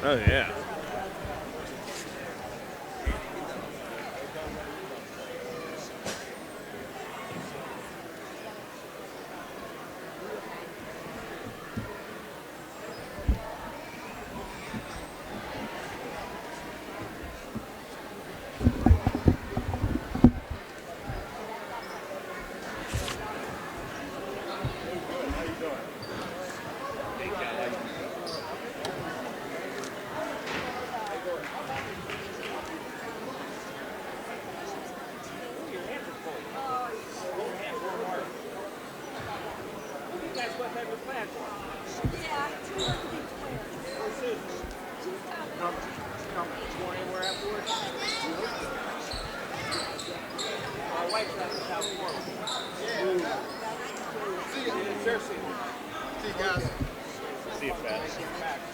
Oh, yeah. See you, Pat.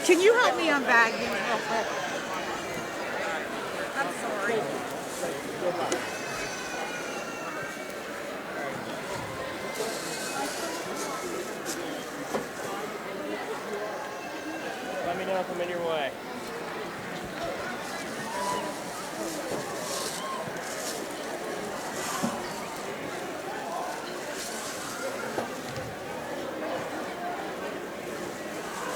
Can you help me unbag these real quick? I'm sorry. your way.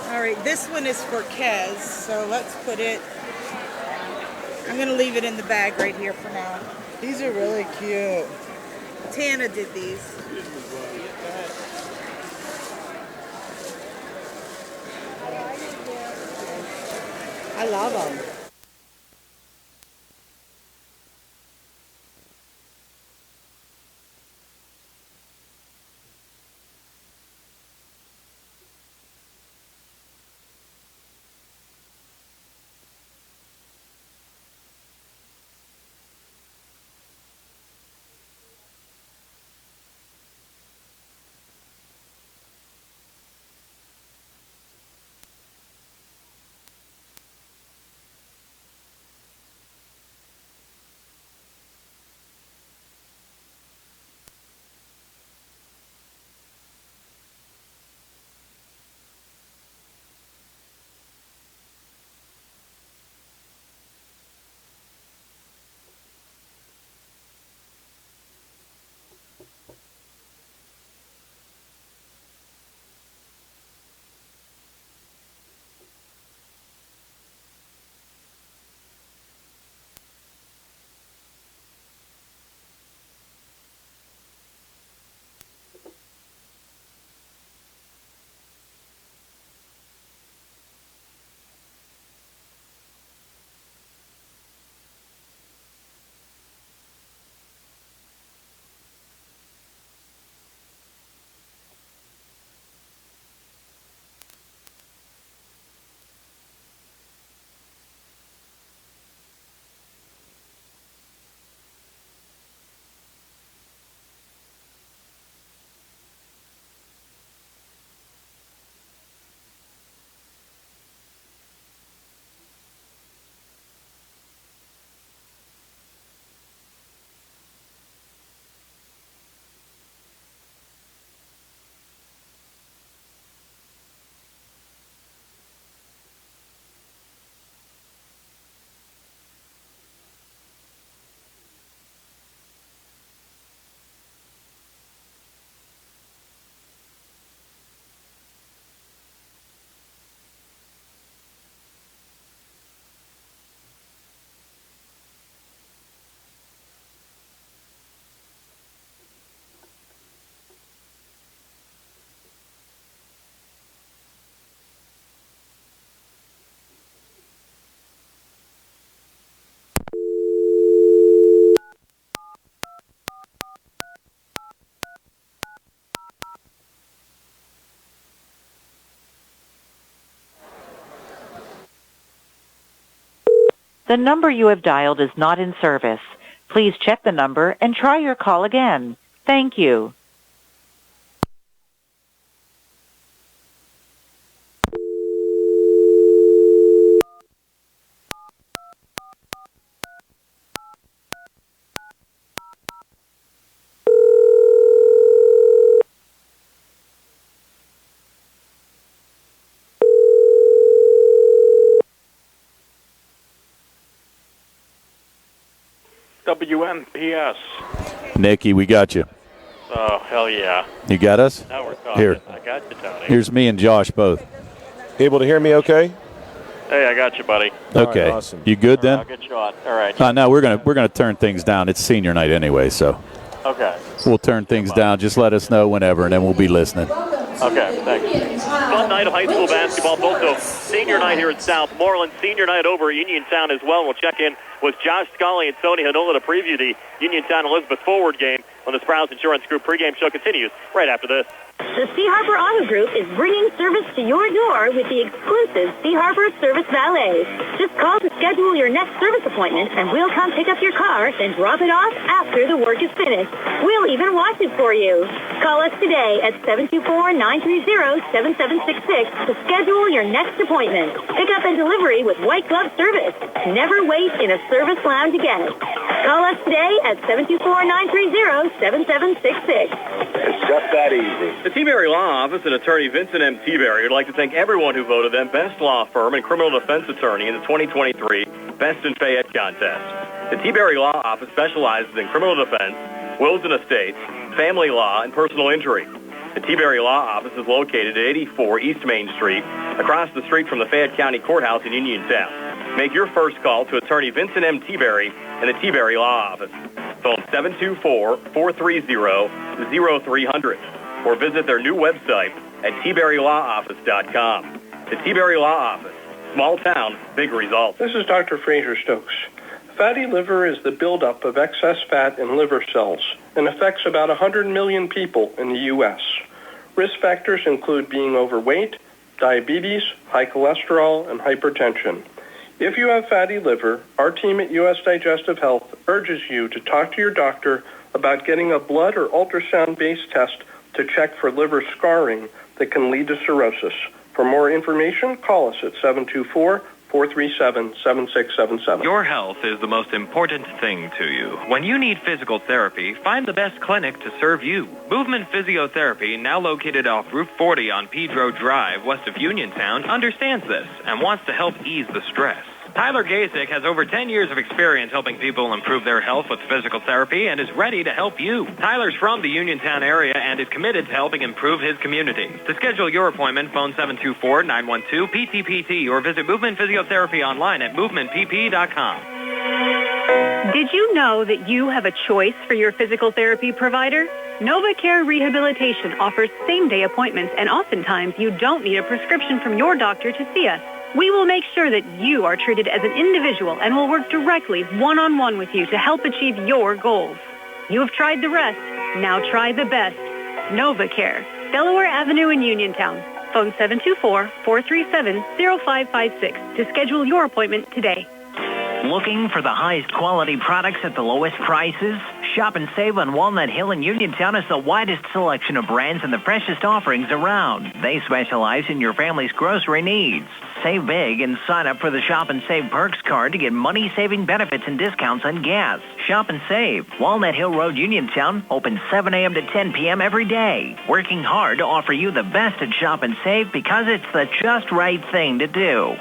All right, this one is for Kez, so let's put it. I'm gonna leave it in the bag right here for now. These are really cute. Tana did these. I love them. The number you have dialed is not in service. Please check the number and try your call again. Thank you. WMPS. Nikki, we got you. Oh, hell yeah. You got us? Now we're talking. Here. I got you, Tony. Here's me and Josh both. Able to hear me okay? Hey, I got you, buddy. Okay. Right, awesome. You good I'll then? get you on. All right. No, we're gonna turn things down. It's senior night anyway, so Okay. we'll turn things down. Just let us know whenever, and then we'll be listening. Okay, thanks. Fun night of high school basketball. Also, senior night here at Southmoreland. Senior night over at Uniontown as well. We'll check in with Josh Scully and Tony Hanola to preview the Uniontown Elizabeth Forward game on the Sprouse Insurance Group pregame show continues right after this. The Sea Harbor Auto Group is bringing service to your door with the exclusive Sea Harbor Service Valet. Just call to schedule your next service appointment, and we'll come pick up your car and drop it off after the work is finished. We'll even wash it for you. Call us today at 724-930-7766 to schedule your next appointment. Pick up and delivery with white glove service. Never wait in a service lounge again. Call us today at 724-930-7766. It's just that easy. The T-Berry Law Office and attorney Vincent M. T-Berry would like to thank everyone who voted them Best Law Firm and Criminal Defense Attorney in the 2023 Best in Fayette contest. The T-Berry Law Office specializes in criminal defense, wills and estates, family law, and personal injury. The T-Berry Law Office is located at 84 East Main Street, across the street from the Fayette County Courthouse in Uniontown. Make your first call to attorney Vincent M. T-Berry and the T-Berry Law Office. Phone 724-430-0300 or visit their new website at tberrylawoffice.com. The T-Berry Law Office. Small town, big results. This is Dr. Fraser Stokes. Fatty liver is the buildup of excess fat in liver cells and affects about 100 million people in the U.S. Risk factors include being overweight, diabetes, high cholesterol, and hypertension. If you have fatty liver, our team at U.S. Digestive Health urges you to talk to your doctor about getting a blood or ultrasound-based test to check for liver scarring that can lead to cirrhosis. For more information, call us at 724-437-7677. Your health is the most important thing to you. When you need physical therapy, find the best clinic to serve you. Movement Physiotherapy, now located off Route 40 on Pedro Drive, west of Uniontown, understands this and wants to help ease the stress. Tyler Gasick has over 10 years of experience helping people improve their health with physical therapy and is ready to help you. Tyler's from the Uniontown area and is committed to helping improve his community. To schedule your appointment, phone 724-912-PTPT or visit Movement Physiotherapy online at movementpp.com. Did you know that you have a choice for your physical therapy provider? NovaCare Rehabilitation offers same-day appointments, and oftentimes you don't need a prescription from your doctor to see us. We will make sure that you are treated as an individual and will work directly one-on-one with you to help achieve your goals. You have tried the rest. Now try the best. NovaCare, Delaware Avenue in Uniontown. Phone 724-437-0556 to schedule your appointment today. Looking for the highest quality products at the lowest prices? Shop and save on Walnut Hill in Uniontown has the widest selection of brands and the freshest offerings around. They specialize in your family's grocery needs. Save big and sign up for the Shop and Save Perks card to get money-saving benefits and discounts on gas. Shop and Save. Walnut Hill Road, Uniontown, open 7 a.m. to 10 p.m. every day. Working hard to offer you the best at Shop and Save because it's the just right thing to do.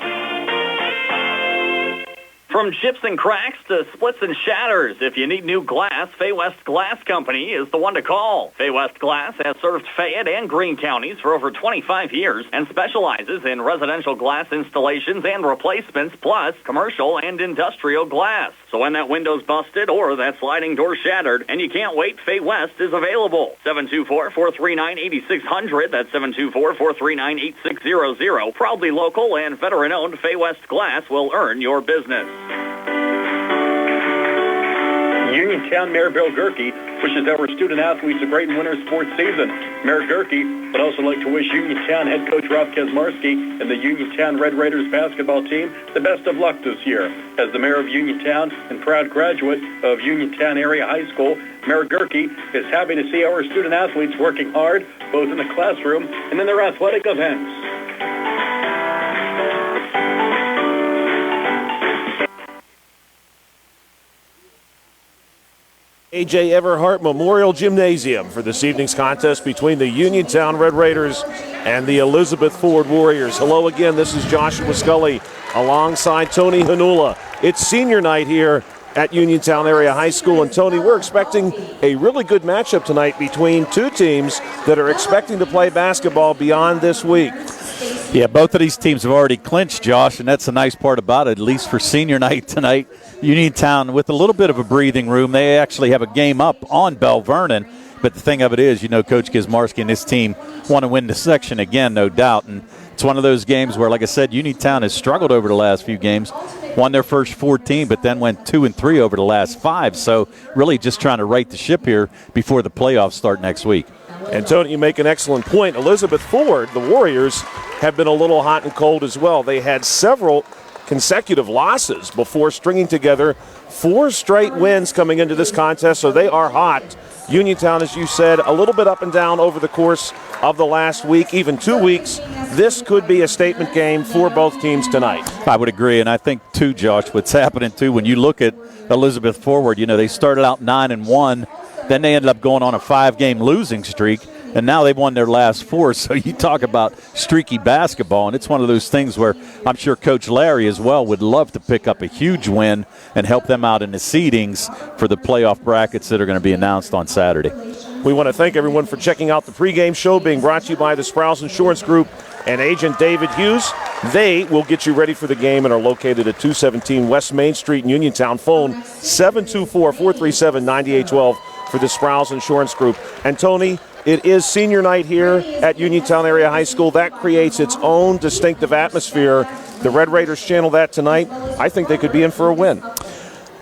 From chips and cracks to splits and shatters, if you need new glass, Fay West Glass Company is the one to call. Fay West Glass has served Fayette and Greene counties for over 25 years and specializes in residential glass installations and replacements, plus commercial and industrial glass. So when that window's busted or that sliding door shattered and you can't wait, Fay West is available. 724-439-8600. That's 724-439-8600. Proudly local and veteran-owned, Fay West Glass will earn your business. Uniontown Mayor Bill Gerke wishes our student athletes a great winter sports season. Mayor Gerke would also like to wish Uniontown head coach Rob Kazmarski and the Uniontown Red Raiders basketball team the best of luck this year. As the mayor of Uniontown and proud graduate of Uniontown Area High School, Mayor Gerke is happy to see our student athletes working hard both in the classroom and in their athletic events. A.J. Everhart Memorial Gymnasium for this evening's contest between the Uniontown Red Raiders and the Elizabeth Ford Warriors. Hello again, this is Joshua Scully alongside Tony Hanula. It's senior night here at Uniontown Area High School, and Tony, we're expecting a really good matchup tonight between two teams that are expecting to play basketball beyond this week. Yeah, both of these teams have already clinched, Josh, and that's the nice part about it, at least for senior night tonight. Uniontown with a little bit of a breathing room. They actually have a game up on Bell Vernon, but the thing of it is, Coach Kazmarski and his team want to win the section again, no doubt, and it's one of those games where, like I said, Uniontown has struggled over the last few games, won their first 14, but then went 2-3 over the last 5, so really just trying to right the ship here before the playoffs start next week. And Tony, you make an excellent point. Elizabeth Ford, the Warriors, have been a little hot and cold as well. They had several consecutive losses before stringing together 4 straight wins coming into this contest, so they are hot. Uniontown, as you said, a little bit up and down over the course of the last week, even 2 weeks. This could be a statement game for both teams tonight. I would agree, and I think, too, Josh, what's happening, too, when you look at Elizabeth Forward, they started out 9-1, then they ended up going on a 5-game losing streak, and now they've won their last 4. So you talk about streaky basketball, and it's one of those things where I'm sure Coach Larry as well would love to pick up a huge win and help them out in the seedings for the playoff brackets that are going to be announced on Saturday. We want to thank everyone for checking out the pregame show being brought to you by the Sprouse Insurance Group and Agent David Hughes. They will get you ready for the game and are located at 217 West Main Street in Uniontown. Phone 724-437-9812 for the Sprouse Insurance Group. And Tony, it is senior night here at Uniontown Area High School. That creates its own distinctive atmosphere. The Red Raiders channel that tonight. I think they could be in for a win.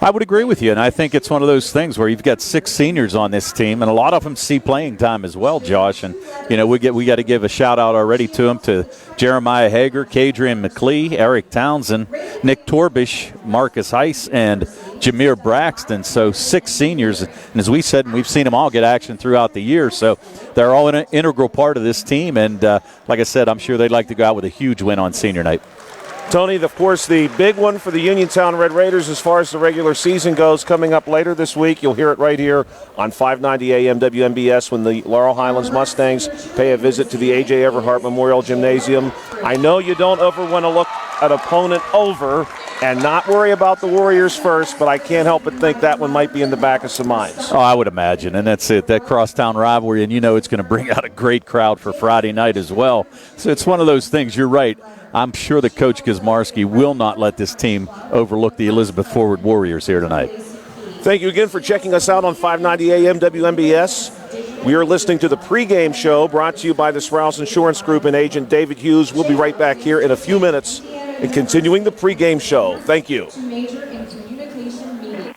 I would agree with you, and I think it's one of those things where you've got 6 seniors on this team, and a lot of them see playing time as well, Josh. And we got to give a shout out already to them, to Jeremiah Hager, Kadrian McLee, Eric Townsend, Nick Torbish, Marcus Heiss, and Jameer Braxton. So 6 seniors, and as we said, we've seen them all get action throughout the year. So they're all an integral part of this team, and like I said, I'm sure they'd like to go out with a huge win on senior night. Tony, of course, the big one for the Uniontown Red Raiders as far as the regular season goes coming up later this week. You'll hear it right here on 590 AM WMBS when the Laurel Highlands Mustangs pay a visit to the A.J. Everhart Memorial Gymnasium. I know you don't ever want to look an opponent over and not worry about the Warriors first, but I can't help but think that one might be in the back of some minds. Oh, I would imagine, and that's it, that crosstown rivalry, and it's going to bring out a great crowd for Friday night as well. So it's one of those things, you're right. I'm sure that Coach Gizmarski will not let this team overlook the Elizabeth Forward Warriors here tonight. Thank you again for checking us out on 590 AM WMBS. We are listening to the pregame show brought to you by the Sprouse Insurance Group and Agent David Hughes. We'll be right back here in a few minutes and continuing the pregame show. Thank you.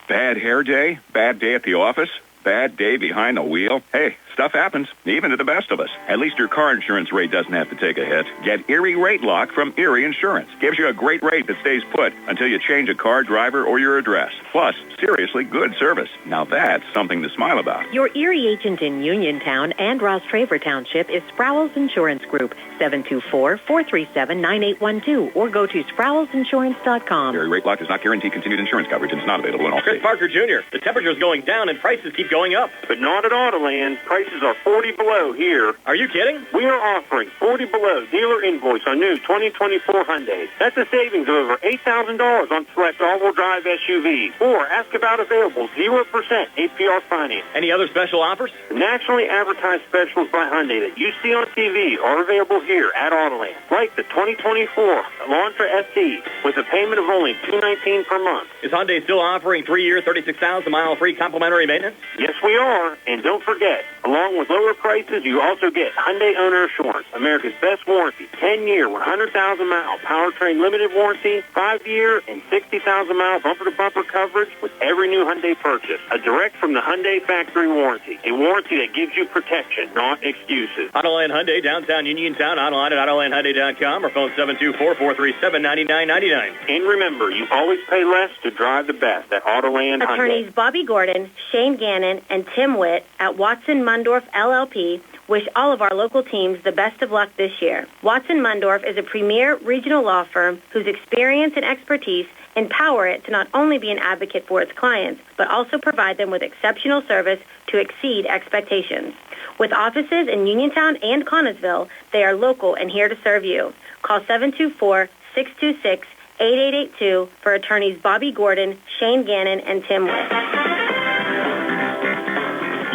Bad hair day? Bad day at the office? Bad day behind the wheel? Hey, stuff happens, even to the best of us. At least your car insurance rate doesn't have to take a hit. Get Erie Rate Lock from Erie Insurance. Gives you a great rate that stays put until you change a car, driver, or your address. Plus, seriously good service. Now that's something to smile about. Your Erie agent in Uniontown and Ross Traver Township is Sproul's Insurance Group, 724-437-9812, or go to SproulsInsurance.com. Erie Rate Lock does not guarantee continued insurance coverage and is not available in all Chris states. Parker Jr., the temperature's going down and prices keep going up. But not at Autoland. Prices are 40 below here. Are you kidding? We are offering 40 below dealer invoice on new 2024 Hyundai. That's a savings of over $8,000 on select all-wheel drive SUVs. Or ask about available 0% APR finance. Any other special offers? The nationally advertised specials by Hyundai that you see on TV are available here at Autoland. Like the 2024 Elantra SE with a payment of only $219 per month. Is Hyundai still offering 3-year, 36,000-mile free complimentary maintenance? Yes, we are. And don't forget, along with lower prices, you also get Hyundai Owner Assurance, America's best warranty, 10-year, 100,000-mile powertrain limited warranty, 5-year, and 60,000-mile bumper-to-bumper coverage with every new Hyundai purchase. A direct from the Hyundai factory warranty, a warranty that gives you protection, not excuses. Autoland Hyundai, downtown Uniontown, online at AutolandHyundai.com or phone 724-437-9999. And remember, you always pay less to drive the best at Autoland Hyundai. Attorneys Bobby Gordon, Shane Gannon, and Tim Witt at Watson Mundorf LLP wish all of our local teams the best of luck this year. Watson Mundorf is a premier regional law firm whose experience and expertise empower it to not only be an advocate for its clients, but also provide them with exceptional service to exceed expectations. With offices in Uniontown and Connellsville, they are local and here to serve you. Call 724-626-8882 for attorneys Bobby Gordon, Shane Gannon, and Tim Witt.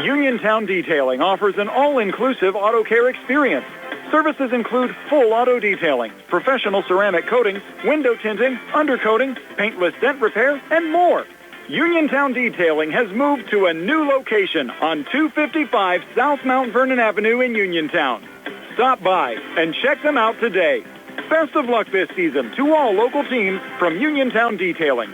Uniontown Detailing offers an all-inclusive auto care experience. Services include full auto detailing, professional ceramic coatings, window tinting, undercoating, paintless dent repair, and more. Uniontown Detailing has moved to a new location on 255 South Mount Vernon Avenue in Uniontown. Stop by and check them out today. Best of luck this season to all local teams from Uniontown Detailing.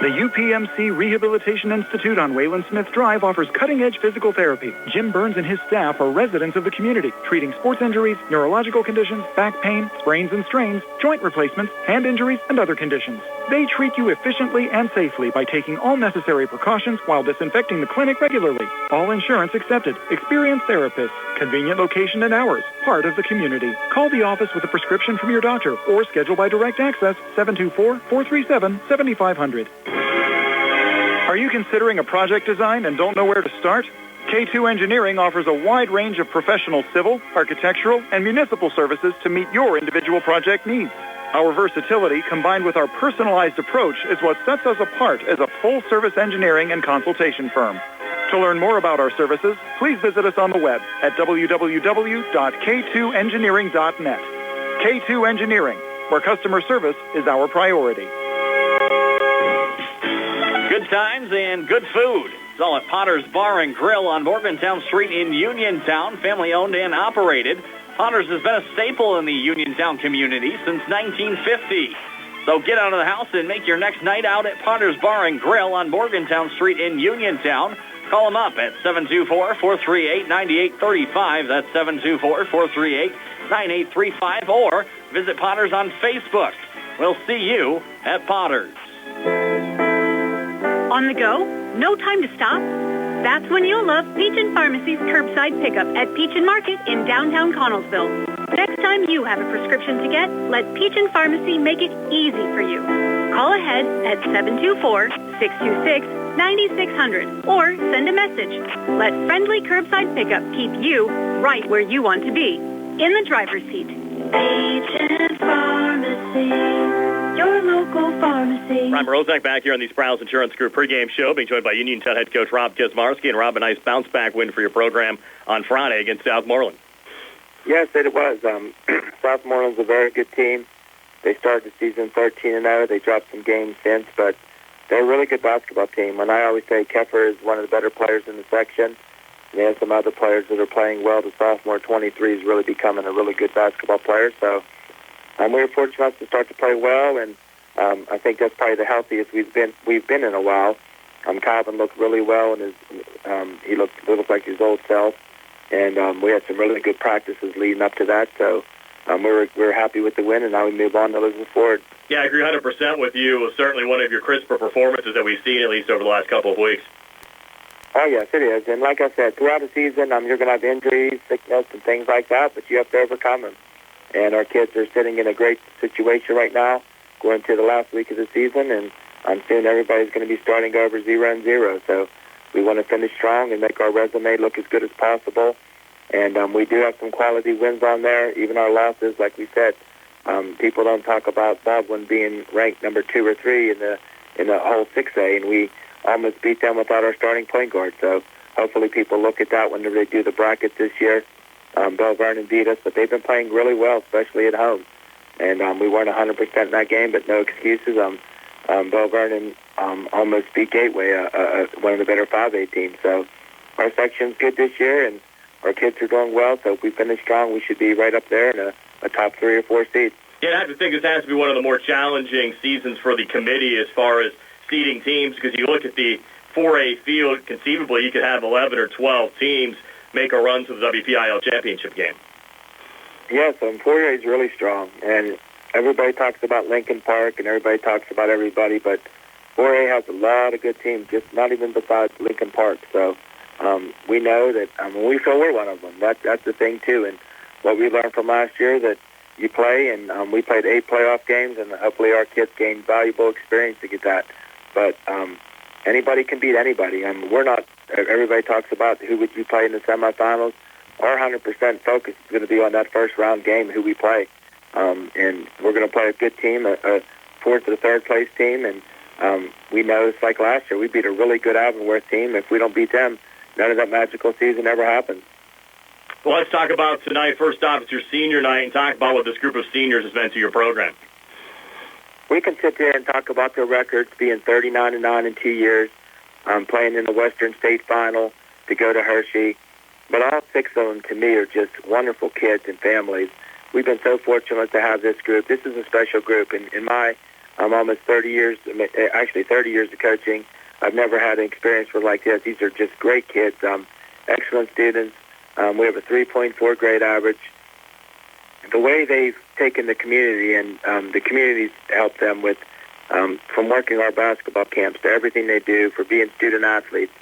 The UPMC Rehabilitation Institute on Wayland Smith Drive offers cutting-edge physical therapy. Jim Burns and his staff are residents of the community, treating sports injuries, neurological conditions, back pain, sprains and strains, joint replacements, hand injuries, and other conditions. They treat you efficiently and safely by taking all necessary precautions while disinfecting the clinic regularly. All insurance accepted. Experienced therapists. Convenient location and hours. Part of the community. Call the office with a prescription from your doctor or schedule by direct access 724-437-7500. Are you considering a project design and don't know where to start? K2 Engineering offers a wide range of professional civil, architectural, and municipal services to meet your individual project needs. Our versatility, combined with our personalized approach, is what sets us apart as a full-service engineering and consultation firm. To learn more about our services, please visit us on the web at www.k2engineering.net. K2 Engineering, where customer service is our priority. Good times and good food. It's all at Potter's Bar and Grill on Morgantown Street in Uniontown, family-owned and operated. Potter's has been a staple in the Uniontown community since 1950. So get out of the house and make your next night out at Potter's Bar and Grill on Morgantown Street in Uniontown. Call them up at 724-438-9835. That's 724-438-9835. Or visit Potter's on Facebook. We'll see you at Potter's. On the go? No time to stop? That's when you'll love Peach & Pharmacy's curbside pickup at Peach & Market in downtown Connellsville. Next time you have a prescription to get, let Peach & Pharmacy make it easy for you. Call ahead at 724-626-9600 or send a message. Let friendly curbside pickup keep you right where you want to be, in the driver's seat. Peach & Pharmacy, your local pharmacy. Ryan Rozak back here on the Sprouse Insurance Group pregame show, being joined by Uniontown head coach Rob Kazmarski. And Rob, a nice bounce-back win for your program on Friday against Southmoreland. Yes, it was. Southmoreland's a very good team. They started the season 13-0. They dropped some games since, but they're a really good basketball team. And I always say Keffer is one of the better players in the section. And they have some other players that are playing well. The sophomore 23 is really becoming a really good basketball player. So we were fortunate to start to play well, and I think that's probably the healthiest we've been in a while. Calvin looked really well, and he looked like his old self. And we had some really good practices leading up to that. So we were happy with the win, and now we move on to Elizabeth Ford. Yeah, I agree 100% with you. It was certainly one of your crisper performances that we've seen, at least over the last couple of weeks. Oh, yes, it is. And like I said, throughout the season, you're going to have injuries, sickness, and things like that, but you have to overcome them. And our kids are sitting in a great situation right now, going to the last week of the season, and soon everybody's going to be starting over 0-0. So we want to finish strong and make our resume look as good as possible. And we do have some quality wins on there, even our losses, like we said. People don't talk about Baldwin being ranked number 2 or 3 in the whole 6A, and we almost beat them without our starting point guard. So hopefully people look at that when they do the brackets this year. Bell Vernon beat us, but they've been playing really well, especially at home. And we weren't 100% in that game, but no excuses. Bell Vernon almost beat Gateway, one of the better 5A teams. So our section's good this year, and our kids are doing well. So if we finish strong, we should be right up there in a top 3 or 4 seed. Yeah, I have to think this has to be one of the more challenging seasons for the committee as far as seeding teams, because you look at the 4A field, conceivably you could have 11 or 12 teams make a run to the WPIAL championship game. Yes, 4A is really strong, and everybody talks about Lincoln Park, and everybody talks about everybody, but 4A has a lot of good teams, just not even besides Lincoln Park. So we know that we feel we're one of them. That's the thing, too, and what we learned from last year, that you play, and we played 8 playoff games, and hopefully our kids gain valuable experience to get that. But anybody can beat anybody. We're not. Everybody talks about who would you play in the semifinals. Our 100% focus is going to be on that first round game, who we play, and we're going to play a good team, a 4th or 3rd place team. And we know it's like last year. We beat a really good Avonworth team. If we don't beat them, none of that magical season ever happens. Well, let's talk about tonight. First off, it's your senior night, and talk about what this group of seniors has meant to your program. We can sit there and talk about their records, being 39-9 in 2 years, playing in the Western State Final to go to Hershey. But all 6 of them, to me, are just wonderful kids and families. We've been so fortunate to have this group. This is a special group. In my almost 30 years of coaching. I've never had an experience like this. These are just great kids, excellent students. We have a 3.4 grade average. The way they've taken the community, and the community's helped them with, from working our basketball camps to everything they do, for being student athletes,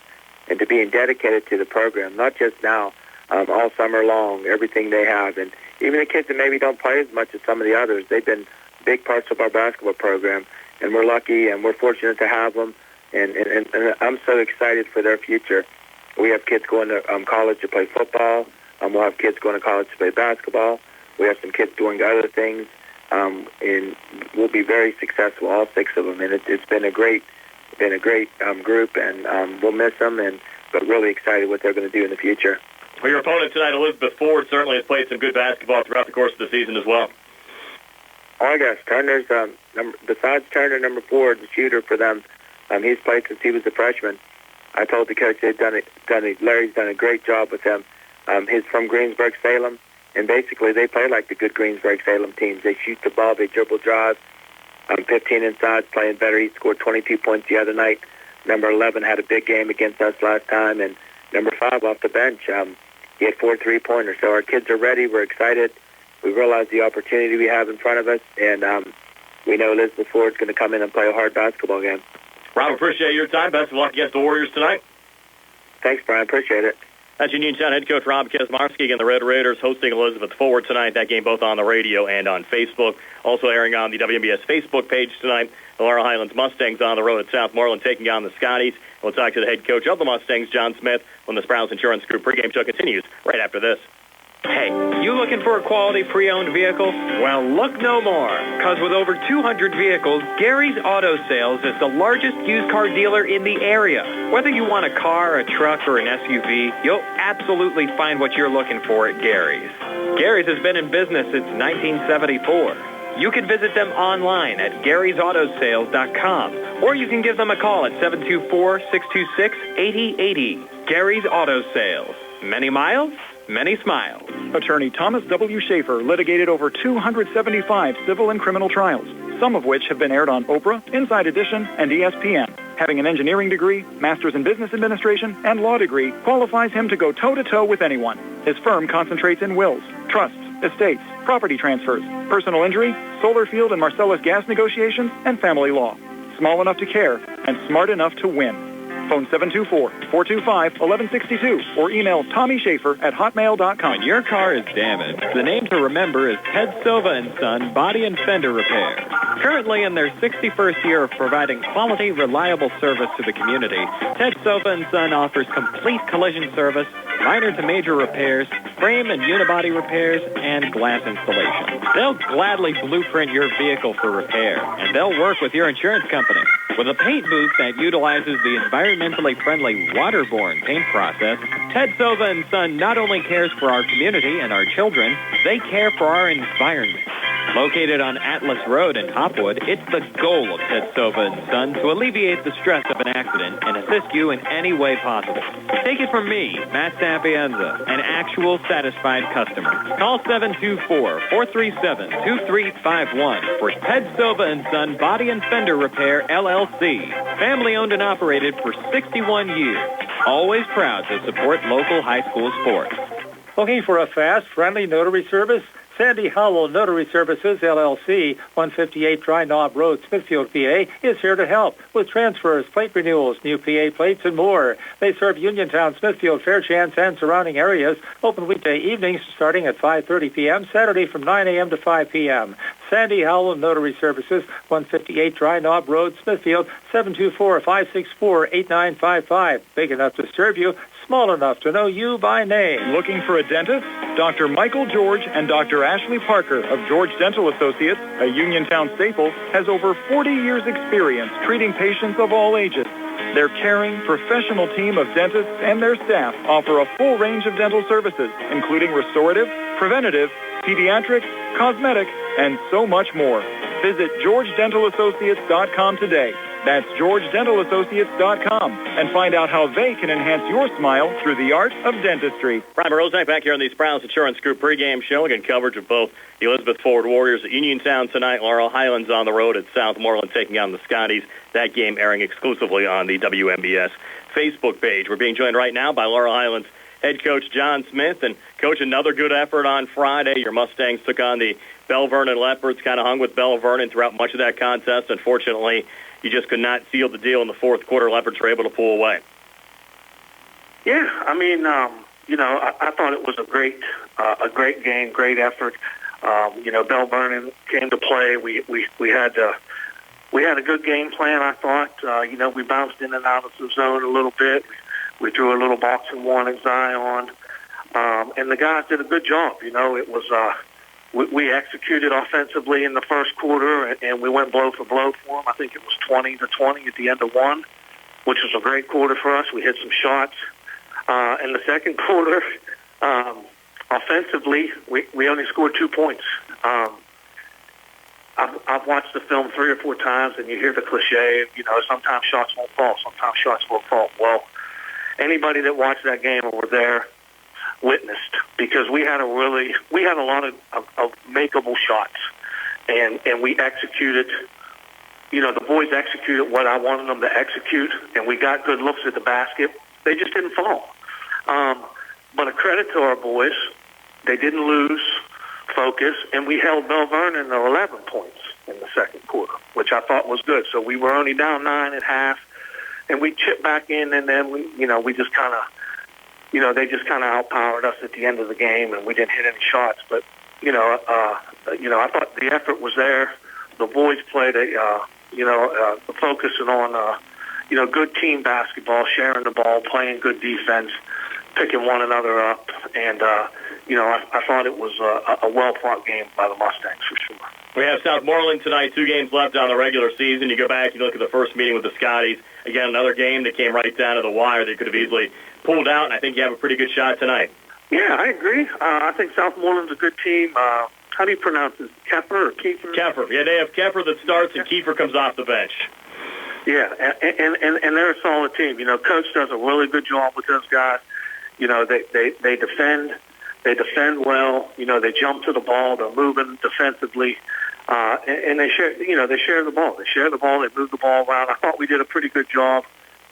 and to being dedicated to the program, not just now, all summer long, everything they have. And even the kids that maybe don't play as much as some of the others, they've been big parts of our basketball program, and we're lucky and we're fortunate to have them, and I'm so excited for their future. We have kids going to college to play football. We'll have kids going to college to play basketball. We have some kids doing other things, and we'll be very successful, all 6 of them. And it's been a great group, and we'll miss them, but really excited what they're going to do in the future. Well, your opponent tonight, Elizabeth Ford, certainly has played some good basketball throughout the course of the season as well. Oh, I guess Turner's, besides Turner, number 4, the shooter for them, he's played since he was a freshman. I told the coach Larry's done a great job with him. He's from Greensburg-Salem, and basically they play like the good Greensburg-Salem teams. They shoot the ball, they dribble drive, 15 inside, playing better. He scored 22 points the other night. Number 11 had a big game against us last time, and number 5 off the bench, he had 4 3-pointers. So our kids are ready. We're excited. We realize the opportunity we have in front of us, and we know Elizabeth Ford's going to come in and play a hard basketball game. Rob, appreciate your time. Best of luck against the Warriors tonight. Thanks, Brian. Appreciate it. That's Uniontown head coach Rob Kaczmarski. Again, the Red Raiders hosting Elizabeth Ford tonight. That game both on the radio and on Facebook. Also airing on the WMBS Facebook page tonight. The Laurel Highlands Mustangs on the road at Southmoreland taking on the Scotties. We'll talk to the head coach of the Mustangs, John Smith, when the Sprouse Insurance Group pregame show continues right after this. Hey, you looking for a quality pre-owned vehicle? Well, look no more, because with over 200 vehicles, Gary's Auto Sales is the largest used car dealer in the area. Whether you want a car, a truck, or an SUV, you'll absolutely find what you're looking for at Gary's. Gary's has been in business since 1974. You can visit them online at Gary'sAutoSales.com, or you can give them a call at 724-626-8080. Gary's Auto Sales. Many miles, many smiles. Attorney Thomas W. Schaefer litigated over 275 civil and criminal trials, some of which have been aired on Oprah, Inside Edition, and ESPN. Having an engineering degree, master's in business administration, and law degree qualifies him to go toe-to-toe with anyone. His firm concentrates in wills, trusts, estates, property transfers, personal injury, solar field and Marcellus gas negotiations, and family law. Small enough to care and smart enough to win. Phone 724-425-1162 or email TommySchaefer@hotmail.com. When your car is damaged, the name to remember is Ted Silva & Son Body and Fender Repair. Currently in their 61st year of providing quality, reliable service to the community, Ted Silva & Son offers complete collision service, minor to major repairs, frame and unibody repairs, and glass installation. They'll gladly blueprint your vehicle for repair, and they'll work with your insurance company. With a paint booth that utilizes the environmentally friendly waterborne paint process, Ted Silva & Son not only cares for our community and our children, they care for our environment. Located on Atlas Road in Hopwood, it's the goal of Ted Silva & Son to alleviate the stress of an accident and assist you in any way possible. Take it from me, Matt Sapienza, an actual satisfied customer. Call 724-437-2351 for Ted Silva & Son Body and Fender Repair, LLC. Family owned and operated for 61 years. Always proud to support local high school sports. Looking for a fast, friendly notary service? Sandy Howell Notary Services, LLC, 158 Dry Knob Road, Smithfield, PA, is here to help with transfers, plate renewals, new PA plates, and more. They serve Uniontown, Smithfield, Fairchance, and surrounding areas. Open weekday evenings starting at 5:30 p.m., Saturday from 9 a.m. to 5 p.m. Sandy Howell Notary Services, 158 Dry Knob Road, Smithfield, 724-564-8955. Big enough to serve you, small enough to know you by name. Looking for a dentist? Dr. Michael George and Dr. Ashley Parker of George Dental Associates, a Uniontown staple, has over 40 years' experience treating patients of all ages. Their caring, professional team of dentists and their staff offer a full range of dental services, including restorative, preventative, pediatric, cosmetic, and so much more. Visit GeorgeDentalAssociates.com today. That's GeorgeDentalAssociates.com and find out how they can enhance your smile through the art of dentistry. Brian Rozak back here on the Sprouse Insurance Group pregame show. Again, coverage of both the Elizabeth Forward Warriors at Uniontown tonight. Laurel Highlands on the road at Southmoreland taking on the Scotties. That game airing exclusively on the WMBS Facebook page. We're being joined right now by Laurel Highlands head coach John Smith. And, Coach, another good effort on Friday. Your Mustangs took on the Bell Vernon Leopards, kind of hung with Bell Vernon throughout much of that contest. Unfortunately, you just could not seal the deal in the fourth quarter. Leopards were able to pull away. Yeah, I mean, I thought it was a great game, great effort. Bell Vernon came to play. We had a good game plan, I thought. We bounced in and out of the zone a little bit. We threw a little boxing one at Zion. And the guys did a good job. It was we executed offensively in the first quarter, and we went blow for blow for them. I think it was 20-20 at the end of one, which was a great quarter for us. We hit some shots. In the second quarter, offensively, we only scored 2 points. I've watched the film 3 or 4 times, and you hear the cliche, sometimes shots won't fall, sometimes shots will fall. Well, anybody that watched that game or were there witnessed, because we had a lot of makeable shots, and we executed. The boys executed what I wanted them to execute, and we got good looks at the basket. They just didn't fall. But a credit to our boys, they didn't lose focus, and we held Bell Vernon to 11 points in the second quarter, which I thought was good. So we were only down 9 at half, and we chipped back in, and then we just kind of, they just kind of outpowered us at the end of the game, and we didn't hit any shots. But I thought the effort was there. The boys played focusing on good team basketball, sharing the ball, playing good defense, picking one another up, and I thought it was a well-fought game by the Mustangs for sure. We have Southmoreland tonight, 2 games left on the regular season. You go back, you look at the first meeting with the Scotties. Again, another game that came right down to the wire. They could have easily pulled out, and I think you have a pretty good shot tonight. Yeah, I agree. I think Southmoreland's a good team. How do you pronounce it? Keffer or Kiefer? Keffer. Yeah, they have Keffer that starts, and Kiefer comes off the bench. Yeah, and they're a solid team. Coach does a really good job with those guys. They defend. They defend well. They jump to the ball. They're moving defensively, and they share. They share the ball. They share the ball. They move the ball around. I thought we did a pretty good job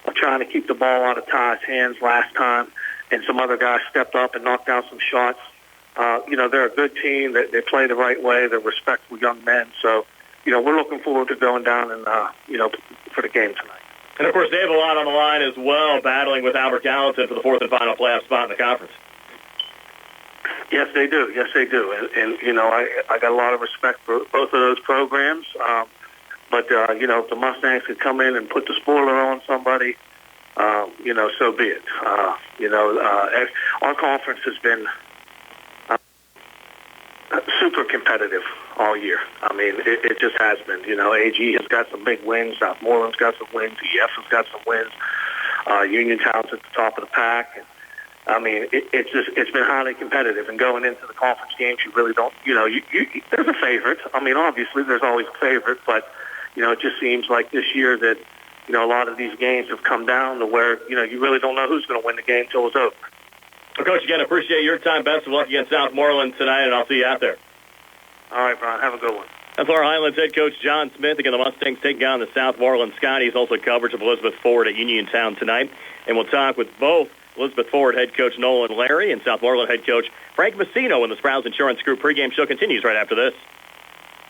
of trying to keep the ball out of Ty's hands last time, and some other guys stepped up and knocked down some shots. They're a good team. They play the right way. They're respectful young men. So, we're looking forward to going down and for the game tonight. And, of course, they have a lot on the line as well, battling with Albert Gallatin for the 4th and final playoff spot in the conference. Yes, they do. Yes, they do. And I got a lot of respect for both of those programs. But if the Mustangs could come in and put the spoiler on somebody, so be it. Our conference has been super competitive all year. I mean, it just has been. AG has got some big wins. Southmoreland's got some wins. EF has got some wins. Uniontown's at the top of the pack. And, I mean, it's been highly competitive. And going into the conference games, you really don't, there's a favorite. I mean, obviously, there's always a favorite. But, it just seems like this year that, a lot of these games have come down to where, you really don't know who's going to win the game until it's over. Well, Coach, again, appreciate your time. Best of luck against Southmoreland tonight, and I'll see you out there. All right, Brian. Have a good one. That's Laurel Highlands head coach John Smith. Again, the Mustangs taking on the Southmoreland Scotties. Also coverage of Elizabeth Forward at Uniontown tonight. And we'll talk with both Elizabeth Forward head coach Nolan Larry and Southmoreland head coach Frank Messino when the Sprouse Insurance Group pregame show continues right after this.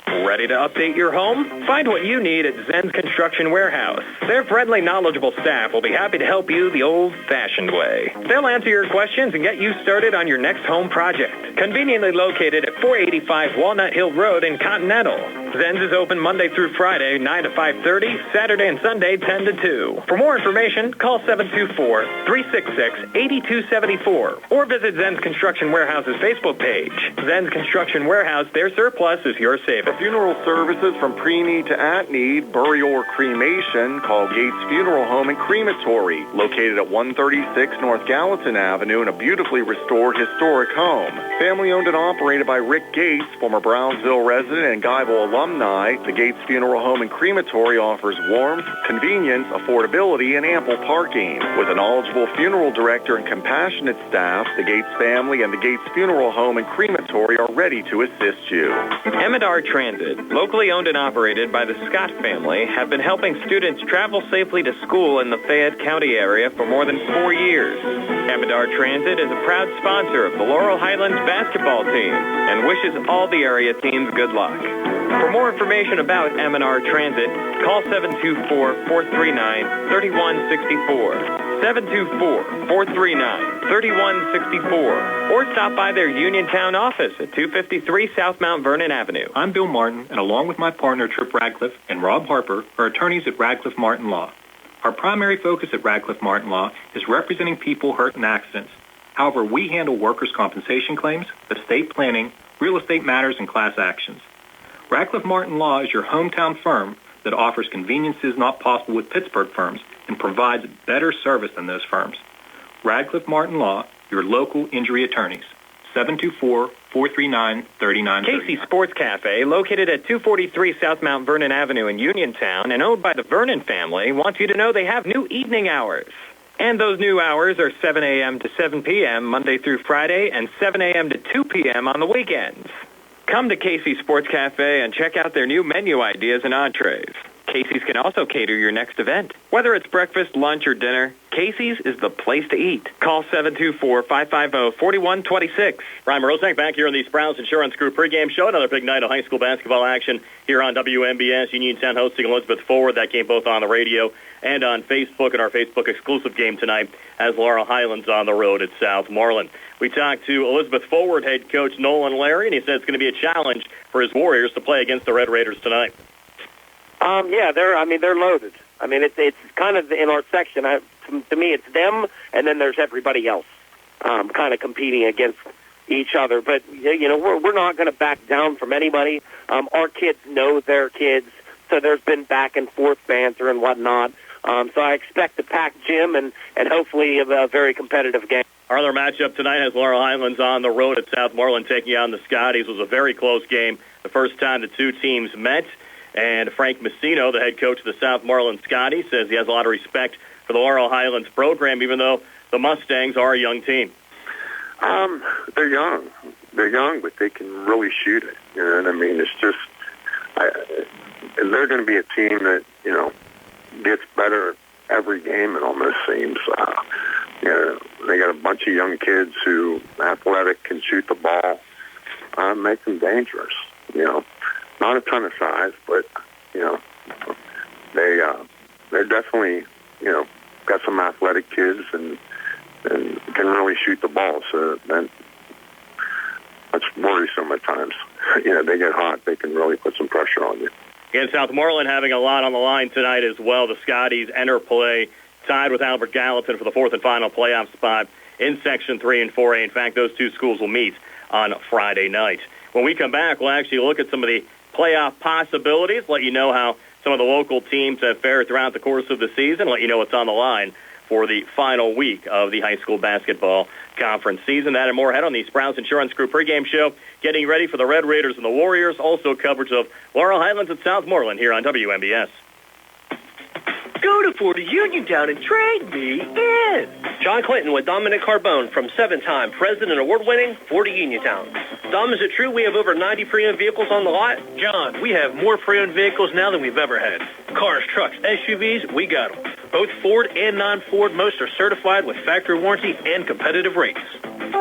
Ready to update your home? Find what you need at Zen's Construction Warehouse. Their friendly, knowledgeable staff will be happy to help you the old-fashioned way. They'll answer your questions and get you started on your next home project. Conveniently located at 485 Walnut Hill Road in Continental. Zen's is open Monday through Friday, 9 to 5:30, Saturday and Sunday, 10 to 2. For more information, call 724-366-8274 or visit Zen's Construction Warehouse's Facebook page. Zen's Construction Warehouse, their surplus is your savings. funeral services from pre-need to at-need, burial or cremation, call Gates Funeral Home and Crematory, located at 136 North Gallatin Avenue in a beautifully restored historic home. Family owned and operated by Rick Gates, former Brownsville resident and Guyville alumni, the Gates Funeral Home and Crematory offers warmth, convenience, affordability, and ample parking. With a knowledgeable funeral director and compassionate staff, the Gates family and the Gates Funeral Home and Crematory are ready to assist you. Amador Transit, locally owned and operated by the Scott family, have been helping students travel safely to school in the Fayette County area for more than 4 years. Amador Transit is a proud sponsor of the Laurel Highlands basketball team and wishes all the area teams good luck. For more information about Amador Transit, call 724-439-3164. 724-439-3164, or stop by their Uniontown office at 253 South Mount Vernon Avenue. I'm Bill Martin, and along with my partner Trip Radcliffe and Rob Harper, are attorneys at Radcliffe Martin Law. Our primary focus at Radcliffe Martin Law is representing people hurt in accidents. However, we handle workers' compensation claims, estate planning, real estate matters, and class actions. Radcliffe Martin Law is your hometown firm that offers conveniences not possible with Pittsburgh firms and provides better service than those firms. Radcliffe Martin Law, your local injury attorneys. 724-439-3930. Casey Sports Cafe, located at 243 South Mount Vernon Avenue in Uniontown and owned by the Vernon family, wants you to know they have new evening hours. And those new hours are 7 a.m. to 7 p.m. Monday through Friday and 7 a.m. to 2 p.m. on the weekends. Come to Casey Sports Cafe and check out their new menu ideas and entrees. Casey's can also cater your next event. Whether it's breakfast, lunch, or dinner, Casey's is the place to eat. Call 724-550-4126. Ryan Rosak back here on the Sprouse Insurance Group pregame show. Another big night of high school basketball action here on WMBS. Uniontown hosting Elizabeth Forward. That game both on the radio and on Facebook, and our Facebook exclusive game tonight as Laurel Highlands on the road at Southmoreland. We talked to Elizabeth Forward head coach Nolan Larry, and he said it's going to be a challenge for his Warriors to play against the Red Raiders tonight. Yeah, they're loaded. I mean, it's kind of in our section. To me, it's them, and then there's everybody else, kind of competing against each other. But we're not going to back down from anybody. Our kids know their kids, so there's been back and forth banter and whatnot. So I expect a packed gym and hopefully a very competitive game. Our other matchup tonight has Laurel Highlands on the road at Southmoreland taking on the Scotties. It was a very close game the first time the two teams met. And Frank Messino, the head coach of the Southmoreland Scotties, says he has a lot of respect for the Laurel Highlands program, even though the Mustangs are a young team. They're young. They're young, but they can really shoot it. You know what I mean? It's just, they're going to be a team that, gets better every game, it almost seems. They got a bunch of young kids who athletic, can shoot the ball, make them dangerous, Not a ton of size, but, they're definitely, got some athletic kids and can really shoot the ball. So that's worrisome at times. They get hot. They can really put some pressure on you. And Southmoreland having a lot on the line tonight as well. The Scotties enter play tied with Albert Gallatin for the fourth and final playoff spot in Section 3 and 4A. In fact, those two schools will meet on Friday night. When we come back, we'll actually look at some of the playoff possibilities, let you know how some of the local teams have fared throughout the course of the season, let you know what's on the line for the final week of the high school basketball conference season. That and more ahead on the Sprouse Insurance Group pregame show, getting ready for the Red Raiders and the Warriors. Also coverage of Laurel Highlands at Southmoreland here on WMBS. Go to Ford Uniontown and trade me in. John Clinton with Dominic Carbone from 7-time President Award-winning Ford Uniontown. Dom, is it true we have over 90 pre-owned vehicles on the lot? John, we have more pre-owned vehicles now than we've ever had. Cars, trucks, SUVs, we got them. Both Ford and non-Ford, most are certified with factory warranty and competitive rates.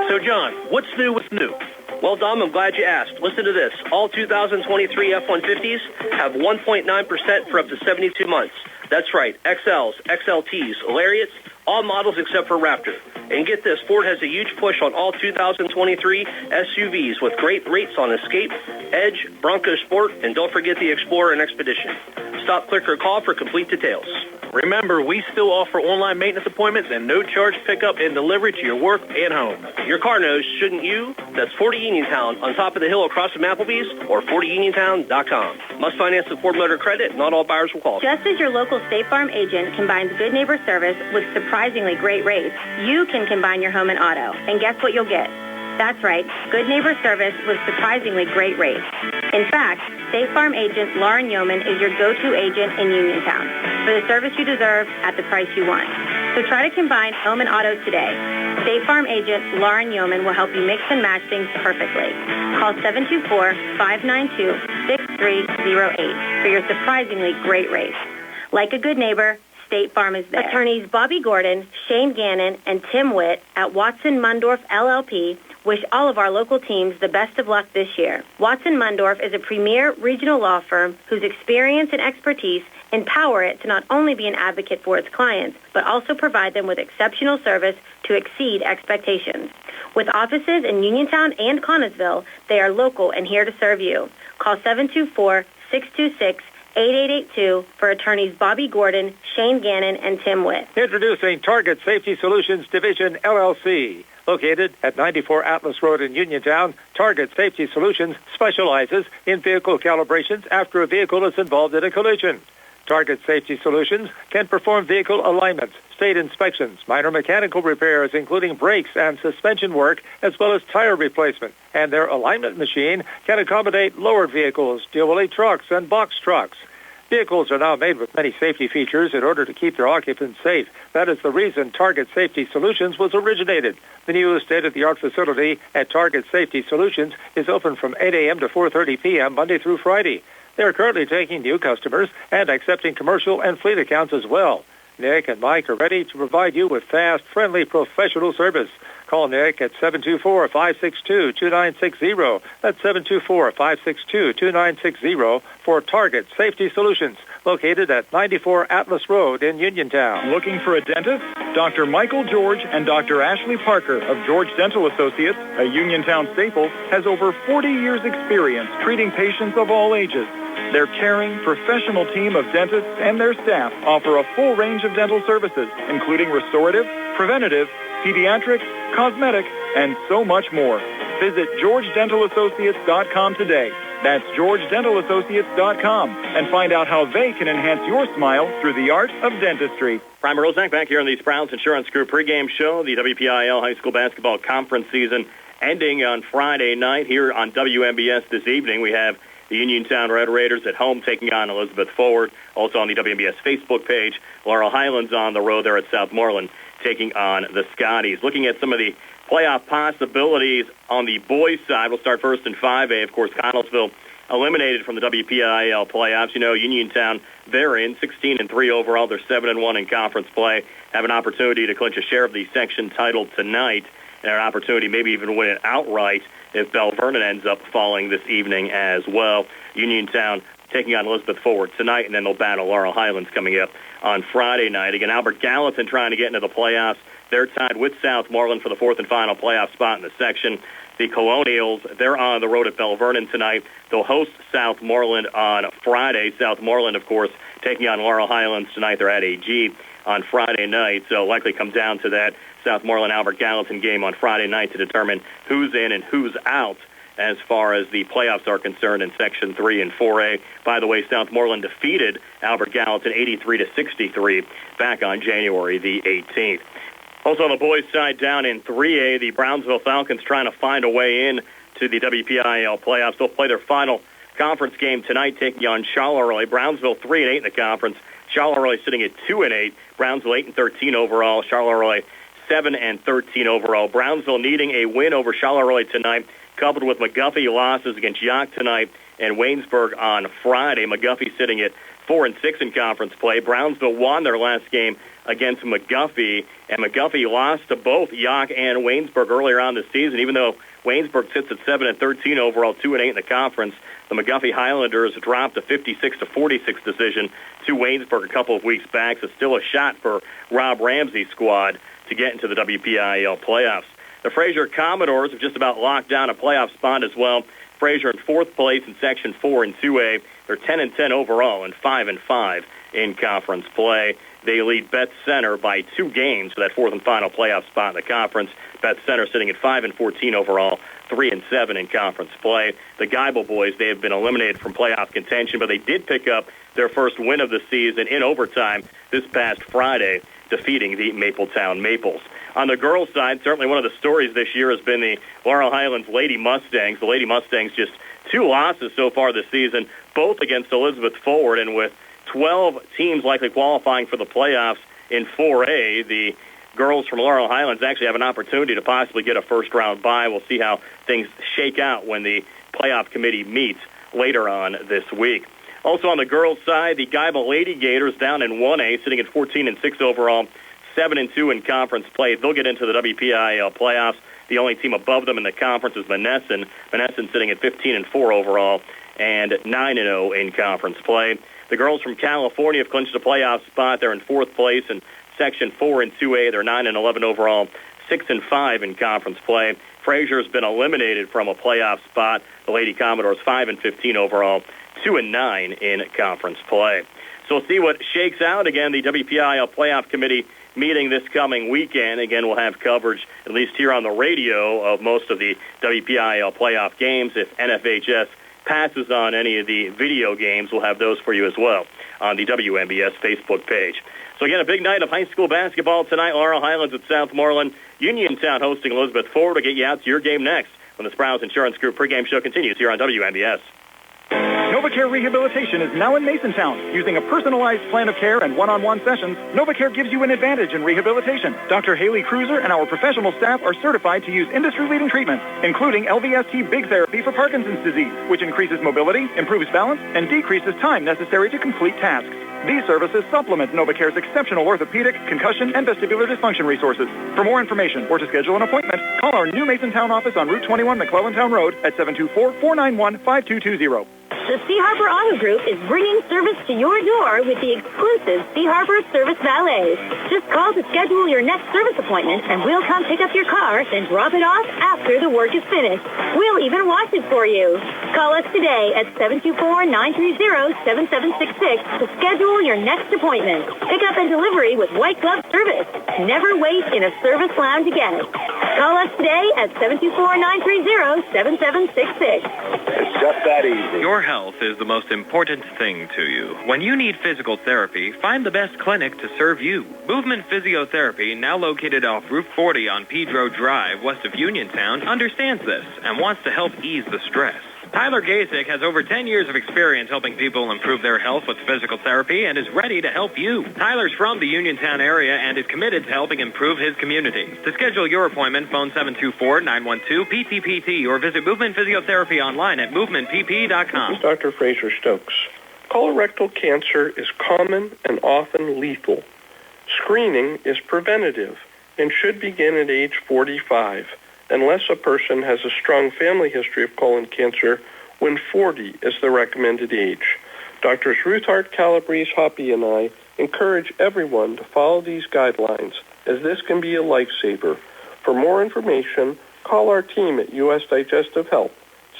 So, John, what's new with new? Well, Dom, I'm glad you asked. Listen to this. All 2023 F-150s have 1.9% for up to 72 months. That's right, XLs, XLTs, Lariats, all models except for Raptor. And get this, Ford has a huge push on all 2023 SUVs with great rates on Escape, Edge, Bronco Sport, and don't forget the Explorer and Expedition. Stop, click, or call for complete details. Remember, we still offer online maintenance appointments and no charge pickup and delivery to your work and home. Your car knows, shouldn't you? That's 40 Uniontown on top of the hill across from Applebee's or 40uniontown.com. Must finance with Ford Motor Credit. Not all buyers will qualify. Just as your local State Farm agent combines good neighbor service with surprisingly great rates, you can combine your home and auto. And guess what you'll get? That's right, good neighbor service with surprisingly great rates. In fact, State Farm agent Lauren Yeoman is your go-to agent in Uniontown for the service you deserve at the price you want. So try to combine home and auto today. State Farm agent Lauren Yeoman will help you mix and match things perfectly. Call 724-592-6308 for your surprisingly great rates. Like a good neighbor, State Farm is there. Attorneys Bobby Gordon, Shane Gannon, and Tim Witt at Watson Mundorf LLP wish all of our local teams the best of luck this year. Watson Mundorf is a premier regional law firm whose experience and expertise empower it to not only be an advocate for its clients, but also provide them with exceptional service to exceed expectations. With offices in Uniontown and Connellsville, they are local and here to serve you. Call 724-626-8882 for attorneys Bobby Gordon, Shane Gannon, and Tim Witt. Introducing Target Safety Solutions Division, LLC. Located at 94 Atlas Road in Uniontown, Target Safety Solutions specializes in vehicle calibrations after a vehicle is involved in a collision. Target Safety Solutions can perform vehicle alignments, state inspections, minor mechanical repairs, including brakes and suspension work, as well as tire replacement. And their alignment machine can accommodate lowered vehicles, dually trucks, and box trucks. Vehicles are now made with many safety features in order to keep their occupants safe. That is the reason Target Safety Solutions was originated. The new state-of-the-art facility at Target Safety Solutions is open from 8 a.m. to 4:30 p.m. Monday through Friday. They are currently taking new customers and accepting commercial and fleet accounts as well. Nick and Mike are ready to provide you with fast, friendly, professional service. Call Nick at 724-562-2960. That's 724-562-2960 for Target Safety Solutions, located at 94 Atlas Road in Uniontown. Looking for a dentist? Dr. Michael George and Dr. Ashley Parker of George Dental Associates, a Uniontown staple, has over 40 years' experience treating patients of all ages. Their caring, professional team of dentists and their staff offer a full range of dental services, including restorative, preventative, pediatric, cosmetic, and so much more. Visit GeorgeDentalAssociates.com today. That's GeorgeDentalAssociates.com and find out how they can enhance your smile through the art of dentistry. Brian Rozak back here on the Sprouts Insurance Group pregame show. The WPIAL high school basketball conference season ending on Friday night here on WMBS this evening. We have the Uniontown Red Raiders at home taking on Elizabeth Forward. Also on the WMBS Facebook page, Laurel Highlands on the road there at Southmoreland taking on the Scotties. Looking at some of the playoff possibilities on the boys' side, we'll start first in 5A. Of course, Connellsville eliminated from the WPIAL playoffs. You know, Uniontown, they're in 16-3 overall. They're 7-1 in conference play. Have an opportunity to clinch a share of the section title tonight, and an opportunity maybe even win it outright if Bell Vernon ends up falling this evening as well. Uniontown taking on Elizabeth Forward tonight, and then they'll battle Laurel Highlands coming up on Friday night. Again, Albert Gallatin trying to get into the playoffs. They're tied with Southmoreland for the fourth and final playoff spot in the section. The Colonials, they're on the road at Bell Vernon tonight. They'll host Southmoreland on Friday. Southmoreland, of course, taking on Laurel Highlands tonight. They're at AG on Friday night, so likely come down to that Southmoreland-Albert Gallatin game on Friday night to determine who's in and who's out as far as the playoffs are concerned in Section 3 and 4A. By the way, Southmoreland defeated Albert Gallatin 83-63 back on January the 18th. Also on the boys' side, down in 3A, the Brownsville Falcons trying to find a way in to the WPIAL playoffs. They'll play their final conference game tonight, taking on Charleroi. Brownsville 3-8 in the conference. Charleroi sitting at 2-8. Brownsville 8-13 overall. Charleroi 7-13 overall. Brownsville needing a win over Charleroi tonight, coupled with McGuffey losses against Yock tonight and Waynesburg on Friday. McGuffey sitting at 4-6 in conference play. Brownsville won their last game against McGuffey, and McGuffey lost to both Yock and Waynesburg earlier on this season. Even though Waynesburg sits at 7-13 overall, 2-8 in the conference, the McGuffey Highlanders dropped a 56-46 decision to Waynesburg a couple of weeks back. So still a shot for Rob Ramsey's squad to get into the WPIAL playoffs. The Fraser Commodores have just about locked down a playoff spot as well. Fraser in fourth place in Section 4 and 2A. They're 10-10 overall and 5-5 in conference play. They lead Bet Center by 2 games for that 4th and final playoff spot in the conference. Bet Center sitting at 5-14 overall, 3-7 in conference play. The Geibel boys, they have been eliminated from playoff contention, but they did pick up their first win of the season in overtime this past Friday, defeating the Mapletown Maples. On the girls' side, certainly one of the stories this year has been the Laurel Highlands Lady Mustangs. The Lady Mustangs just 2 losses so far this season, both against Elizabeth Forward, and with 12 teams likely qualifying for the playoffs in 4A, the girls from Laurel Highlands actually have an opportunity to possibly get a first-round bye. We'll see how things shake out when the playoff committee meets later on this week. Also on the girls' side, the Geibel Lady Gators down in 1A, sitting at 14-6 overall, 7-2 in conference play. They'll get into the WPIAL playoffs. The only team above them in the conference is Monessen. Monessen sitting at 15-4 overall and 9-0 in conference play. The girls from California have clinched a playoff spot. They're in 4th place in Section 4 and 2A. They're 9-11 overall, 6-5 in conference play. Fraser has been eliminated from a playoff spot. The Lady Commodores 5-15 overall, 2-9 in conference play. So we'll see what shakes out. Again, the WPIAL playoff committee meeting this coming weekend. Again, we'll have coverage, at least here on the radio, of most of the WPIAL playoff games. If NFHS passes on any of the video games, we'll have those for you as well on the WMBS Facebook page. So again, a big night of high school basketball tonight. Laurel Highlands at Southmoreland. Uniontown hosting Elizabeth Forward. We'll get you out to your game next when the Sprouse Insurance Group pregame show continues here on WMBS. NovaCare Rehabilitation is now in Masontown. Using a personalized plan of care and one-on-one sessions, NovaCare gives you an advantage in rehabilitation. Dr. Haley Cruiser and our professional staff are certified to use industry-leading treatments, including LVST Big Therapy for Parkinson's disease, which increases mobility, improves balance, and decreases time necessary to complete tasks. These services supplement NovaCare's exceptional orthopedic, concussion, and vestibular dysfunction resources. For more information or to schedule an appointment, call our new Masontown office on Route 21 McClellantown Road at 724-491-5220. The Sea Harbor Auto Group is bringing service to your door with the exclusive Sea Harbor Service Valets. Just call to schedule your next service appointment, and we'll come pick up your car, then drop it off after the work is finished. We'll even wash it for you. Call us today at 724-930-7766 to schedule your next appointment. Pickup and delivery with white glove service. Never wait in a service lounge again. Call us today at 724-930-7766. It's just that easy. Your health is the most important thing to you. When you need physical therapy, find the best clinic to serve you. Movement Physiotherapy, now located off Route 40 on Pedro Drive, west of Uniontown, understands this and wants to help ease the stress. Tyler Gasick has over 10 years of experience helping people improve their health with physical therapy and is ready to help you. Tyler's from the Uniontown area and is committed to helping improve his community. To schedule your appointment, phone 724-912-PTPT or visit Movement Physiotherapy online at movementpp.com. This is Dr. Fraser Stokes. Colorectal cancer is common and often lethal. Screening is preventative and should begin at age 45. Unless a person has a strong family history of colon cancer, when 40 is the recommended age. Doctors Ruthart, Calabrese, Hoppy, and I encourage everyone to follow these guidelines, as this can be a lifesaver. For more information, call our team at U.S. Digestive Health,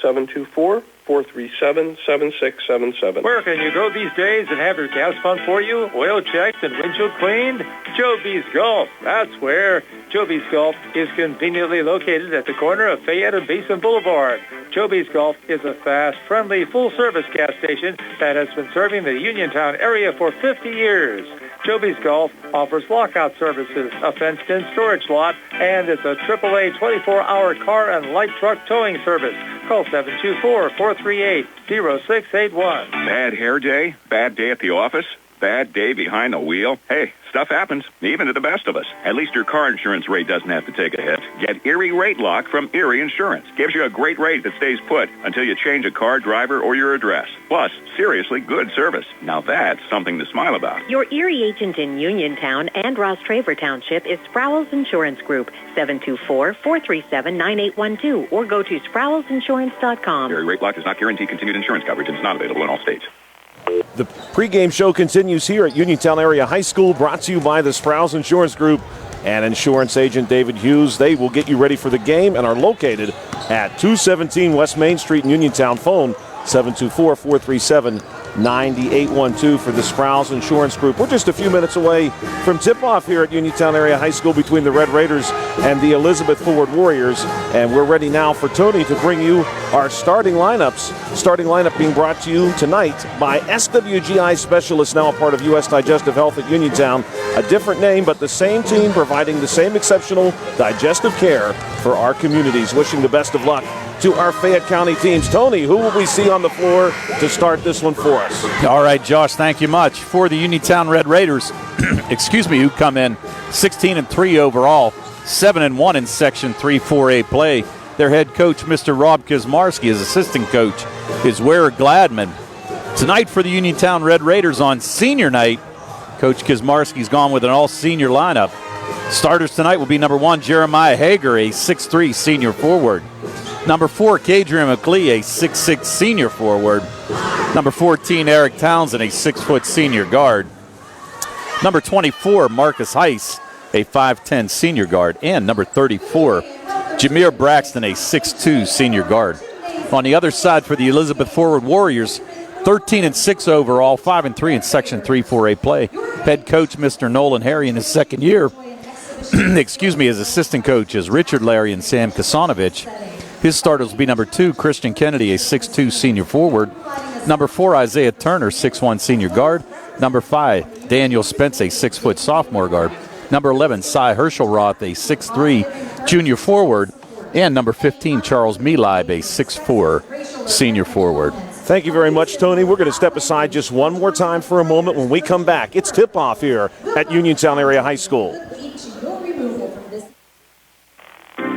724-437-7677. Where can you go these days and have your gas pump for you, oil checked, and windshield cleaned? Joby's Golf. That's where. Joby's Golf is conveniently located at the corner of Fayette and Basin Boulevard. Joby's Golf is a fast, friendly, full-service gas station that has been serving the Uniontown area for 50 years. Joby's Golf offers lockout services, a fenced-in storage lot, and it's a AAA 24-hour car and light truck towing service. Call 724-438-0681. Bad hair day? Bad day at the office? Bad day behind the wheel? Hey, stuff happens, even to the best of us. At least your car insurance rate doesn't have to take a hit. Get Erie Rate Lock from Erie Insurance. Gives you a great rate that stays put until you change a car, driver, or your address. Plus, seriously good service. Now that's something to smile about. Your Erie agent in Uniontown and Ross Traver Township is Sproul's Insurance Group, 724-437-9812, or go to SproulsInsurance.com. Erie Rate Lock does not guarantee continued insurance coverage and is not available in all states. The pregame show continues here at Uniontown Area High School, brought to you by the Sprouse Insurance Group and insurance agent David Hughes. They will get you ready for the game and are located at 217 West Main Street in Uniontown. Phone 724-437-9812. 9812 for the Sprouse Insurance Group. We're just a few minutes away from tip-off here at Uniontown Area High School between the Red Raiders and the Elizabeth Forward Warriors. And we're ready now for Tony to bring you our starting lineups. Starting lineup being brought to you tonight by SWGI Specialists, now a part of U.S. Digestive Health at Uniontown. A different name, but the same team providing the same exceptional digestive care for our communities. Wishing the best of luck to our Fayette County teams. Tony, who will we see on the floor to start this one for us? All right, Josh, thank you much. For the Uniontown Red Raiders, who come in 16-3 overall, 7-1 in Section 3-4A play. Their head coach, Mr. Rob Kazmarski, his assistant coach is Ware Gladman. Tonight for the Uniontown Red Raiders on senior night, Coach Kazmarski's gone with an all-senior lineup. Starters tonight will be number 1, Jeremiah Hager, a 6'3 senior forward. Number 4, Kadrian McLee, a 6'6 senior forward. Number 14, Eric Townsend, a 6-foot senior guard. Number 24, Marcus Heiss, a 5'10 senior guard. And number 34, Jameer Braxton, a 6'2 senior guard. On the other side for the Elizabeth Forward Warriors, 13-6 overall, 5-3 in Section 3-4A play. Head coach, Mr. Nolan Harry, in his second year. His assistant coach is Richard Larry and Sam Kasanovich. His starters will be number 2, Christian Kennedy, a 6'2 senior forward. Number 4, Isaiah Turner, 6'1 senior guard. Number 5, Daniel Spence, a 6-foot sophomore guard. Number 11, Cy Herschelroth, a 6'3 junior forward. And number 15, Charles Melib, a 6'4 senior forward. Thank you very much, Tony. We're going to step aside just one more time for a moment. When we come back, it's tip-off here at Uniontown Area High School.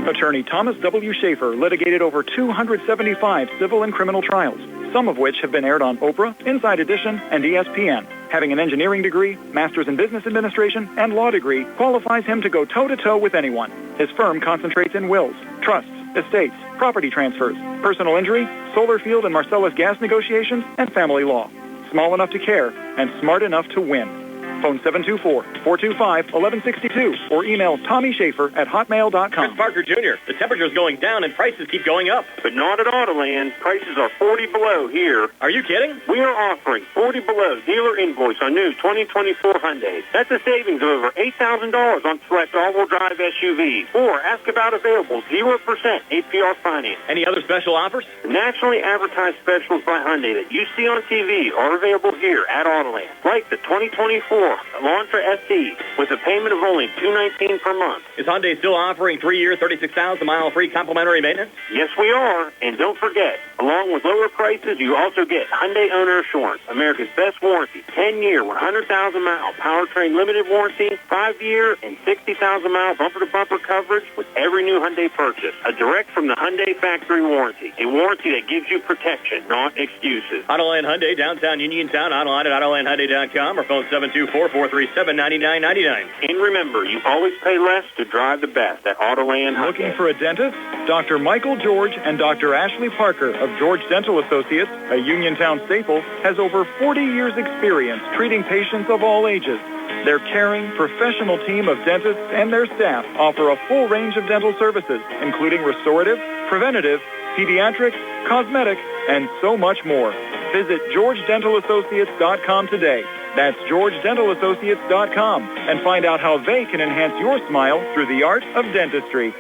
Attorney Thomas W. Schaefer litigated over 275 civil and criminal trials, some of which have been aired on Oprah, Inside Edition, and ESPN. Having an engineering degree, master's in business administration, and law degree qualifies him to go toe-to-toe with anyone. His firm concentrates in wills, trusts, estates, property transfers, personal injury, solar field and Marcellus gas negotiations, and family law. Small enough to care and smart enough to win. Phone 724-425-1162 or email TommySchaefer@hotmail.com. Chris Parker Jr., the temperature's going down and prices keep going up. But not at Autoland. Prices are 40 below here. Are you kidding? We are offering 40 below dealer invoice on new 2024 Hyundais. That's a savings of over $8,000 on select all-wheel drive SUVs. Or ask about available 0% APR finance. Any other special offers? The nationally advertised specials by Hyundai that you see on TV are available here at Autoland, like the 2024 Elantra SE with a payment of only $219 per month. Is Hyundai still offering 3-year, 36,000-mile free complimentary maintenance? Yes, we are. And don't forget, along with lower prices, you also get Hyundai Owner Assurance, America's best warranty, 10-year, 100,000-mile powertrain limited warranty, 5-year, and 60,000-mile bumper-to-bumper coverage with every new Hyundai purchase. A direct from the Hyundai factory warranty, a warranty that gives you protection, not excuses. Autoland Hyundai, downtown Uniontown, online at AutolandHyundai.com or phone 724-437-9999. And remember, you always pay less to drive the best at Autoland Hyundai. Looking for a dentist? Dr. Michael George and Dr. Ashley Parker of George Dental Associates, a Uniontown staple, has over 40 years' experience treating patients of all ages. Their caring, professional team of dentists and their staff offer a full range of dental services, including restorative, preventative, pediatric, cosmetic, and so much more. Visit GeorgeDentalAssociates.com today. That's GeorgeDentalAssociates.com and find out how they can enhance your smile through the art of dentistry.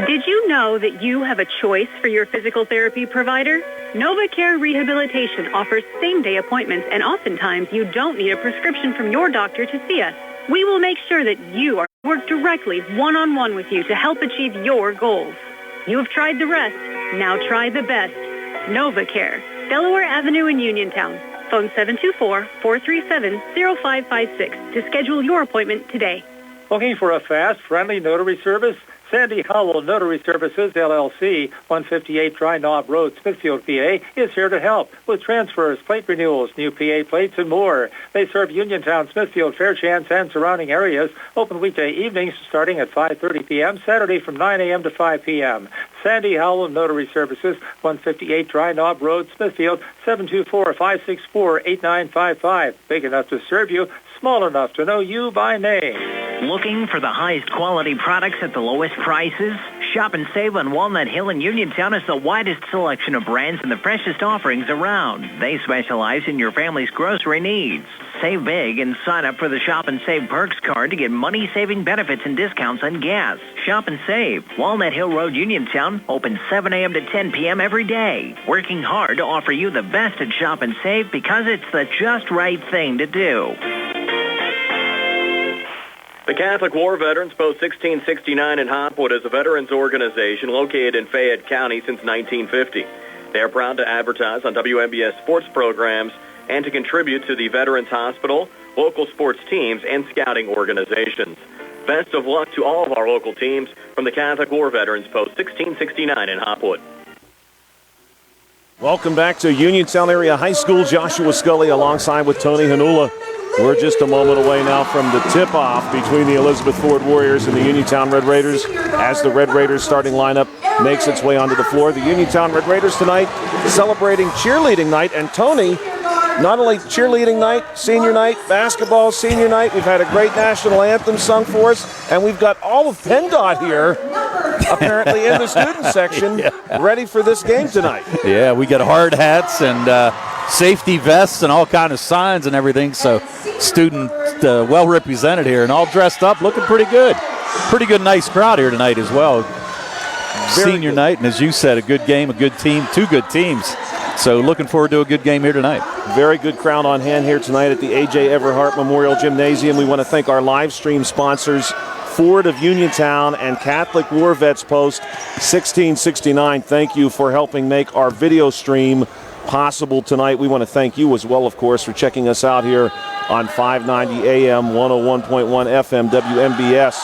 Did you know that you have a choice for your physical therapy provider? NovaCare Rehabilitation offers same-day appointments, and oftentimes you don't need a prescription from your doctor to see us. We will make sure that you are work directly one-on-one with you to help achieve your goals. You have tried the rest. Now try the best. NovaCare, Delaware Avenue in Uniontown. Phone 724-437-0556 to schedule your appointment today. Looking for a fast, friendly notary service? Sandy Howell Notary Services, LLC, 158 Dry Knob Road, Smithfield, PA, is here to help with transfers, plate renewals, new PA plates, and more. They serve Uniontown, Smithfield, Fairchance, and surrounding areas. Open weekday evenings starting at 5:30 p.m., Saturday from 9 a.m. to 5 p.m. Sandy Howell Notary Services, 158 Dry Knob Road, Smithfield, 724-564-8955. Big enough to serve you, small enough to know you by name. Looking for the highest quality products at the lowest prices? Shop and save on Walnut Hill and Uniontown has the widest selection of brands and the freshest offerings around. They specialize in your family's grocery needs. Save big and sign up for the Shop and Save Perks card to get money-saving benefits and discounts on gas. Shop and save. Walnut Hill Road, Uniontown, open 7 a.m. to 10 p.m. every day. Working hard to offer you the best at Shop and Save because it's the just right thing to do. The Catholic War Veterans Post 1669 in Hopwood is a veterans organization located in Fayette County since 1950. They are proud to advertise on WMBS sports programs and to contribute to the Veterans Hospital, local sports teams, and scouting organizations. Best of luck to all of our local teams from the Catholic War Veterans Post 1669 in Hopwood. Welcome back to Uniontown Area High School. Joshua Scully alongside with Tony Hanula. We're just a moment away now from the tip-off between the Elizabeth Ford Warriors and the Uniontown Red Raiders as the Red Raiders starting lineup makes its way onto the floor. The Uniontown Red Raiders tonight celebrating cheerleading night. And Tony, not only cheerleading night, senior night, basketball, senior night, we've had a great national anthem sung for us, and we've got all of PennDOT here apparently in the student section ready for this game tonight. Yeah, we got hard hats and safety vests and all kind of signs and everything, so student well represented here and all dressed up, looking pretty good. Pretty good, nice crowd here tonight as well. Senior night, and as you said, a good game, a good team, two good teams. So looking forward to a good game here tonight. Very good crowd on hand here tonight at the A.J. Everhart Memorial Gymnasium. We want to thank our live stream sponsors, Ford of Uniontown and Catholic War Vets Post 1669. Thank you for helping make our video stream possible tonight. We want to thank you as well, of course, for checking us out here on 590 AM, 101.1 FM, WMBS.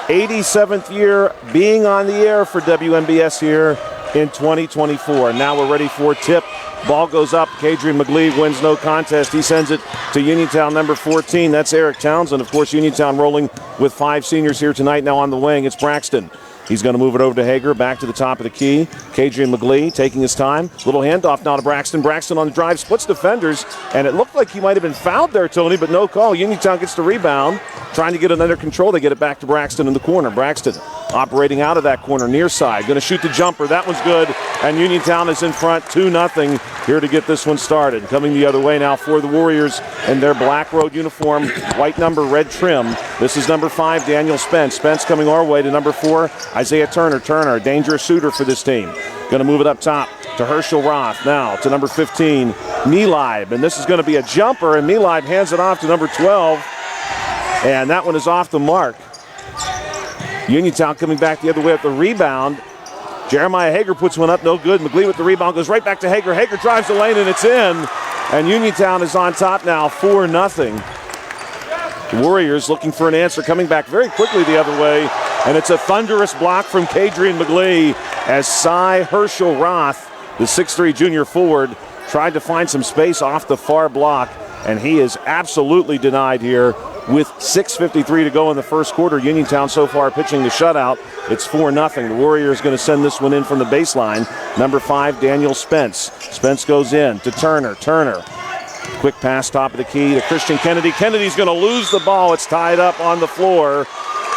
87th year being on the air for WMBS here in 2024. Now we're ready for tip. Ball goes up. Kadrian McGlee wins no contest. He sends it to Uniontown number 14. That's Eric Townsend. Of course, Uniontown rolling with 5 seniors here tonight. Now on the wing, it's Braxton. He's going to move it over to Hager, back to the top of the key. Kadrian McGlee taking his time. Little handoff now to Braxton. Braxton on the drive, splits defenders, and it looked like he might have been fouled there, Tony, but no call. Uniontown gets the rebound, trying to get it under control. They get it back to Braxton in the corner. Braxton operating out of that corner, near side. Going to shoot the jumper. That one's good, and Uniontown is in front 2-0 here to get this one started. Coming the other way now for the Warriors in their black road uniform, white number, red trim. This is number 5, Daniel Spence. Spence coming our way to number 4, Isaiah Turner. Turner, a dangerous shooter for this team. Going to move it up top to Herschel Roth. Now to number 15, Mielib. And this is going to be a jumper, and Mielib hands it off to number 12. And that one is off the mark. Uniontown coming back the other way at the rebound. Jeremiah Hager puts one up, no good. McGlee with the rebound, goes right back to Hager. Hager drives the lane, and it's in. And Uniontown is on top now, 4-0. The Warriors looking for an answer, coming back very quickly the other way. And it's a thunderous block from Kadrian McGlee as Cy Herschel Roth, the 6'3 junior forward, tried to find some space off the far block, and he is absolutely denied here with 6:53 to go in the first quarter. Uniontown so far pitching the shutout. It's 4-0. The Warriors going to send this one in from the baseline. Number 5, Daniel Spence. Spence goes in to Turner. Turner. Quick pass top of the key to Christian Kennedy. Kennedy's going to lose the ball. It's tied up on the floor.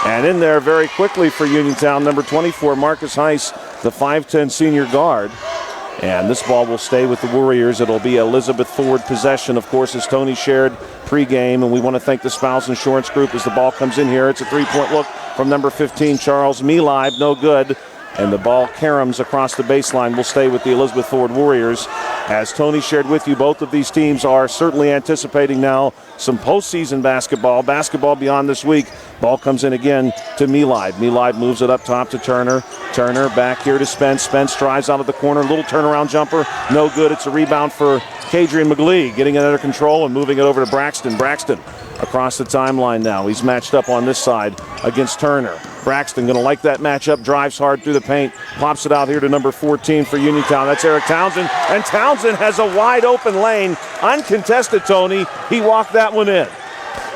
And in there very quickly for Uniontown, number 24, Marcus Heiss, the 5'10 senior guard. And this ball will stay with the Warriors. It'll be Elizabeth Ford possession, of course, as Tony shared pregame. And we want to thank the Spouse Insurance Group as the ball comes in here. It's a 3-point look from number 15, Charles Mielib. No good. And the ball caroms across the baseline will stay with the Elizabeth Ford Warriors. As Tony shared with you, both of these teams are certainly anticipating now some postseason basketball. Basketball beyond this week. Ball comes in again to Mielib. Mielib moves it up top to Turner. Turner back here to Spence. Spence drives out of the corner. Little turnaround jumper. No good. It's a rebound for Kadrian McGlee. Getting it under control and moving it over to Braxton. Braxton across the timeline now. He's matched up on this side against Turner. Braxton going to like that matchup. Drives hard through the paint. Pops it out here to number 14 for Uniontown. That's Eric Townsend. And Townsend has a wide open lane. Uncontested, Tony. He walked that one in.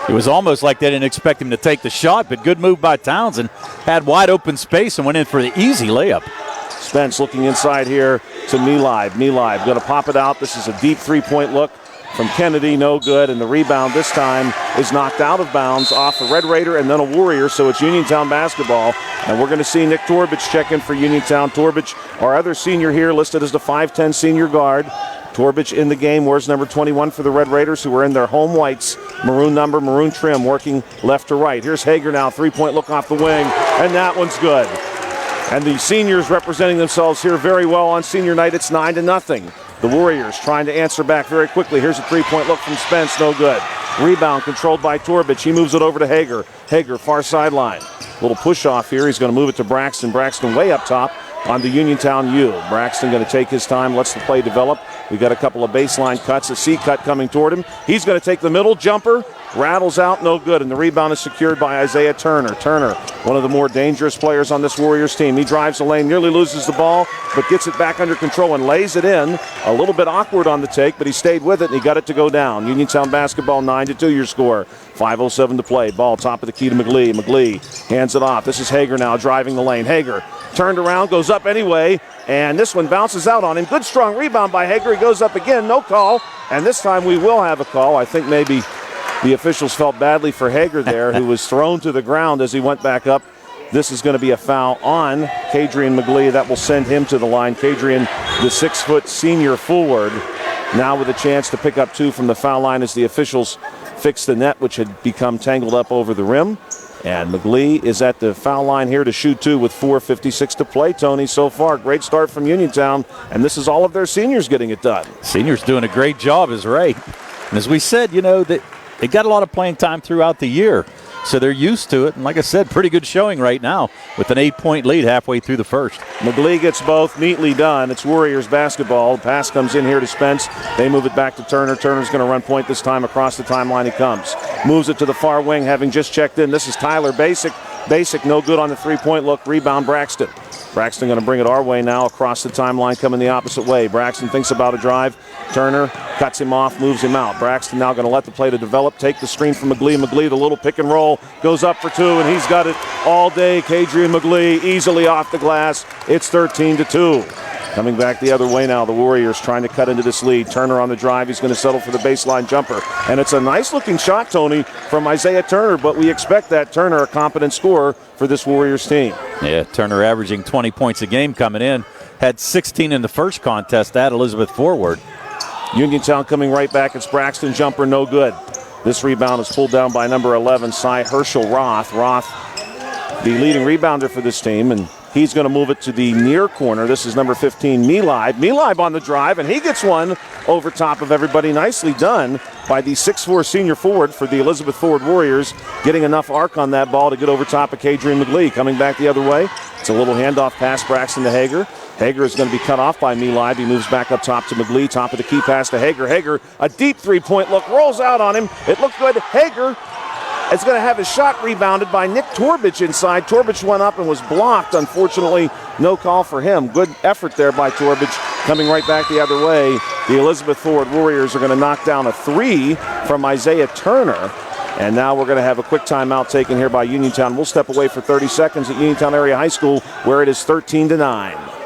It was almost like they didn't expect him to take the shot, but good move by Townsend. Had wide open space and went in for the easy layup. Spence looking inside here to Mielib. Mielib going to pop it out. This is a deep 3-point look. from Kennedy, no good, and the rebound this time is knocked out of bounds off the Red Raider and then a Warrior, so it's Uniontown basketball. And we're going to see Nick Torbich check in for Uniontown. Torbich, our other senior here, listed as the 5'10 senior guard. Torbich in the game wears number 21 for the Red Raiders, who are in their home whites, maroon number, maroon trim, working left to right. Here's Hager now, three-point look off the wing, and that one's good. And the seniors representing themselves here very well on senior night. It's 9-0. The Warriors trying to answer back very quickly. Here's a three-point look from Spence, no good. Rebound controlled by Torbich. He moves it over to Hager. Hager, far sideline. Little push off here. He's going to move it to Braxton. Braxton way up top on the Uniontown U. Braxton going to take his time, lets the play develop. We got a couple of baseline cuts, a C cut coming toward him. He's going to take the middle jumper, rattles out, no good, and the rebound is secured by Isaiah Turner. Turner, one of the more dangerous players on this Warriors team. He drives the lane, nearly loses the ball, but gets it back under control and lays it in. A little bit awkward on the take, but he stayed with it and he got it to go down. Uniontown basketball, 9-2 your score. 5:07 to play. Ball top of the key to McGlee. McGlee hands it off. This is Hager now driving the lane. Hager turned around, goes up anyway, and this one bounces out on him. Good strong rebound by Hager. He goes up again, no call, and this time we will have a call. I think maybe the officials felt badly for Hager there, who was thrown to the ground as he went back up. This is going to be a foul on Kadrian McGlee. That will send him to the line. Kadrian, the 6-foot senior forward, now with a chance to pick up 2 from the foul line as the officials fix the net, which had become tangled up over the rim. And McGlee is at the foul line here to shoot 2 with 4:56 to play, Tony, so far. Great start from Uniontown, and this is all of their seniors getting it done. Seniors doing a great job is right. And as we said, you know, that they got a lot of playing time throughout the year, so they're used to it. And like I said, pretty good showing right now with an 8-point lead halfway through the first. McGlee gets both neatly done. It's Warriors basketball. The pass comes in here to Spence. They move it back to Turner. Turner's going to run point this time. Across the timeline he comes. Moves it to the far wing, having just checked in. This is Tyler Basic. Basic no good on the three-point look. Rebound Braxton. Braxton going to bring it our way now across the timeline, coming the opposite way. Braxton thinks about a drive. Turner cuts him off, moves him out. Braxton now going to let the play to develop, take the screen from McGlee. McGlee, the little pick and roll, goes up for 2, and he's got it all day. Kadrian McGlee easily off the glass. It's 13-2. Coming back the other way now, the Warriors trying to cut into this lead. Turner on the drive. He's going to settle for the baseline jumper. And it's a nice-looking shot, Tony, from Isaiah Turner, but we expect that. Turner, a competent scorer for this Warriors team. Yeah, Turner averaging 20 points a game coming in. Had 16 in the first contest at Elizabeth Forward. Uniontown coming right back. It's Braxton jumper, no good. This rebound is pulled down by number 11, Cy Herschel Roth. Roth, the leading rebounder for this team, and he's going to move it to the near corner. This is number 15, Milib. Milib on the drive, and he gets one over top of everybody. Nicely done by the 6'4 senior forward for the Elizabeth Forward Warriors, getting enough arc on that ball to get over top of Kadrian McGlee. Coming back the other way, it's a little handoff pass, Braxton to Hager. Hager is going to be cut off by Milib. He moves back up top to McGlee. Top of the key pass to Hager. Hager, a deep three-point look, rolls out on him. It looked good. Hager is going to have his shot rebounded by Nick Torbich inside. Torbich went up and was blocked. Unfortunately, no call for him. Good effort there by Torbich. Coming right back the other way, the Elizabeth Forward Warriors are going to knock down a 3 from Isaiah Turner. And now we're going to have a quick timeout taken here by Uniontown. We'll step away for 30 seconds at Uniontown Area High School, where it is 13-9.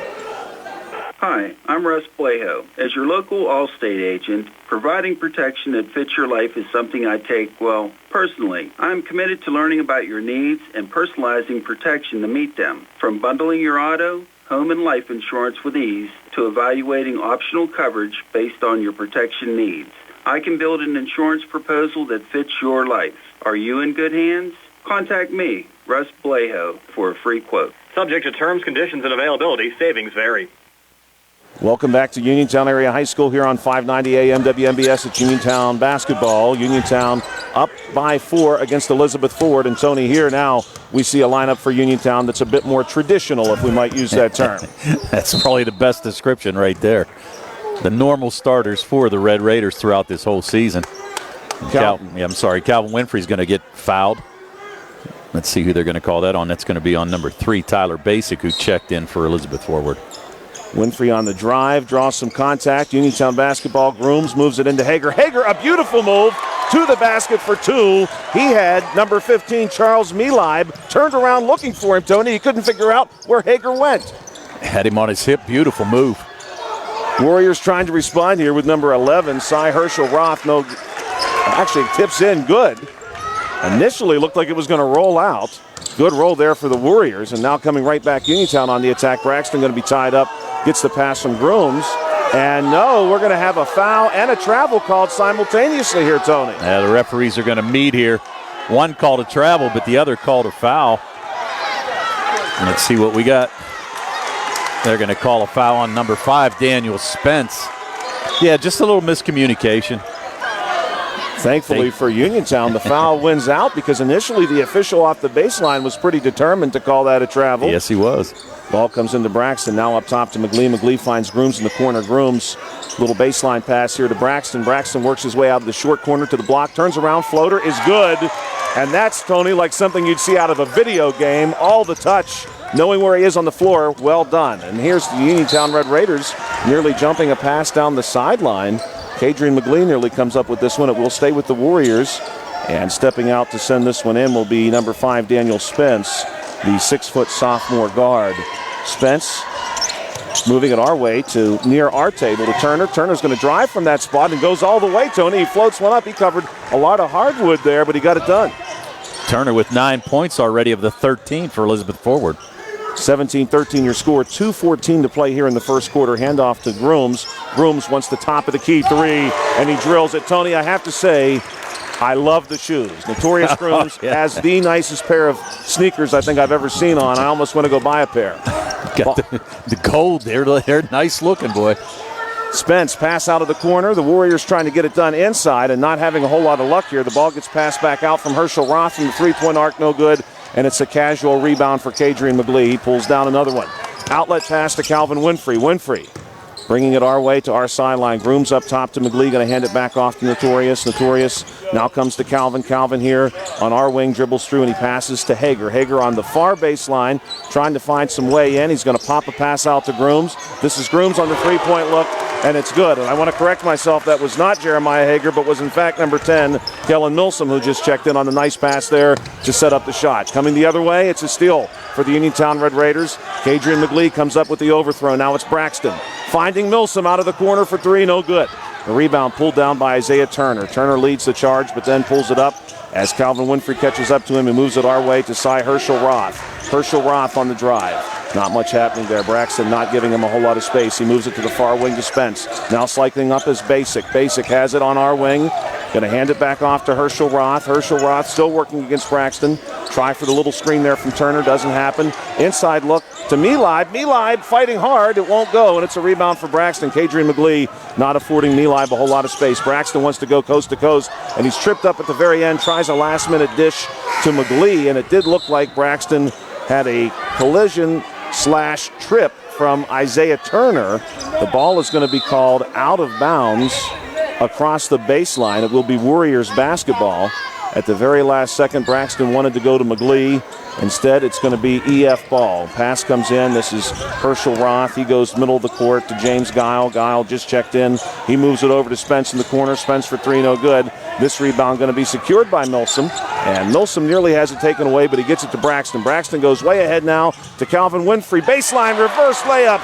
Hi, I'm Russ Bleho. As your local Allstate agent, providing protection that fits your life is something I take, well, personally. I'm committed to learning about your needs and personalizing protection to meet them. From bundling your auto, home, and life insurance with ease to evaluating optional coverage based on your protection needs. I can build an insurance proposal that fits your life. Are you in good hands? Contact me, Russ Bleho, for a free quote. Subject to terms, conditions, and availability. Savings vary. Welcome back to Uniontown Area High School here on 590 AM WMBS at Uniontown basketball. Uniontown up by 4 against Elizabeth Forward. And Tony, here now we see a lineup for Uniontown that's a bit more traditional, if we might use that term. That's probably the best description right there. The normal starters for the Red Raiders throughout this whole season. Calvin Winfrey's going to get fouled. Let's see who they're going to call that on. That's going to be on number 3, Tyler Basic, who checked in for Elizabeth Forward. Winfrey on the drive, draws some contact. Uniontown basketball, Grooms moves it into Hager. Hager, a beautiful move to the basket for 2. He had number 15, Charles Milib, turned around looking for him, Tony. He couldn't figure out where Hager went. Had him on his hip. Beautiful move. Warriors trying to respond here with number 11, Cy Herschel Roth. No, actually tips in good. Initially looked like it was going to roll out. Good roll there for the Warriors, and now coming right back Uniontown on the attack. Braxton going to be tied up, gets the pass from Grooms. And no, we're going to have a foul and a travel called simultaneously here, Tony. Yeah, the referees are going to meet here. One called a travel, but the other called a foul. And let's see what we got. They're going to call a foul on number 5, Daniel Spence. Yeah, just a little miscommunication. Thankfully for Uniontown, the foul wins out because initially the official off the baseline was pretty determined to call that a travel. Yes, he was. Ball comes into Braxton, now up top to McGlee. McGlee finds Grooms in the corner. Grooms, little baseline pass here to Braxton. Braxton works his way out of the short corner to the block, turns around, floater is good. And that's, Tony, like something you'd see out of a video game. All the touch, knowing where he is on the floor, well done. And here's the Uniontown Red Raiders nearly jumping a pass down the sideline. Kadrian McGlee nearly comes up with this one. It will stay with the Warriors. And stepping out to send this one in will be number 5, Daniel Spence, the 6-foot sophomore guard. Spence moving it our way to near our table to Turner. Turner's going to drive from that spot and goes all the way, Tony. He floats one up. He covered a lot of hardwood there, but he got it done. Turner with 9 points already of the 13 for Elizabeth Forward. 17-13 your score. 2:14 to play here in the first quarter. Handoff to Grooms. Grooms wants the top of the key three, and he drills it. Tony, I have to say, I love the shoes. Notorious Grooms has the nicest pair of sneakers I think I've ever seen on. I almost want to go buy a pair. Got the gold there. They're nice looking, boy. Spence pass out of the corner. The Warriors trying to get it done inside and not having a whole lot of luck here. The ball gets passed back out from Herschel Roth from the three-point arc. No good. And it's a casual rebound for Kadrian McGlee. He pulls down another one. Outlet pass to Calvin Winfrey. Winfrey bringing it our way to our sideline. Grooms up top to McGlee. Going to hand it back off to Notorious. Notorious now comes to Calvin. Calvin here on our wing dribbles through and he passes to Hager. Hager on the far baseline trying to find some way in. He's going to pop a pass out to Grooms. This is Grooms on the three-point look. And it's good. And I want to correct myself. That was not Jeremiah Hager, but was in fact number 10, Kellen Milsom, who just checked in on the nice pass there to set up the shot. Coming the other way, it's a steal for the Uniontown Red Raiders. Kadrian McGlee comes up with the overthrow. Now it's Braxton finding Milsom out of the corner for three. No good. The rebound pulled down by Isaiah Turner. Turner leads the charge, but then pulls it up as Calvin Winfrey catches up to him and moves it our way to Cy Herschel Roth. Herschel Roth on the drive. Not much happening there. Braxton not giving him a whole lot of space. He moves it to the far wing to Spence. Now cycling up is Basic. Basic has it on our wing. Going to hand it back off to Herschel Roth. Herschel Roth still working against Braxton. Try for the little screen there from Turner. Doesn't happen. Inside look to Milib. Milib fighting hard. It won't go, and it's a rebound for Braxton. Kadrian McGlee not affording Milib a whole lot of space. Braxton wants to go coast to coast, and he's tripped up at the very end. Tries a last-minute dish to McGlee, and it did look like Braxton had a collision/trip from Isaiah Turner. The ball is going to be called out of bounds across the baseline. It will be Warriors basketball. At the very last second, Braxton wanted to go to McGlee. Instead, it's going to be EF ball. Pass comes in. This is Herschel Roth. He goes middle of the court to James Guile. Guile just checked in. He moves it over to Spence in the corner. Spence for three, no good. This rebound going to be secured by Milsom. And Milsom nearly has it taken away, but he gets it to Braxton. Braxton goes way ahead now to Calvin Winfrey. Baseline reverse layup.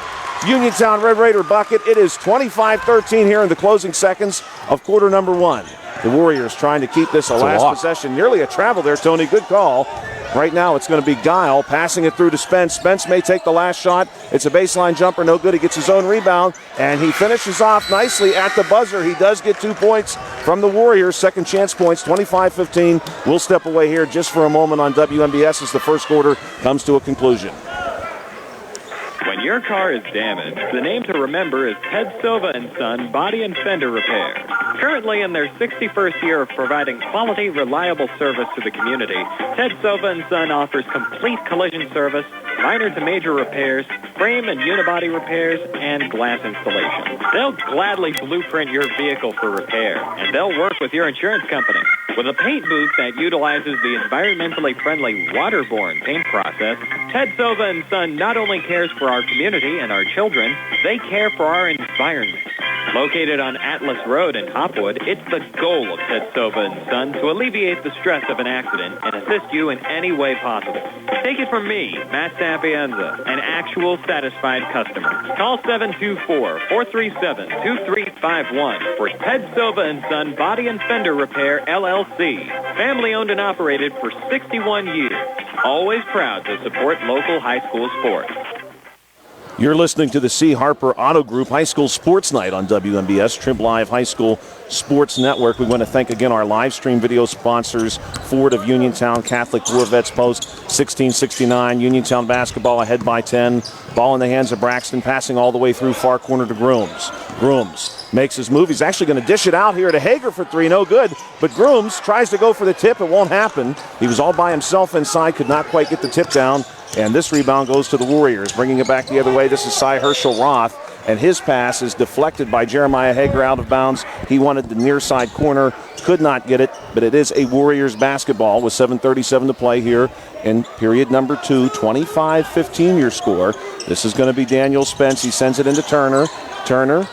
Uniontown Red Raider bucket. It is 25-13 here in the closing seconds of quarter number one. The Warriors trying to keep this a last possession. Nearly a travel there, Tony. Good call. Right now it's going to be Guile passing it through to Spence. Spence may take the last shot. It's a baseline jumper. No good. He gets his own rebound, and he finishes off nicely at the buzzer. He does get 2 points from the Warriors. Second chance points, 25-15. We'll step away here just for a moment on WMBS as the first quarter comes to a conclusion. When your car is damaged, the name to remember is Ted Silva & Son Body and Fender Repair. Currently in their 61st year of providing quality, reliable service to the community, Ted Silva & Son offers complete collision service, minor to major repairs, frame and unibody repairs, and glass installation. They'll gladly blueprint your vehicle for repair, and they'll work with your insurance company. With a paint booth that utilizes the environmentally friendly waterborne paint process, Ted Silva & Son not only cares for our community and our children, they care for our environment. Located on Atlas Road in Hopwood, it's the goal of Tetsova & Son to alleviate the stress of an accident and assist you in any way possible. Take it from me, Matt Sapienza, an actual satisfied customer. Call 724-437-2351 for Tetsova & Son Body and Fender Repair, LLC. Family owned and operated for 61 years. Always proud to support local high school sports. You're listening to the C. Harper Auto Group High School Sports Night on WMBS, Trib Live High School Sports Network. We want to thank again our live stream video sponsors, Ford of Uniontown, Catholic War Vets Post 1669, Uniontown basketball ahead by 10. Ball in the hands of Braxton, passing all the way through far corner to Grooms. Grooms makes his move. He's actually going to dish it out here to Hager for three. No good. But Grooms tries to go for the tip. It won't happen. He was all by himself inside, could not quite get the tip down. And this rebound goes to the Warriors. Bringing it back the other way, this is Cy Herschel Roth. And his pass is deflected by Jeremiah Hager out of bounds. He wanted the near side corner, could not get it. But it is a Warriors basketball with 7:37 to play here in period number 2. 25-15 your score. This is going to be Daniel Spence. He sends it into Turner. Turner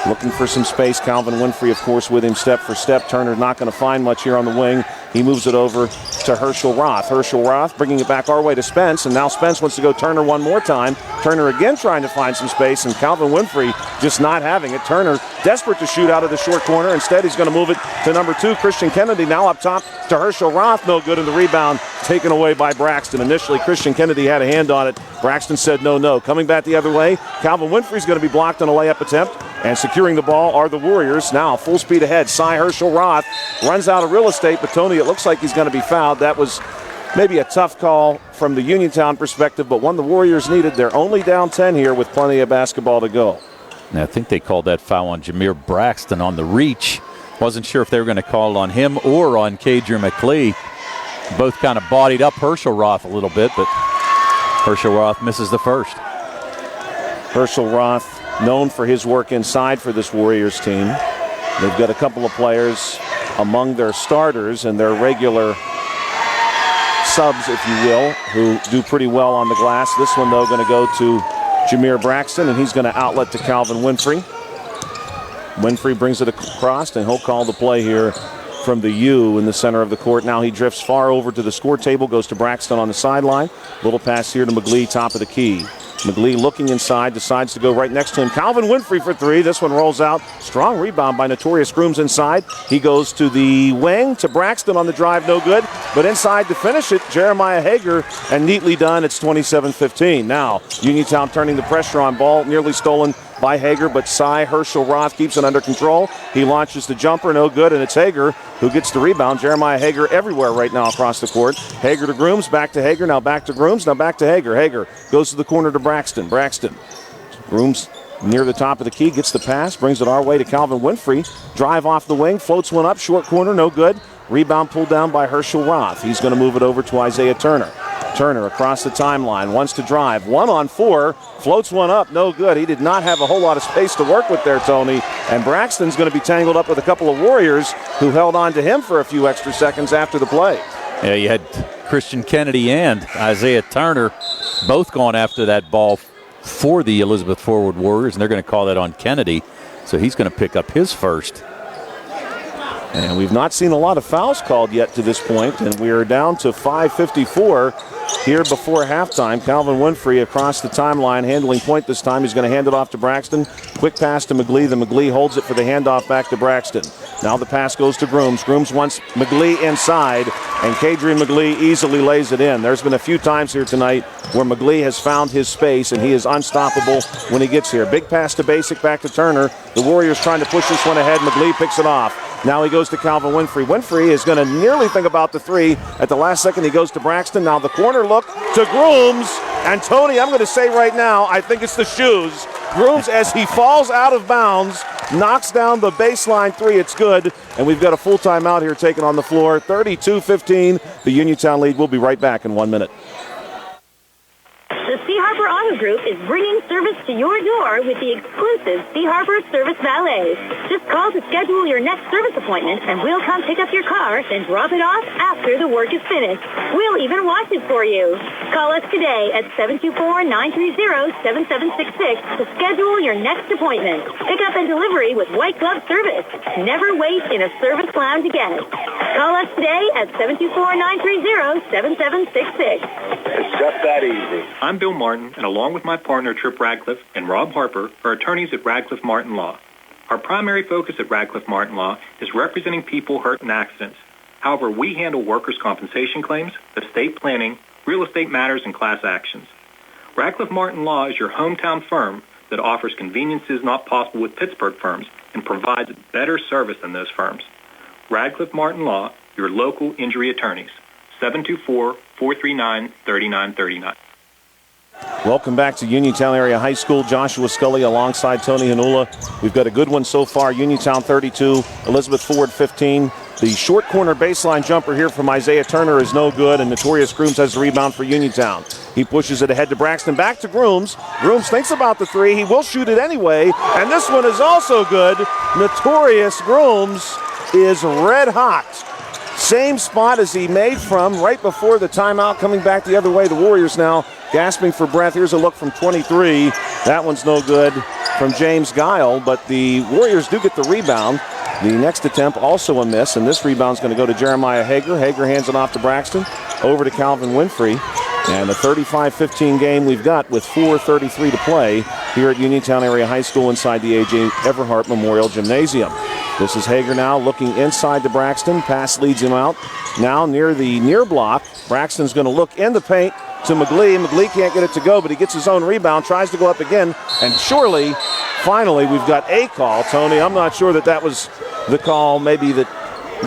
looking for some space. Calvin Winfrey, of course, with him step for step. Turner's not going to find much here on the wing. He moves it over to Herschel Roth. Herschel Roth bringing it back our way to Spence, and now Spence wants to go Turner one more time. Turner again trying to find some space, and Calvin Winfrey just not having it. Turner desperate to shoot out of the short corner. Instead, he's going to move it to number 2, Christian Kennedy. Now up top to Herschel Roth. No good, in the rebound taken away by Braxton. Initially, Christian Kennedy had a hand on it. Braxton said no. Coming back the other way, Calvin Winfrey's going to be blocked on a layup attempt. And securing the ball are the Warriors. Now full speed ahead. Cy Herschel Roth runs out of real estate, but Tony, it looks like he's going to be fouled. That was maybe a tough call from the Uniontown perspective, but one the Warriors needed. They're only down 10 here with plenty of basketball to go. Now, I think they called that foul on Jameer Braxton on the reach. Wasn't sure if they were going to call it on him or on Kadrian McLee. Both kind of bodied up Herschel Roth a little bit, but Herschel Roth misses the first. Herschel Roth, known for his work inside for this Warriors team. They've got a couple of players among their starters and their regular subs, if you will, who do pretty well on the glass. This one, though, going to go to Jameer Braxton, and he's going to outlet to Calvin Winfrey. Winfrey brings it across, and he'll call the play here from the U in the center of the court. Now he drifts far over to the score table, goes to Braxton on the sideline. Little pass here to McLee, top of the key. McLee looking inside, decides to go right next to him. Calvin Winfrey for three. This one rolls out. Strong rebound by Notorious Grooms inside. He goes to the wing to Braxton on the drive, no good. But inside to finish it, Jeremiah Hager, and neatly done. It's 27-15. Now, Uniontown turning the pressure on. Ball nearly stolen by Hager, but Cy Herschel Roth keeps it under control. He launches the jumper, no good, and it's Hager who gets the rebound. Jeremiah Hager everywhere right now across the court. Hager to Grooms, back to Hager, now back to Grooms, now back to Hager. Hager goes to the corner to Braxton. Grooms near the top of the key, gets the pass, brings it our way to Calvin Winfrey. Drive off the wing, floats one up, short corner, no good. Rebound pulled down by Herschel Roth. He's going to move it over to Isaiah Turner. Turner across the timeline, wants to drive. 1-on-4, floats one up, no good. He did not have a whole lot of space to work with there, Tony. And Braxton's going to be tangled up with a couple of Warriors who held on to him for a few extra seconds after the play. Yeah, you had Christian Kennedy and Isaiah Turner both going after that ball for the Elizabeth Forward Warriors, and they're going to call that on Kennedy. So he's going to pick up his first. And we've not seen a lot of fouls called yet to this point, and we are down to 5:54 here before halftime. Calvin Winfrey across the timeline, handling point this time. He's going to hand it off to Braxton. Quick pass to McLee. The McLee holds it for the handoff back to Braxton. Now the pass goes to Grooms. Grooms wants McLee inside, and Kadrian McLee easily lays it in. There's been a few times here tonight where McLee has found his space, and he is unstoppable when he gets here. Big pass to Basic, back to Turner. The Warriors trying to push this one ahead. McLee picks it off. Now he goes to Calvin Winfrey. Winfrey is going to nearly think about the three. At the last second, he goes to Braxton. Now the corner look to Grooms. And Tony, I'm going to say right now, I think it's the shoes. Grooms, as he falls out of bounds, knocks down the baseline three. It's good. And we've got a full timeout here taken on the floor. 32-15, the Uniontown lead. We'll be right back in 1 minute. The C. Harper Auto Auto Group is bringing service to your door with the exclusive Sea Harbor Service Valet. Just call to schedule your next service appointment, and we'll come pick up your car, then drop it off after the work is finished. We'll even wash it for you. Call us today at 724-930-7766 to schedule your next appointment. Pickup and delivery with white glove service. Never wait in a service lounge again. Call us today at 724-930-7766. It's just that easy. I'm Bill Martin, and along with my partner Trip Radcliffe and Rob Harper, are attorneys at Radcliffe Martin Law. Our primary focus at Radcliffe Martin Law is representing people hurt in accidents. However, we handle workers' compensation claims, estate planning, real estate matters, and class actions. Radcliffe Martin Law is your hometown firm that offers conveniences not possible with Pittsburgh firms and provides better service than those firms. Radcliffe Martin Law, your local injury attorneys. 724-439-3939. Welcome back to Uniontown Area High School. Joshua Scully alongside Tony Hanula. We've got a good one so far. Uniontown 32, Elizabeth Ford 15. The short corner baseline jumper here from Isaiah Turner is no good, and Notorious Grooms has the rebound for Uniontown. He pushes it ahead to Braxton, back to Grooms. Grooms thinks about the three. He will shoot it anyway, and this one is also good. Notorious Grooms is red hot. Same spot as he made from right before the timeout, coming back the other way. The Warriors now gasping for breath. Here's a look from 23. That one's no good from James Guile, but the Warriors do get the rebound. The next attempt also a miss, and this rebound's going to go to Jeremiah Hager. Hager hands it off to Braxton, over to Calvin Winfrey. And a 35-15 game we've got with 4:33 to play here at Uniontown Area High School inside the A.J. Everhart Memorial Gymnasium. This is Hager now looking inside to Braxton. Pass leads him out. Now near the near block. Braxton's going to look in the paint to McGlee. McGlee can't get it to go, but he gets his own rebound, tries to go up again, and surely, finally, we've got a call. Tony, I'm not sure that was the call maybe that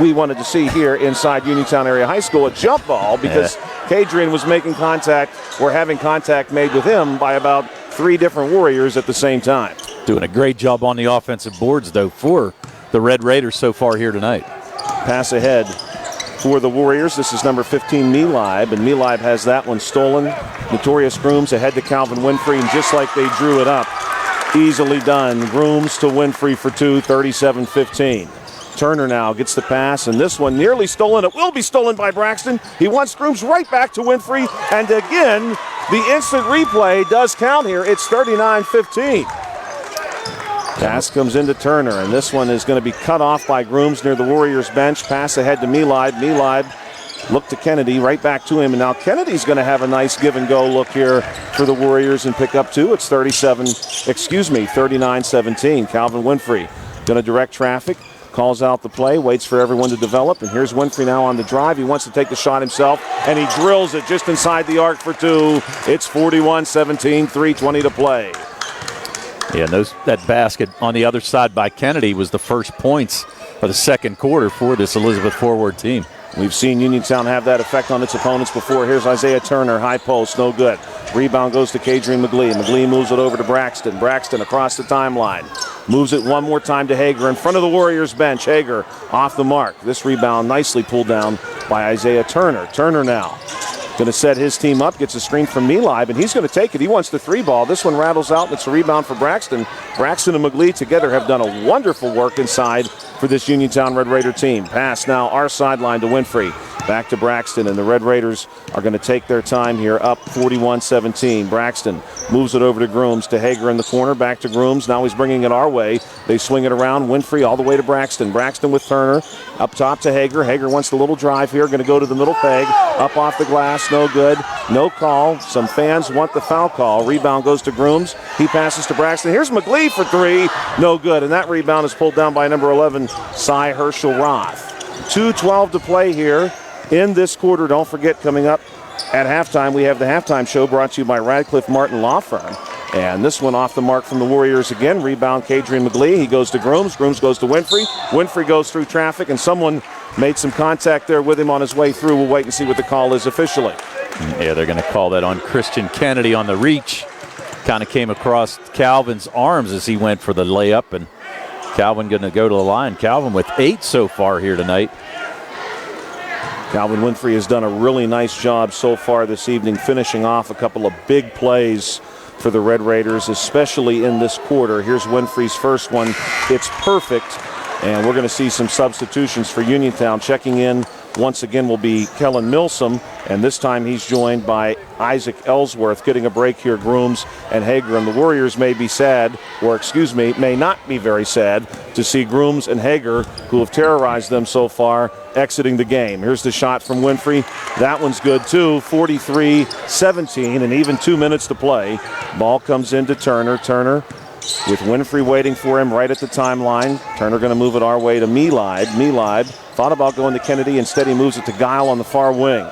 we wanted to see here inside Uniontown Area High School, a jump ball, because Kadrian was making contact or having contact made with him by about three different Warriors at the same time. Doing a great job on the offensive boards, though, for the Red Raiders so far here tonight. Pass ahead for the Warriors. This is number 15, Melib, and Melib has that one stolen. Notorious Grooms ahead to Calvin Winfrey, and just like they drew it up, easily done. Grooms to Winfrey for two, 37-15. Turner now gets the pass, and this one nearly stolen. It will be stolen by Braxton. He wants Grooms right back to Winfrey, and again, the instant replay does count here. It's 39-15. Pass comes into Turner, and this one is going to be cut off by Grooms near the Warriors bench. Pass ahead to Melib. Melib look to Kennedy, right back to him, and now Kennedy's going to have a nice give-and-go look here for the Warriors and pick up two. It's 39-17. Calvin Winfrey going to direct traffic, calls out the play, waits for everyone to develop, and here's Winfrey now on the drive. He wants to take the shot himself, and he drills it just inside the arc for two. It's 41-17, 3:20 to play. Yeah, that basket on the other side by Kennedy was the first points of the second quarter for this Elizabeth forward team. We've seen Uniontown have that effect on its opponents before. Here's Isaiah Turner, high post, no good. Rebound goes to Kadrian McGlee. McGlee moves it over to Braxton. Braxton across the timeline. Moves it one more time to Hager in front of the Warriors bench. Hager off the mark. This rebound nicely pulled down by Isaiah Turner. Turner now going to set his team up, gets a screen from Melib, and he's going to take it. He wants the three ball. This one rattles out, and it's a rebound for Braxton. Braxton and McGlee together have done a wonderful work inside for this Uniontown Red Raider team. Pass now our sideline to Winfrey. Back to Braxton, and the Red Raiders are going to take their time here, up 41-17. Braxton moves it over to Grooms, to Hager in the corner, back to Grooms. Now he's bringing it our way. They swing it around. Winfrey all the way to Braxton. Braxton with Turner, up top to Hager. Hager wants the little drive here, going to go to the middle peg, up off the glass, no good. No call. Some fans want the foul call. Rebound goes to Grooms. He passes to Braxton. Here's McGlee for three, no good. And that rebound is pulled down by number 11, Cy Herschel Roth. 2:12 to play here in this quarter. Don't forget, coming up at halftime, we have the halftime show brought to you by Radcliffe Martin Law Firm. And this one off the mark from the Warriors again. Rebound, Kadrian McGlee. He goes to Grooms. Grooms goes to Winfrey. Winfrey goes through traffic, and someone made some contact there with him on his way through. We'll wait and see what the call is officially. Yeah, they're going to call that on Christian Kennedy on the reach. Kind of came across Calvin's arms as he went for the layup, and Calvin going to go to the line. Calvin with 8 so far here tonight. Calvin Winfrey has done a really nice job so far this evening, finishing off a couple of big plays for the Red Raiders, especially in this quarter. Here's Winfrey's first one. It's perfect, and we're going to see some substitutions for Uniontown. Checking in once again will be Kellen Milsom, and this time he's joined by Isaac Ellsworth. Getting a break here, Grooms and Hager. And the Warriors may be sad, or may not be very sad, to see Grooms and Hager, who have terrorized them so far, exiting the game. Here's the shot from Winfrey. That one's good too. 43-17, and even 2 minutes to play. Ball comes into Turner. Turner with Winfrey waiting for him right at the timeline. Turner going to move it our way to Milide. Milide thought about going to Kennedy. Instead, he moves it to Guile on the far wing.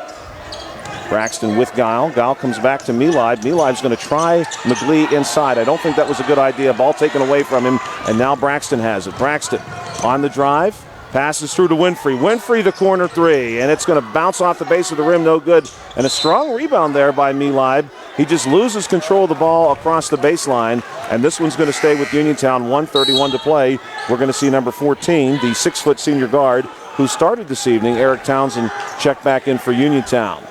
Braxton with Guile. Guile comes back to Milide. Milide's going to try McGlee inside. I don't think that was a good idea. Ball taken away from him, and now Braxton has it. Braxton on the drive. Passes through to Winfrey. Winfrey to corner three, and it's going to bounce off the base of the rim, no good. And a strong rebound there by Milide. He just loses control of the ball across the baseline, and this one's going to stay with Uniontown. 1:31 to play. We're going to see number 14, the 6-foot senior guard who started this evening, Eric Townsend, check back in for Uniontown.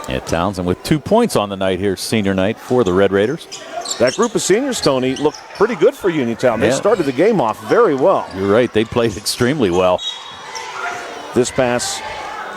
Yeah, Townsend with 2 points on the night here, senior night for the Red Raiders. That group of seniors, Tony, looked pretty good for Uniontown. They started the game off very well. You're right. They played extremely well. This pass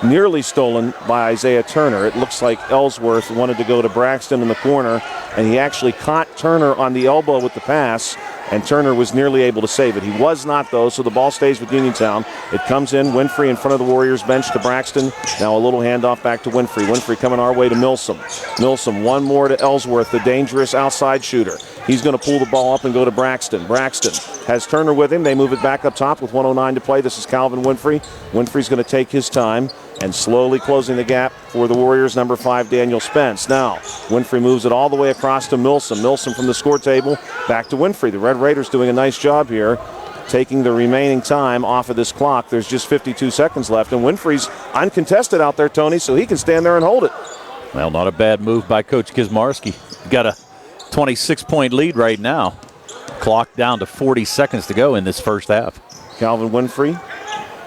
nearly stolen by Isaiah Turner. It looks like Ellsworth wanted to go to Braxton in the corner, and he actually caught Turner on the elbow with the pass, and Turner was nearly able to save it. He was not, though, so the ball stays with Uniontown. It comes in, Winfrey in front of the Warriors bench to Braxton. Now a little handoff back to Winfrey. Winfrey coming our way to Milsom. Milsom, one more to Ellsworth, the dangerous outside shooter. He's going to pull the ball up and go to Braxton. Braxton has Turner with him. They move it back up top with 1:09 to play. This is Calvin Winfrey. Winfrey's going to take his time and slowly closing the gap for the Warriors, number 5, Daniel Spence. Now, Winfrey moves it all the way across to Milsom. Milsom from the score table, back to Winfrey. The Red Raiders doing a nice job here, taking the remaining time off of this clock. There's just 52 seconds left, and Winfrey's uncontested out there, Tony, so he can stand there and hold it. Well, not a bad move by Coach Kizmarski. Got a 26-point lead right now. Clock down to 40 seconds to go in this first half. Calvin Winfrey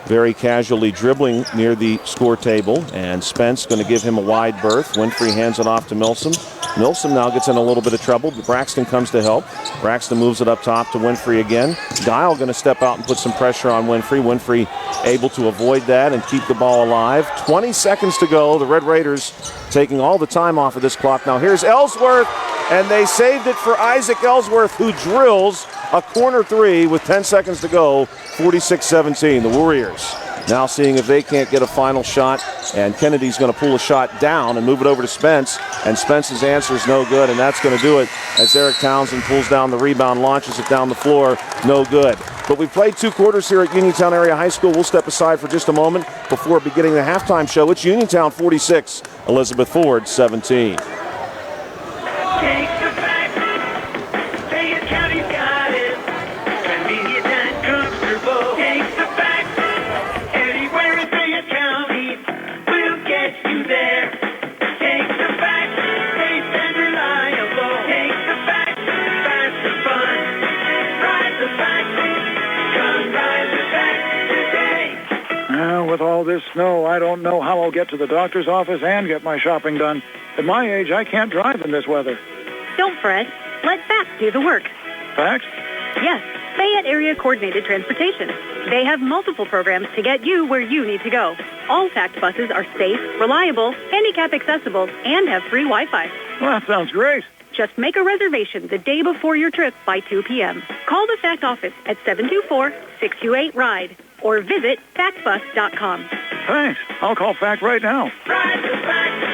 very casually dribbling near the score table, and Spence going to give him a wide berth. Winfrey hands it off to Milsom. Milsom now gets in a little bit of trouble, but Braxton comes to help. Braxton moves it up top to Winfrey again. Guile going to step out and put some pressure on Winfrey. Winfrey able to avoid that and keep the ball alive. 20 seconds to go. The Red Raiders taking all the time off of this clock. Now here's Ellsworth, and they saved it for Isaac Ellsworth, who drills a corner three with 10 seconds to go. 46-17. The Warriors now seeing if they can't get a final shot, and Kennedy's going to pull a shot down and move it over to Spence, and Spence's answer is no good, and that's going to do it as Eric Townsend pulls down the rebound, launches it down the floor, no good. But we've played 2 quarters here at Uniontown Area High School. We'll step aside for just a moment before beginning the halftime show. It's Uniontown 46, Elizabeth Ford 17. With all this snow, I don't know how I'll get to the doctor's office and get my shopping done. At my age, I can't drive in this weather. Don't fret. Let FACT do the work. FACT? Yes, Fayette Area Coordinated Transportation. They have multiple programs to get you where you need to go. All FACT buses are safe, reliable, handicap accessible, and have free Wi-Fi. Well, that sounds great. Just make a reservation the day before your trip by 2 p.m. Call the FACT office at 724-628-RIDE or visit factbus.com. Thanks. I'll call FACT right now. Ride the FACT.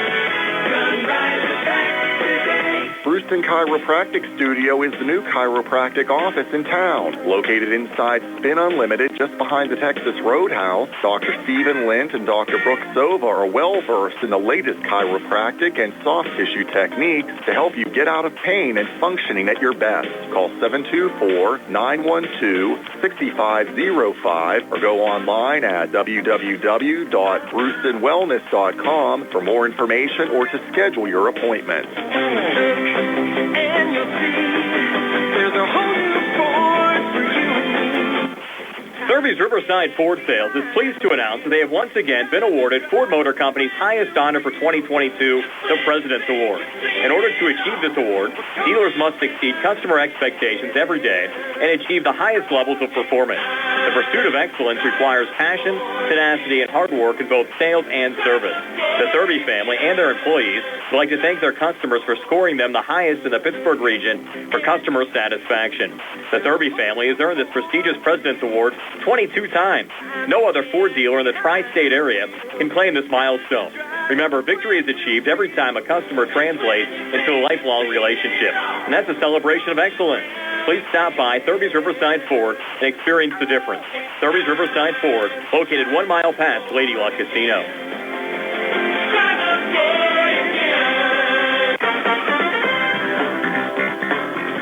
Come ride the FACT today. Brewston Chiropractic Studio is the new chiropractic office in town. Located inside Spin Unlimited, just behind the Texas Roadhouse, Dr. Stephen Lint and Dr. Brooke Sova are well-versed in the latest chiropractic and soft tissue techniques to help you get out of pain and functioning at your best. Call 724-912-6505 or go online at www.brewstonwellness.com for more information or to schedule your appointment. And you'll see there's a whole new sport for you and me. Thurby's Riverside Ford Sales is pleased to announce that they have once again been awarded Ford Motor Company's highest honor for 2022, the President's Award. In order to achieve this award, dealers must exceed customer expectations every day and achieve the highest levels of performance. The pursuit of excellence requires passion, tenacity, and hard work in both sales and service. The Thurby family and their employees would like to thank their customers for scoring them the highest in the Pittsburgh region for customer satisfaction. The Thurby family has earned this prestigious President's Award 22 times. No other Ford dealer in the tri-state area can claim this milestone. Remember, victory is achieved every time a customer translates into a lifelong relationship, and that's a celebration of excellence. Please stop by Thurby's Riverside Ford and experience the difference. Thurby's Riverside Ford, located 1 mile past Lady Luck Casino.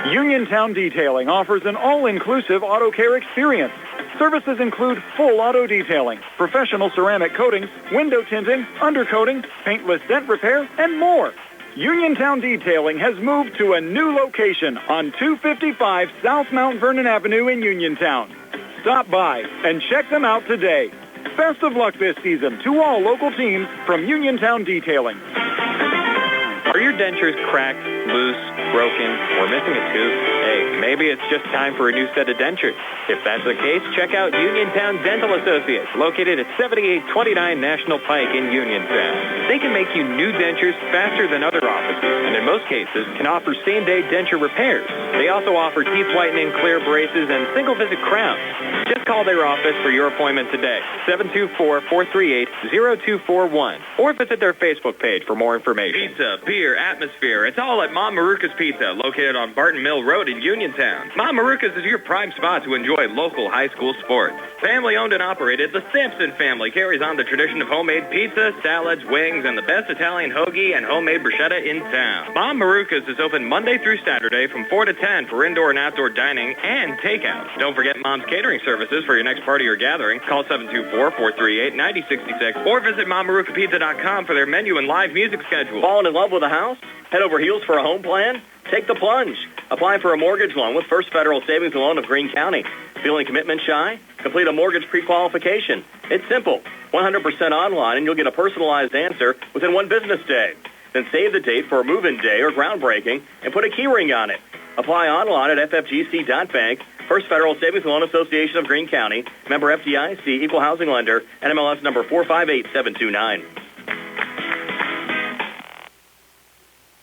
Uniontown Detailing offers an all-inclusive auto care experience. Services include full auto detailing, professional ceramic coatings, window tinting, undercoating, paintless dent repair, and more. Uniontown Detailing has moved to a new location on 255 South Mount Vernon Avenue in Uniontown. Stop by and check them out today. Best of luck this season to all local teams from Uniontown Detailing. Are your dentures cracked, loose, broken, or missing a tooth? Hey, maybe it's just time for a new set of dentures. If that's the case, check out Uniontown Dental Associates, located at 7829 National Pike in Uniontown. They can make you new dentures faster than other offices, and in most cases can offer same-day denture repairs. They also offer teeth whitening, clear braces, and single-visit crowns. Just call their office for your appointment today, 724-438-0241, or visit their Facebook page for more information. Pizza, beer, atmosphere, it's all at Mom Maruka's Pizza, located on Barton Mill Road in Uniontown. Mom Maruka's is your prime spot to enjoy local high school sports. Family owned and operated, the Sampson family carries on the tradition of homemade pizza, salads, wings, and the best Italian hoagie and homemade bruschetta in town. Mom Maruka's is open Monday through Saturday from 4 to 10 for indoor and outdoor dining and takeout. Don't forget Mom's catering services for your next party or gathering. Call 724-438-9066 or visit MomMarukaPizza.com for their menu and live music schedule. Falling in love with a house? Head over heels for a home plan? Take the plunge. Apply for a mortgage loan with First Federal Savings and Loan of Greene County. Feeling commitment shy? Complete a mortgage pre-qualification. It's simple. 100% online, and you'll get a personalized answer within 1 business day. Then save the date for a move-in day or groundbreaking and put a key ring on it. Apply online at ffgc.bank. First Federal Savings and Loan Association of Greene County. Member FDIC, Equal Housing Lender, NMLS number 458729.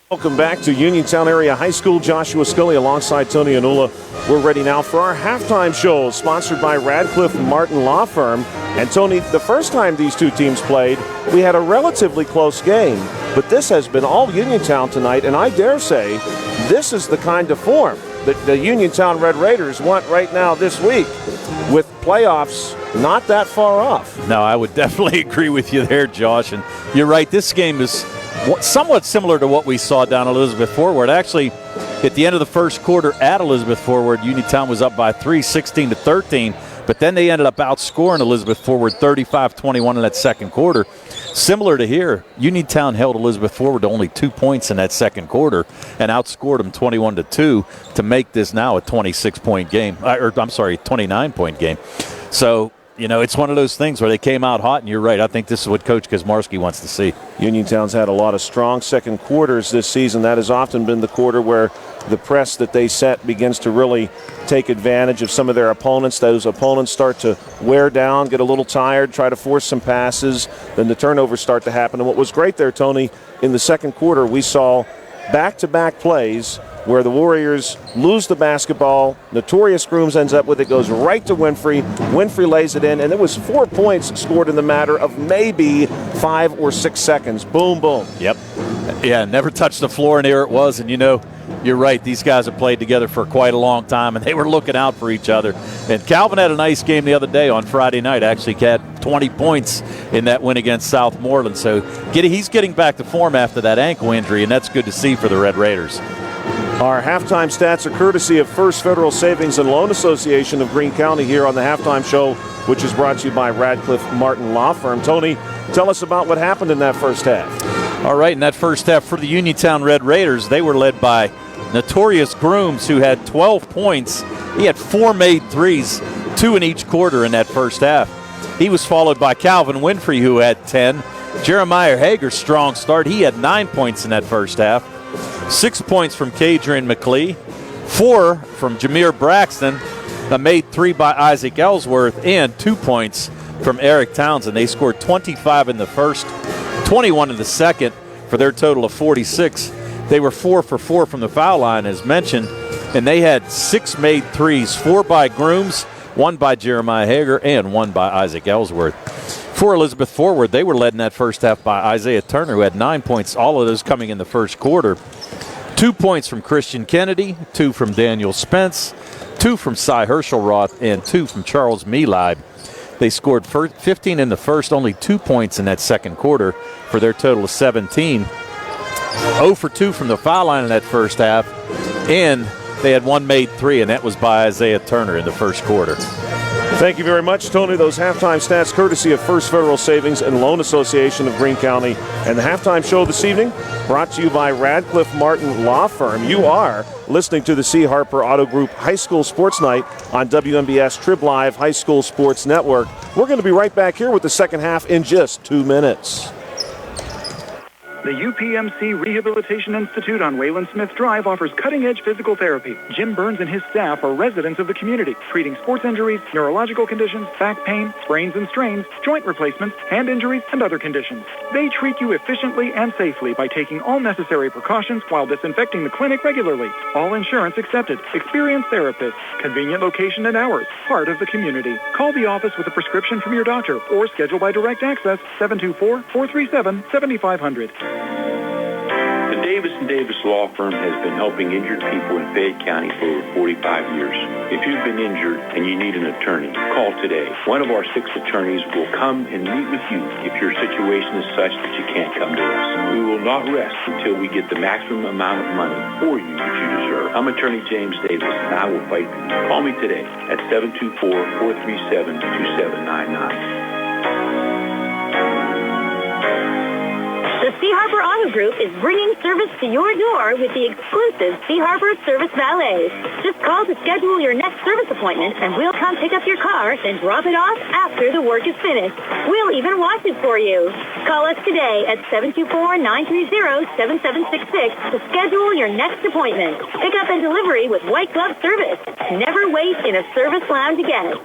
Welcome back to Uniontown Area High School. Joshua Scully alongside Tony Anula. We're ready now for our halftime show, sponsored by Radcliffe Martin Law Firm. And Tony, the first time these two teams played, we had a relatively close game. But this has been all Uniontown tonight, and I dare say this is the kind of form that the Uniontown Red Raiders want right now this week, with playoffs not that far off. No, I would definitely agree with you there, Josh. And you're right, this game is somewhat similar to what we saw down Elizabeth Forward. Actually, at the end of the first quarter at Elizabeth Forward, Uniontown was up by 3, 16-13, but then they ended up outscoring Elizabeth Forward 35-21 in that second quarter. Similar to here, Uniontown held Elizabeth Forward to only 2 points in that second quarter and outscored them 21-2 to make this now a 26-point game, 29-point game. So, you know, it's one of those things where they came out hot, and you're right. I think this is what Coach Kazmarski wants to see. Uniontown's had a lot of strong second quarters this season. That has often been the quarter where the press that they set begins to really take advantage of some of their opponents. Those opponents start to wear down, get a little tired, try to force some passes. Then the turnovers start to happen. And what was great there, Tony, in the second quarter, we saw back-to-back plays where the Warriors lose the basketball. Notorious Grooms ends up with it, goes right to Winfrey. Winfrey lays it in, and there was 4 points scored in the matter of maybe 5 or 6 seconds. Boom, boom. Yep. Yeah, never touched the floor, and there it was. And, you know, you're right. These guys have played together for quite a long time, and they were looking out for each other. And Calvin had a nice game the other day on Friday night. Actually had 20 points in that win against Southmoreland. So he's getting back to form after that ankle injury, and that's good to see for the Red Raiders. Our halftime stats are courtesy of First Federal Savings and Loan Association of Greene County here on the halftime show, which is brought to you by Radcliffe Martin Law Firm. Tony, tell us about what happened in that first half. All right, in that first half for the Uniontown Red Raiders, they were led by Notorious Grooms, who had 12 points. He had 4 made threes. 2 in each quarter in that first half. He was followed by Calvin Winfrey, who had 10. Jeremiah Hager, strong start. He had 9 points in that first half. 6 points from Kadrian McLee. 4 from Jameer Braxton. A made 3 by Isaac Ellsworth. And 2 points from Eric Townsend. They scored 25 in the first, 21 in the second for their total of 46. They were 4 for 4 from the foul line, as mentioned. And they had 6 made threes, 4 by Grooms, 1 by Jeremiah Hager, and 1 by Isaac Ellsworth. For Elizabeth Forward, they were led in that first half by Isaiah Turner, who had 9 points, all of those coming in the first quarter. 2 points from Christian Kennedy, 2 from Daniel Spence, 2 from Cy Herschelroth, and 2 from Charles Meeleib. They scored 15 in the first, only 2 points in that second quarter for their total of 17. 0 for 2 from the foul line in that first half, and they had 1 made 3, and that was by Isaiah Turner in the first quarter. Thank you very much, Tony. Those halftime stats courtesy of First Federal Savings and Loan Association of Greene County. And the halftime show this evening brought to you by Radcliffe Martin Law Firm. You are listening to the C. Harper Auto Group High School Sports Night on WMBS Trib Live High School Sports Network. We're going to be right back here with the second half in just 2 minutes. The UPMC Rehabilitation Institute on Wayland Smith Drive offers cutting-edge physical therapy. Jim Burns and his staff are residents of the community, treating sports injuries, neurological conditions, back pain, sprains and strains, joint replacements, hand injuries, and other conditions. They treat you efficiently and safely by taking all necessary precautions while disinfecting the clinic regularly. All insurance accepted. Experienced therapists. Convenient location and hours. Part of the community. Call the office with a prescription from your doctor or schedule by direct access 724-437-7500. The Davis & Davis Law Firm has been helping injured people in Fayette County for over 45 years. If you've been injured and you need an attorney, call today. One of our 6 attorneys will come and meet with you if your situation is such that you can't come to us. We will not rest until we get the maximum amount of money for you that you deserve. I'm Attorney James Davis, and I will fight for you. Call me today at 724-437-2799. The C. Harper Auto Group is bringing service to your door with the exclusive C. Harper Service Valet. Just call to schedule your next service appointment, and we'll come pick up your car, then drop it off after the work is finished. We'll even wash it for you. Call us today at 724-930-7766 to schedule your next appointment. Pickup and delivery with white glove service. Never wait in a service lounge again.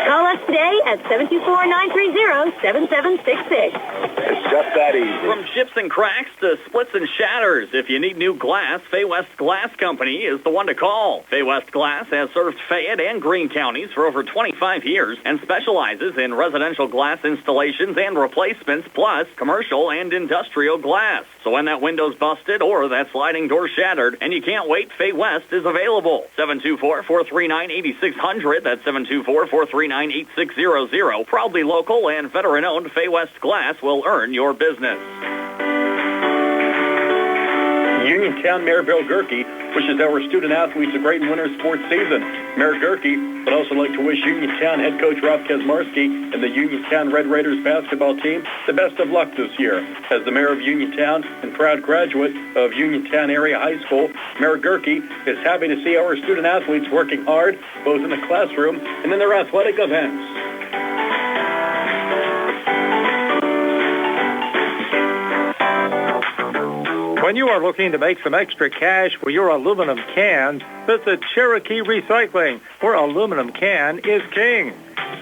Call us today at 724-930-7766. It's just that easy. From chips and cracks to splits and shatters, if you need new glass, Fay West Glass Company is the one to call. Fay West Glass has served Fayette and Greene counties for over 25 years and specializes in residential glass installations and replacements, plus commercial and industrial glass. So when that window's busted or that sliding door shattered and you can't wait, Fay West is available. 724-439-8600. That's 724-439-8600. Proudly local and veteran-owned, Fay West Glass will earn your business. Uniontown Mayor Bill Gerke wishes our student athletes a great winter sports season. Mayor Gerke would also like to wish Uniontown head coach Rob Kesmarski and the Uniontown Red Raiders basketball team the best of luck this year. As the mayor of Uniontown and proud graduate of Uniontown Area High School, Mayor Gerke is happy to see our student athletes working hard, both in the classroom and in their athletic events. When you are looking to make some extra cash with your aluminum cans, visit Cherokee Recycling, where aluminum can is king.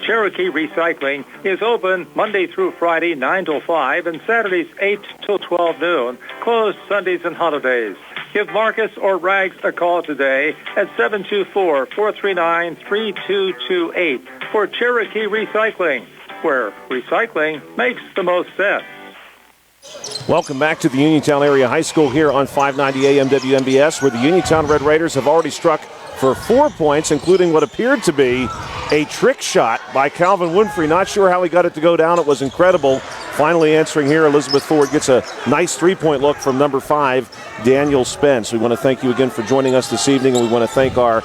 Cherokee Recycling is open Monday through Friday, 9 till 5, and Saturdays, 8 till 12 noon, closed Sundays and holidays. Give Marcus or Rags a call today at 724-439-3228 for Cherokee Recycling, where recycling makes the most sense. Welcome back to the Uniontown Area High School here on 590 AM WMBS, where the Uniontown Red Raiders have already struck for 4 points, including what appeared to be a trick shot by Calvin Winfrey. Not sure how he got it to go down. It was incredible. Finally answering here, Elizabeth Ford gets a nice three-point look from number 5, Daniel Spence. We want to thank you again for joining us this evening, and we want to thank our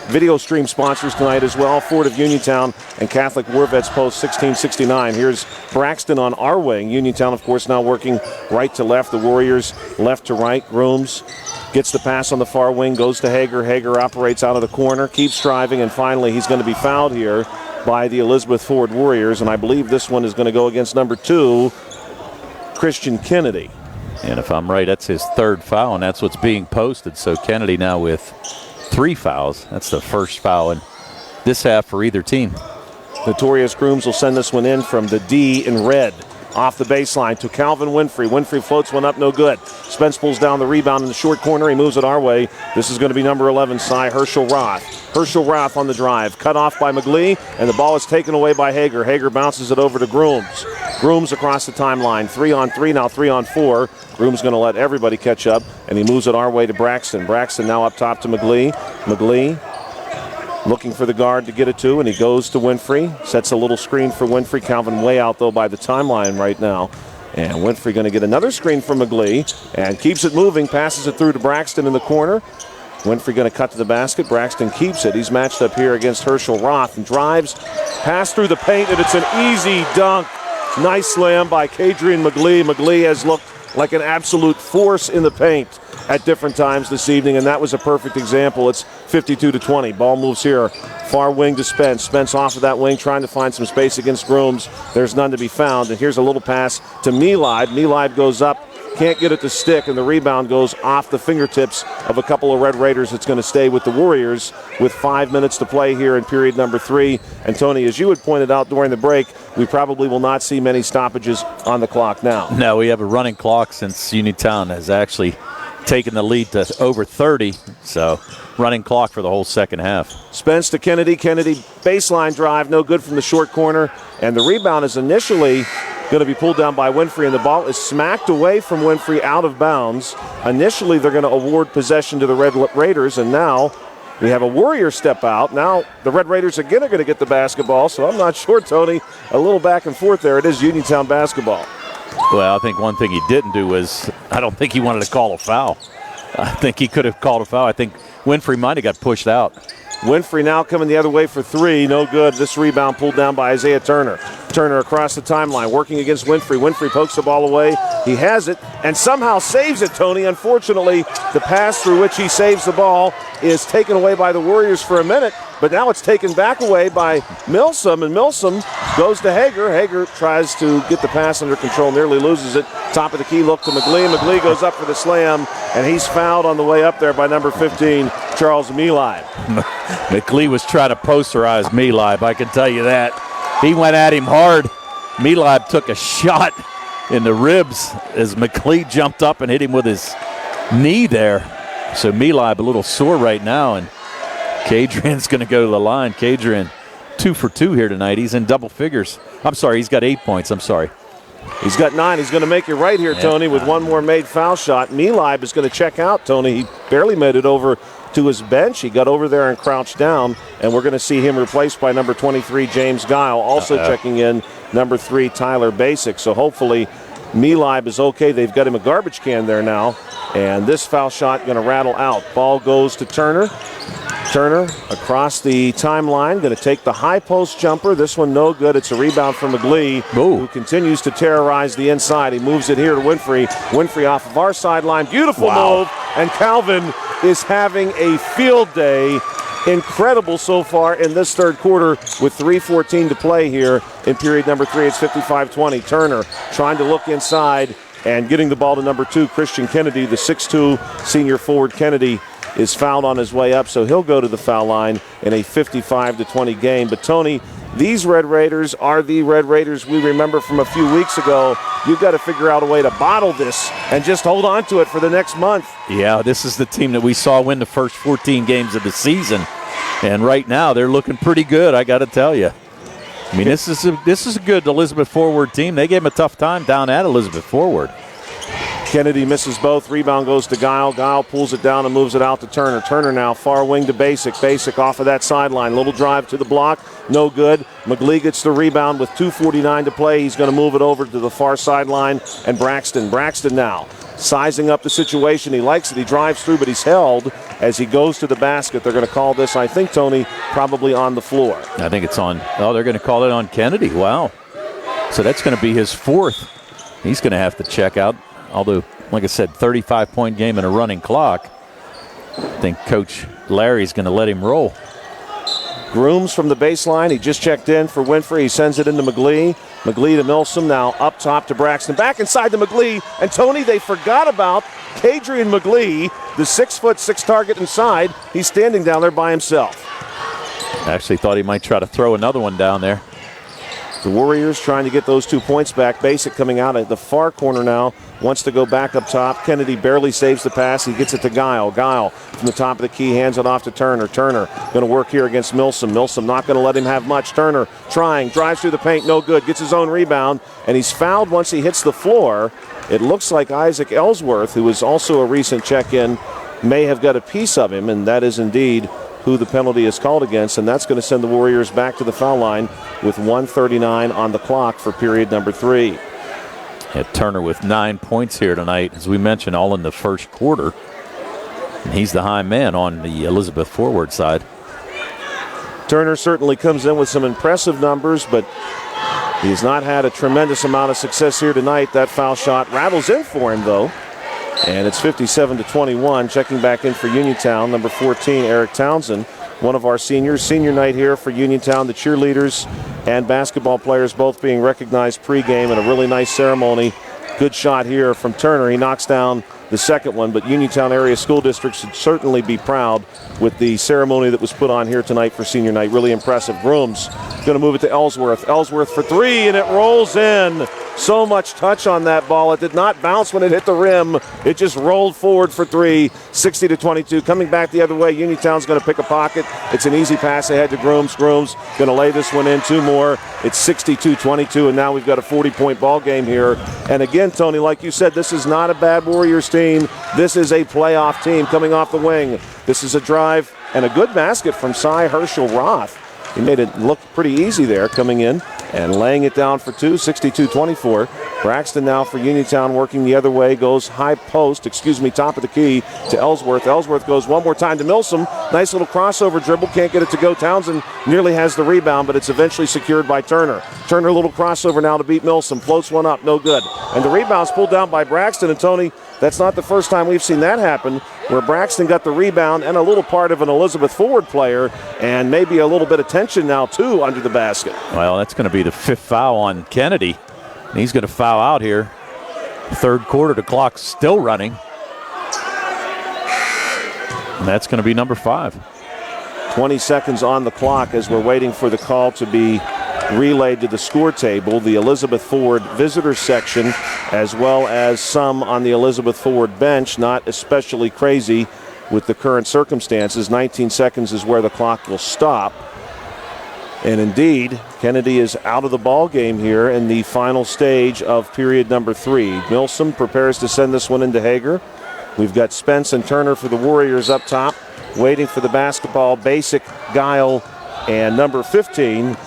video stream sponsors tonight as well, Ford of Uniontown and Catholic War Vets Post 1669. Here's Braxton on our wing. Uniontown, of course, now working right to left. The Warriors left to right. Grooms gets the pass on the far wing, goes to Hager. Hager operates out of the corner, keeps driving, and finally he's going to be fouled here by the Elizabeth Forward Warriors, and I believe this one is going to go against number 2, Christian Kennedy. And if I'm right, that's his 3rd foul, and that's what's being posted. So Kennedy now with 3 fouls. That's the first foul in this half for either team. Notorious Grooms will send this one in from the D in red. Off the baseline to Calvin Winfrey. Winfrey floats one up, no good. Spence pulls down the rebound in the short corner. He moves it our way. This is going to be number 11, Cy Herschel Roth. Herschel Roth on the drive. Cut off by McGlee, and the ball is taken away by Hager. Hager bounces it over to Grooms. Grooms across the timeline. 3-on-3, now 3-on-4. Grooms going to let everybody catch up, and he moves it our way to Braxton. Braxton now up top to McGlee. McGlee looking for the guard to get it to, and he goes to Winfrey. Sets a little screen for Winfrey. Calvin way out, though, by the timeline right now. And Winfrey going to get another screen from McGlee and keeps it moving, passes it through to Braxton in the corner. Winfrey going to cut to the basket. Braxton keeps it. He's matched up here against Herschel Roth and drives, pass through the paint, and it's an easy dunk. Nice slam by Kadrian McGlee. McGlee has looked like an absolute force in the paint at different times this evening, and that was a perfect example. It's 52-20. Ball moves here. Far wing to Spence. Spence off of that wing, trying to find some space against Grooms. There's none to be found, and here's a little pass to Mehlide. Mehlide goes up, can't get it to stick, and the rebound goes off the fingertips of a couple of Red Raiders. It's going to stay with the Warriors with 5 minutes to play here in period number 3. And Tony, as you had pointed out during the break, we probably will not see many stoppages on the clock now. No, we have a running clock since Uniontown has actually taken the lead to over 30, so running clock for the whole second half. Spence to Kennedy. Kennedy baseline drive, no good from the short corner, and the rebound is initially going to be pulled down by Winfrey, and the ball is smacked away from Winfrey out of bounds. Initially, they're going to award possession to the Red Raiders, and now we have a Warrior step out. Now the Red Raiders again are going to get the basketball, so I'm not sure, Tony. A little back and forth there. It is Uniontown basketball. Well, I think one thing he didn't do was, I don't think he wanted to call a foul. I think he could have called a foul. I think Winfrey might have got pushed out. Winfrey now coming the other way for 3. No good. This rebound pulled down by Isaiah Turner. Turner across the timeline, working against Winfrey. Winfrey pokes the ball away. He has it and somehow saves it, Tony. Unfortunately, the pass through which he saves the ball is taken away by the Warriors for a minute, but now it's taken back away by Milsom, and Milsom goes to Hager. Hager tries to get the pass under control, nearly loses it. Top of the key look to McGlee. McGlee goes up for the slam, and he's fouled on the way up there by number 15, Charles Mehlide. McGlee was trying to posterize Mehlide, I can tell you that. He went at him hard. Mehlide took a shot in the ribs as McGlee jumped up and hit him with his knee there. So Mehlide a little sore right now, and Kadrian's going to go to the line. Kadrian 2 for 2 here tonight. He's in double figures. I'm sorry, he's got 8 points. I'm sorry. He's got 9. He's going to make it right here, Tony, with one more made foul shot. Mehlide is going to check out, Tony. He barely made it over to his bench. He got over there and crouched down, and we're going to see him replaced by number 23, James Guile. Also checking in, number 3, Tyler Basic. So hopefully Mehlide is okay. They've got him a garbage can there now, and this foul shot going to rattle out. Ball goes to Turner. Turner across the timeline, going to take the high post jumper. This one no good. It's a rebound from McGlee, who continues to terrorize the inside. He moves it here to Winfrey. Winfrey off of our sideline. Beautiful move, and Calvin is having a field day. Incredible so far in this third quarter with 3:14 to play here in period number 3. It's 55-20. Turner trying to look inside and getting the ball to number 2, Christian Kennedy. The 6'2 senior forward Kennedy is fouled on his way up, so he'll go to the foul line in a 55-20 game. But Tony, these Red Raiders are the Red Raiders we remember from a few weeks ago. You've got to figure out a way to bottle this and just hold on to it for the next month. Yeah, this is the team that we saw win the first 14 games of the season, and right now they're looking pretty good, I got to tell you. I mean, this is a good Elizabeth Forward team. They gave them a tough time down at Elizabeth Forward. Kennedy misses both. Rebound goes to Guile. Guile pulls it down and moves it out to Turner. Turner now far wing to Basic. Basic off of that sideline. Little drive to the block. No good. McGlee gets the rebound with 2:49 to play. He's going to move it over to the far sideline. And Braxton now sizing up the situation. He likes it. He drives through, but he's held as he goes to the basket. They're going to call this, I think, Tony, probably on the floor. I think it's on. Oh, they're going to call it on Kennedy. Wow. So that's going to be his 4th. He's going to have to check out. Although, like I said, 35-point game and a running clock. I think Coach Larry's going to let him roll. Grooms from the baseline. He just checked in for Winfrey. He sends it into McGlee. McGlee to Milsom. Now up top to Braxton. Back inside to McGlee. And Tony, they forgot about Kadrian McGlee, the 6'6" target inside. He's standing down there by himself. I actually thought he might try to throw another one down there. The Warriors trying to get those 2 points back. Basic coming out at the far corner now. Wants to go back up top. Kennedy barely saves the pass. He gets it to Guile. Guile from the top of the key hands it off to Turner. Turner going to work here against Milsom. Milsom not going to let him have much. Turner trying. Drives through the paint. No good. Gets his own rebound. And he's fouled once he hits the floor. It looks like Isaac Ellsworth, who is also a recent check-in, may have got a piece of him. And that is indeed who the penalty is called against, and that's going to send the Warriors back to the foul line with 1:39 on the clock for period number 3. Yeah, Turner with 9 points here tonight, as we mentioned, all in the first quarter. And he's the high man on the Elizabeth forward side. Turner certainly comes in with some impressive numbers, but he's not had a tremendous amount of success here tonight. That foul shot rattles in for him, though. And it's 57-21. Checking back in for Uniontown, number 14, Eric Townsend, one of our seniors. Senior night here for Uniontown. The cheerleaders and basketball players both being recognized pregame in a really nice ceremony. Good shot here from Turner. He knocks down the second one, but Uniontown Area School District should certainly be proud with the ceremony that was put on here tonight for senior night. Really impressive. Grooms going to move it to Ellsworth. Ellsworth for 3, and it rolls in. So much touch on that ball. It did not bounce when it hit the rim. It just rolled forward for 3, 60-22. Coming back the other way, Uniontown's going to pick a pocket. It's an easy pass ahead to Grooms. Grooms going to lay this one in. 2 more. It's 62-22, and now we've got a 40-point ball game here. And again, Tony, like you said, this is not a bad Warriors team. This is a playoff team coming off the wing. This is a drive and a good basket from Cy Herschel Roth. He made it look pretty easy there coming in and laying it down for 2, 62-24. Braxton now for Uniontown working the other way, goes top of the key to Ellsworth. Ellsworth goes one more time to Milsom. Nice little crossover dribble, can't get it to go. Townsend nearly has the rebound, but it's eventually secured by Turner. Turner, a little crossover now to beat Milsom. Floats one up, no good. And the rebound's pulled down by Braxton, and Tony, that's not the first time we've seen that happen, where Braxton got the rebound and a little part of an Elizabeth forward player, and maybe a little bit of tension now, too, under the basket. Well, that's going to be the 5th foul on Kennedy. And he's going to foul out here. Third quarter, the clock's still running. And that's going to be number 5. 20 seconds on the clock as we're waiting for the call to be relayed to the score table. The Elizabeth Forward visitor section, as well as some on the Elizabeth Forward bench, not especially crazy with the current circumstances. 19 seconds is where the clock will stop. And indeed, Kennedy is out of the ball game here in the final stage of period number 3. Milsom prepares to send this one into Hager. We've got Spence and Turner for the Warriors up top, waiting for the basketball. Basic, Guile, and number 15,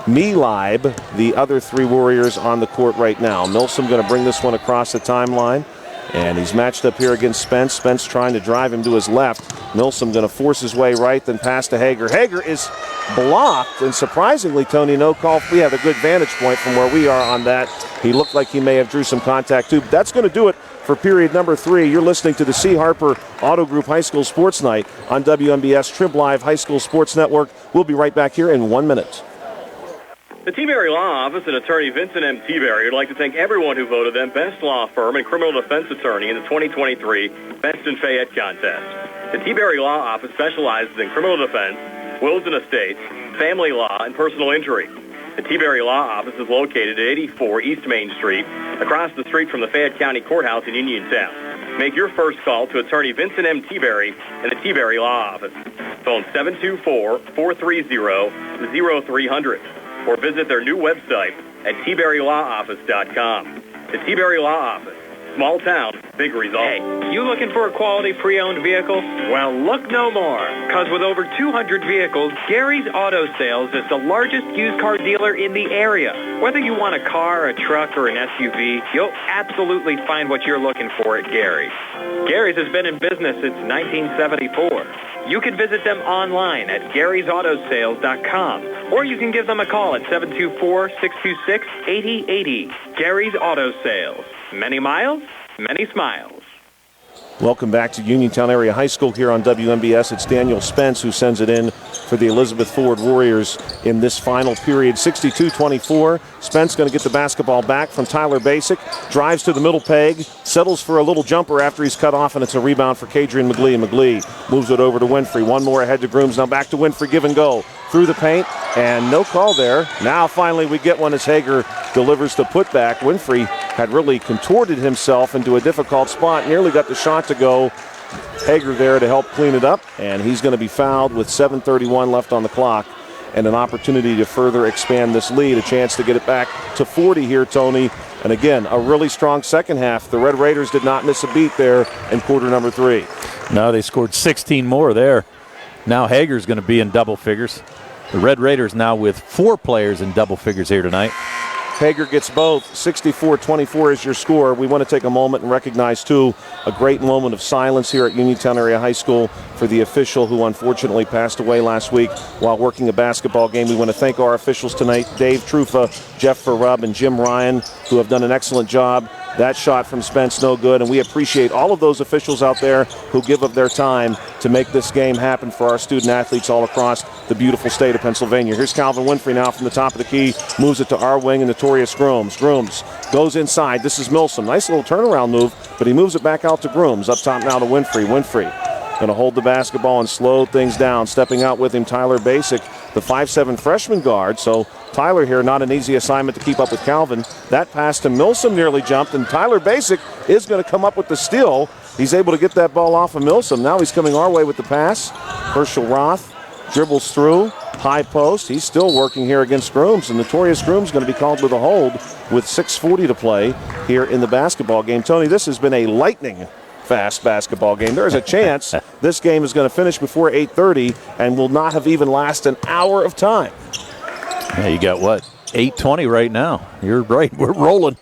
Meeleib, the other 3 Warriors on the court right now. Milsom going to bring this one across the timeline. And he's matched up here against Spence. Spence trying to drive him to his left. Milsom going to force his way right, then pass to Hager. Hager is blocked, and surprisingly, Tony, no call. We have a good vantage point from where we are on that. He looked like he may have drew some contact too. But that's going to do it for period number 3. You're listening to the C. Harper Auto Group High School Sports Night on WMBS Trib Live High School Sports Network. We'll be right back here in 1 minute. The T-Berry Law Office and attorney Vincent M. T-Berry would like to thank everyone who voted them best law firm and criminal defense attorney in the 2023 Best in Fayette contest. The T-Berry Law Office specializes in criminal defense, wills and estates, family law, and personal injury. The T-Berry Law Office is located at 84 East Main Street, across the street from the Fayette County Courthouse in Uniontown. Make your first call to attorney Vincent M. T-Berry and the T-Berry Law Office. Phone 724-430-0300. Or visit their new website at tberrylawoffice.com. The T-Berry Law Office. Small town, big results. Hey, you looking for a quality pre-owned vehicle? Well, look no more. Because with over 200 vehicles, Gary's Auto Sales is the largest used car dealer in the area. Whether you want a car, a truck, or an SUV, you'll absolutely find what you're looking for at Gary's. Gary's has been in business since 1974. You can visit them online at Gary'sAutoSales.com, or you can give them a call at 724-626-8080. Gary's Auto Sales. Many miles, many smiles. Welcome back to Uniontown Area High School here on WMBS. It's Daniel Spence who sends it in for the Elizabeth Ford Warriors in this final period. 62-24. Spence going to get the basketball back from Tyler Basic. Drives to the middle peg. Settles for a little jumper after he's cut off, and it's a rebound for Kadrian McGlee. McGlee moves it over to Winfrey. One more ahead to Grooms. Now back to Winfrey. Give and go. Through the paint, and no call there. Now finally we get one as Hager delivers the putback. Winfrey had really contorted himself into a difficult spot. Nearly got the shot to go. Hager there to help clean it up, and he's going to be fouled with 7:31 left on the clock, and an opportunity to further expand this lead, a chance to get it back to 40 here, Tony. And again, a really strong second half. The Red Raiders did not miss a beat there in quarter number 3. No, they scored 16 more there. Now Hager's going to be in double figures. The Red Raiders now with 4 players in double figures here tonight. Hager gets both. 64-24 is your score. We want to take a moment and recognize, too, a great moment of silence here at Uniontown Area High School for the official who unfortunately passed away last week while working a basketball game. We want to thank our officials tonight, Dave Trufa, Jeff Verrub, and Jim Ryan, who have done an excellent job. That shot from Spence, no good, and we appreciate all of those officials out there who give of their time to make this game happen for our student athletes all across the beautiful state of Pennsylvania. Here's Calvin Winfrey now from the top of the key, moves it to our wing and Notorious Grooms. Grooms goes inside. This is Milsom. Nice little turnaround move, but he moves it back out to Grooms. Up top now to Winfrey. Winfrey going to hold the basketball and slow things down. Stepping out with him, Tyler Basic, the 5'7" freshman guard. So Tyler here, not an easy assignment to keep up with Calvin. That pass to Milsom nearly jumped, and Tyler Basic is going to come up with the steal. He's able to get that ball off of Milsom. Now he's coming our way with the pass. Herschel Roth dribbles through, high post. He's still working here against Grooms, and Notorious Grooms going to be called with a hold with 6:40 to play here in the basketball game. Tony, this has been a lightning fast basketball game. There's a chance this game is going to finish before 8:30 and will not have even lasted an hour of time. Yeah, you got what? 8:20 right now. You're right. We're rolling.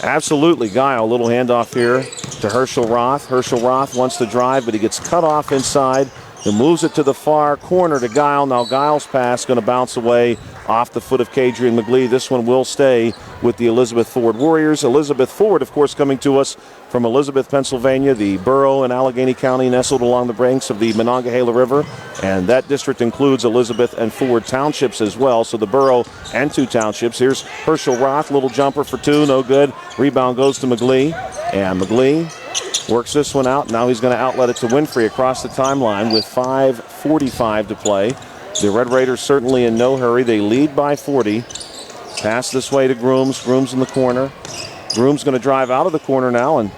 Absolutely. Guile, a little handoff here to Herschel Roth. Herschel Roth wants to drive, but he gets cut off inside. He moves it to the far corner to Guile. Now Guile's pass going to bounce away off the foot of Kadrian McGlee. This one will stay with the Elizabeth Ford Warriors. Elizabeth Ford, of course, coming to us from Elizabeth, Pennsylvania, the borough in Allegheny County, nestled along the banks of the Monongahela River. And that district includes Elizabeth and Ford townships as well. So the borough and 2 townships. Here's Herschel Roth, little jumper for 2, no good. Rebound goes to McGlee. And McGlee works this one out. Now he's going to outlet it to Winfrey across the timeline with 5:45 to play. The Red Raiders certainly in no hurry. They lead by 40. Pass this way to Grooms. Grooms in the corner. Grooms going to drive out of the corner now and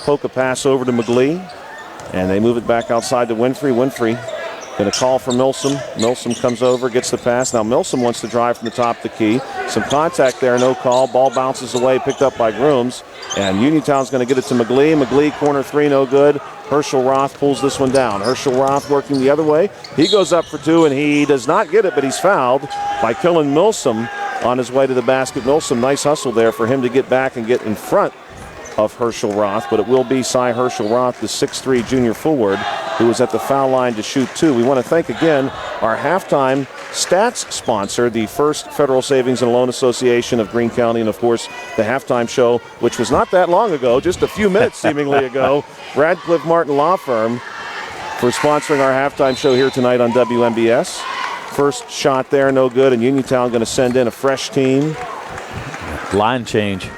poke a pass over to McGlee. And they move it back outside to Winfrey. Winfrey going to call for Milsom. Milsom comes over, gets the pass. Now Milsom wants to drive from the top of the key. Some contact there, no call. Ball bounces away, picked up by Grooms. And Uniontown's going to get it to McGlee. McGlee, corner 3, no good. Herschel Roth pulls this one down. Herschel Roth working the other way. He goes up for 2, and he does not get it, but he's fouled by Killen Milsom on his way to the basket. Milsom, nice hustle there for him to get back and get in front of Herschel Roth, but it will be Cy Herschel Roth, the 6'3" junior forward, who is at the foul line to shoot 2. We want to thank again our halftime stats sponsor, the First Federal Savings and Loan Association of Greene County, and of course the halftime show, which was not that long ago, just a few minutes seemingly ago, Radcliffe Martin Law Firm, for sponsoring our halftime show here tonight on WMBS. First shot there, no good, and Uniontown going to send in a fresh team. Line change.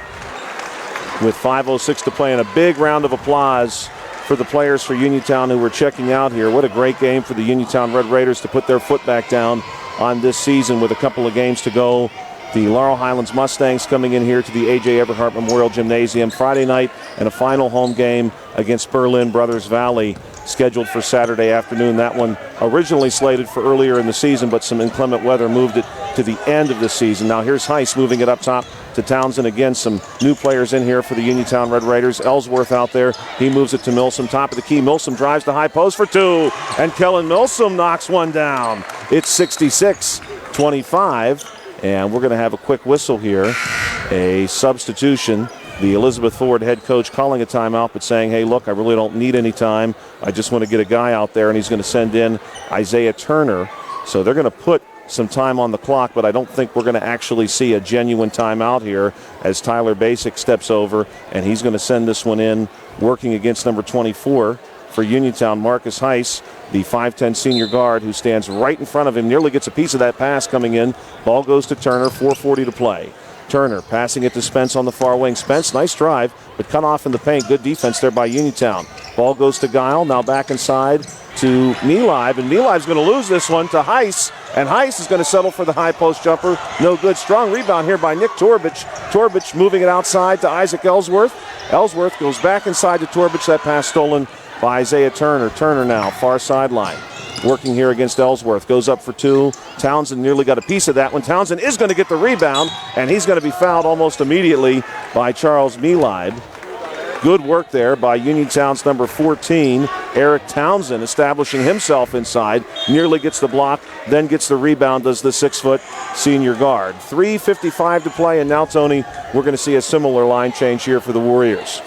With 5:06 to play, and a big round of applause for the players for Uniontown who were checking out here. What a great game for the Uniontown Red Raiders to put their foot back down on this season with a couple of games to go. The Laurel Highlands Mustangs coming in here to the A.J. Everhart Memorial Gymnasium Friday night, and a final home game against Berlin Brothers Valley scheduled for Saturday afternoon. That one originally slated for earlier in the season, but some inclement weather moved it to the end of the season. Now here's Heiss moving it up top to Townsend. Again, some new players in here for the Uniontown Red Raiders. Ellsworth out there. He moves it to Milsom, top of the key. Milsom drives the high post for 2, and Kellen Milsom knocks one down. It's 66-25, and we're going to have a quick whistle here. A substitution. The Elizabeth Ford head coach calling a timeout, but saying, hey, look, I really don't need any time. I just want to get a guy out there, and he's going to send in Isaiah Turner. So they're going to put some time on the clock, but I don't think we're going to actually see a genuine timeout here as Tyler Basic steps over, and he's going to send this one in, working against number 24, for Uniontown. Marcus Heiss, the 5'10 senior guard who stands right in front of him, nearly gets a piece of that pass coming in. Ball goes to Turner, 4:40 to play. Turner passing it to Spence on the far wing. Spence, nice drive, but cut off in the paint. Good defense there by Uniontown. Ball goes to Guile, now back inside to Mealive, and Mealive's going to lose this one to Heiss, and Heiss is going to settle for the high post jumper. No good. Strong rebound here by Nick Torbich. Torbich moving it outside to Isaac Ellsworth. Ellsworth goes back inside to Torbich. That pass stolen by Isaiah Turner. Turner now, far sideline. Working here against Ellsworth. Goes up for two. Townsend nearly got a piece of that one. Townsend is going to get the rebound, and he's going to be fouled almost immediately by Charles Mealive. Good work there by Uniontown's number 14, Eric Townsend, establishing himself inside. Nearly gets the block, then gets the rebound, does the 6-foot senior guard. 3:55 to play, and now, Tony, we're going to see a similar line change here for the Warriors.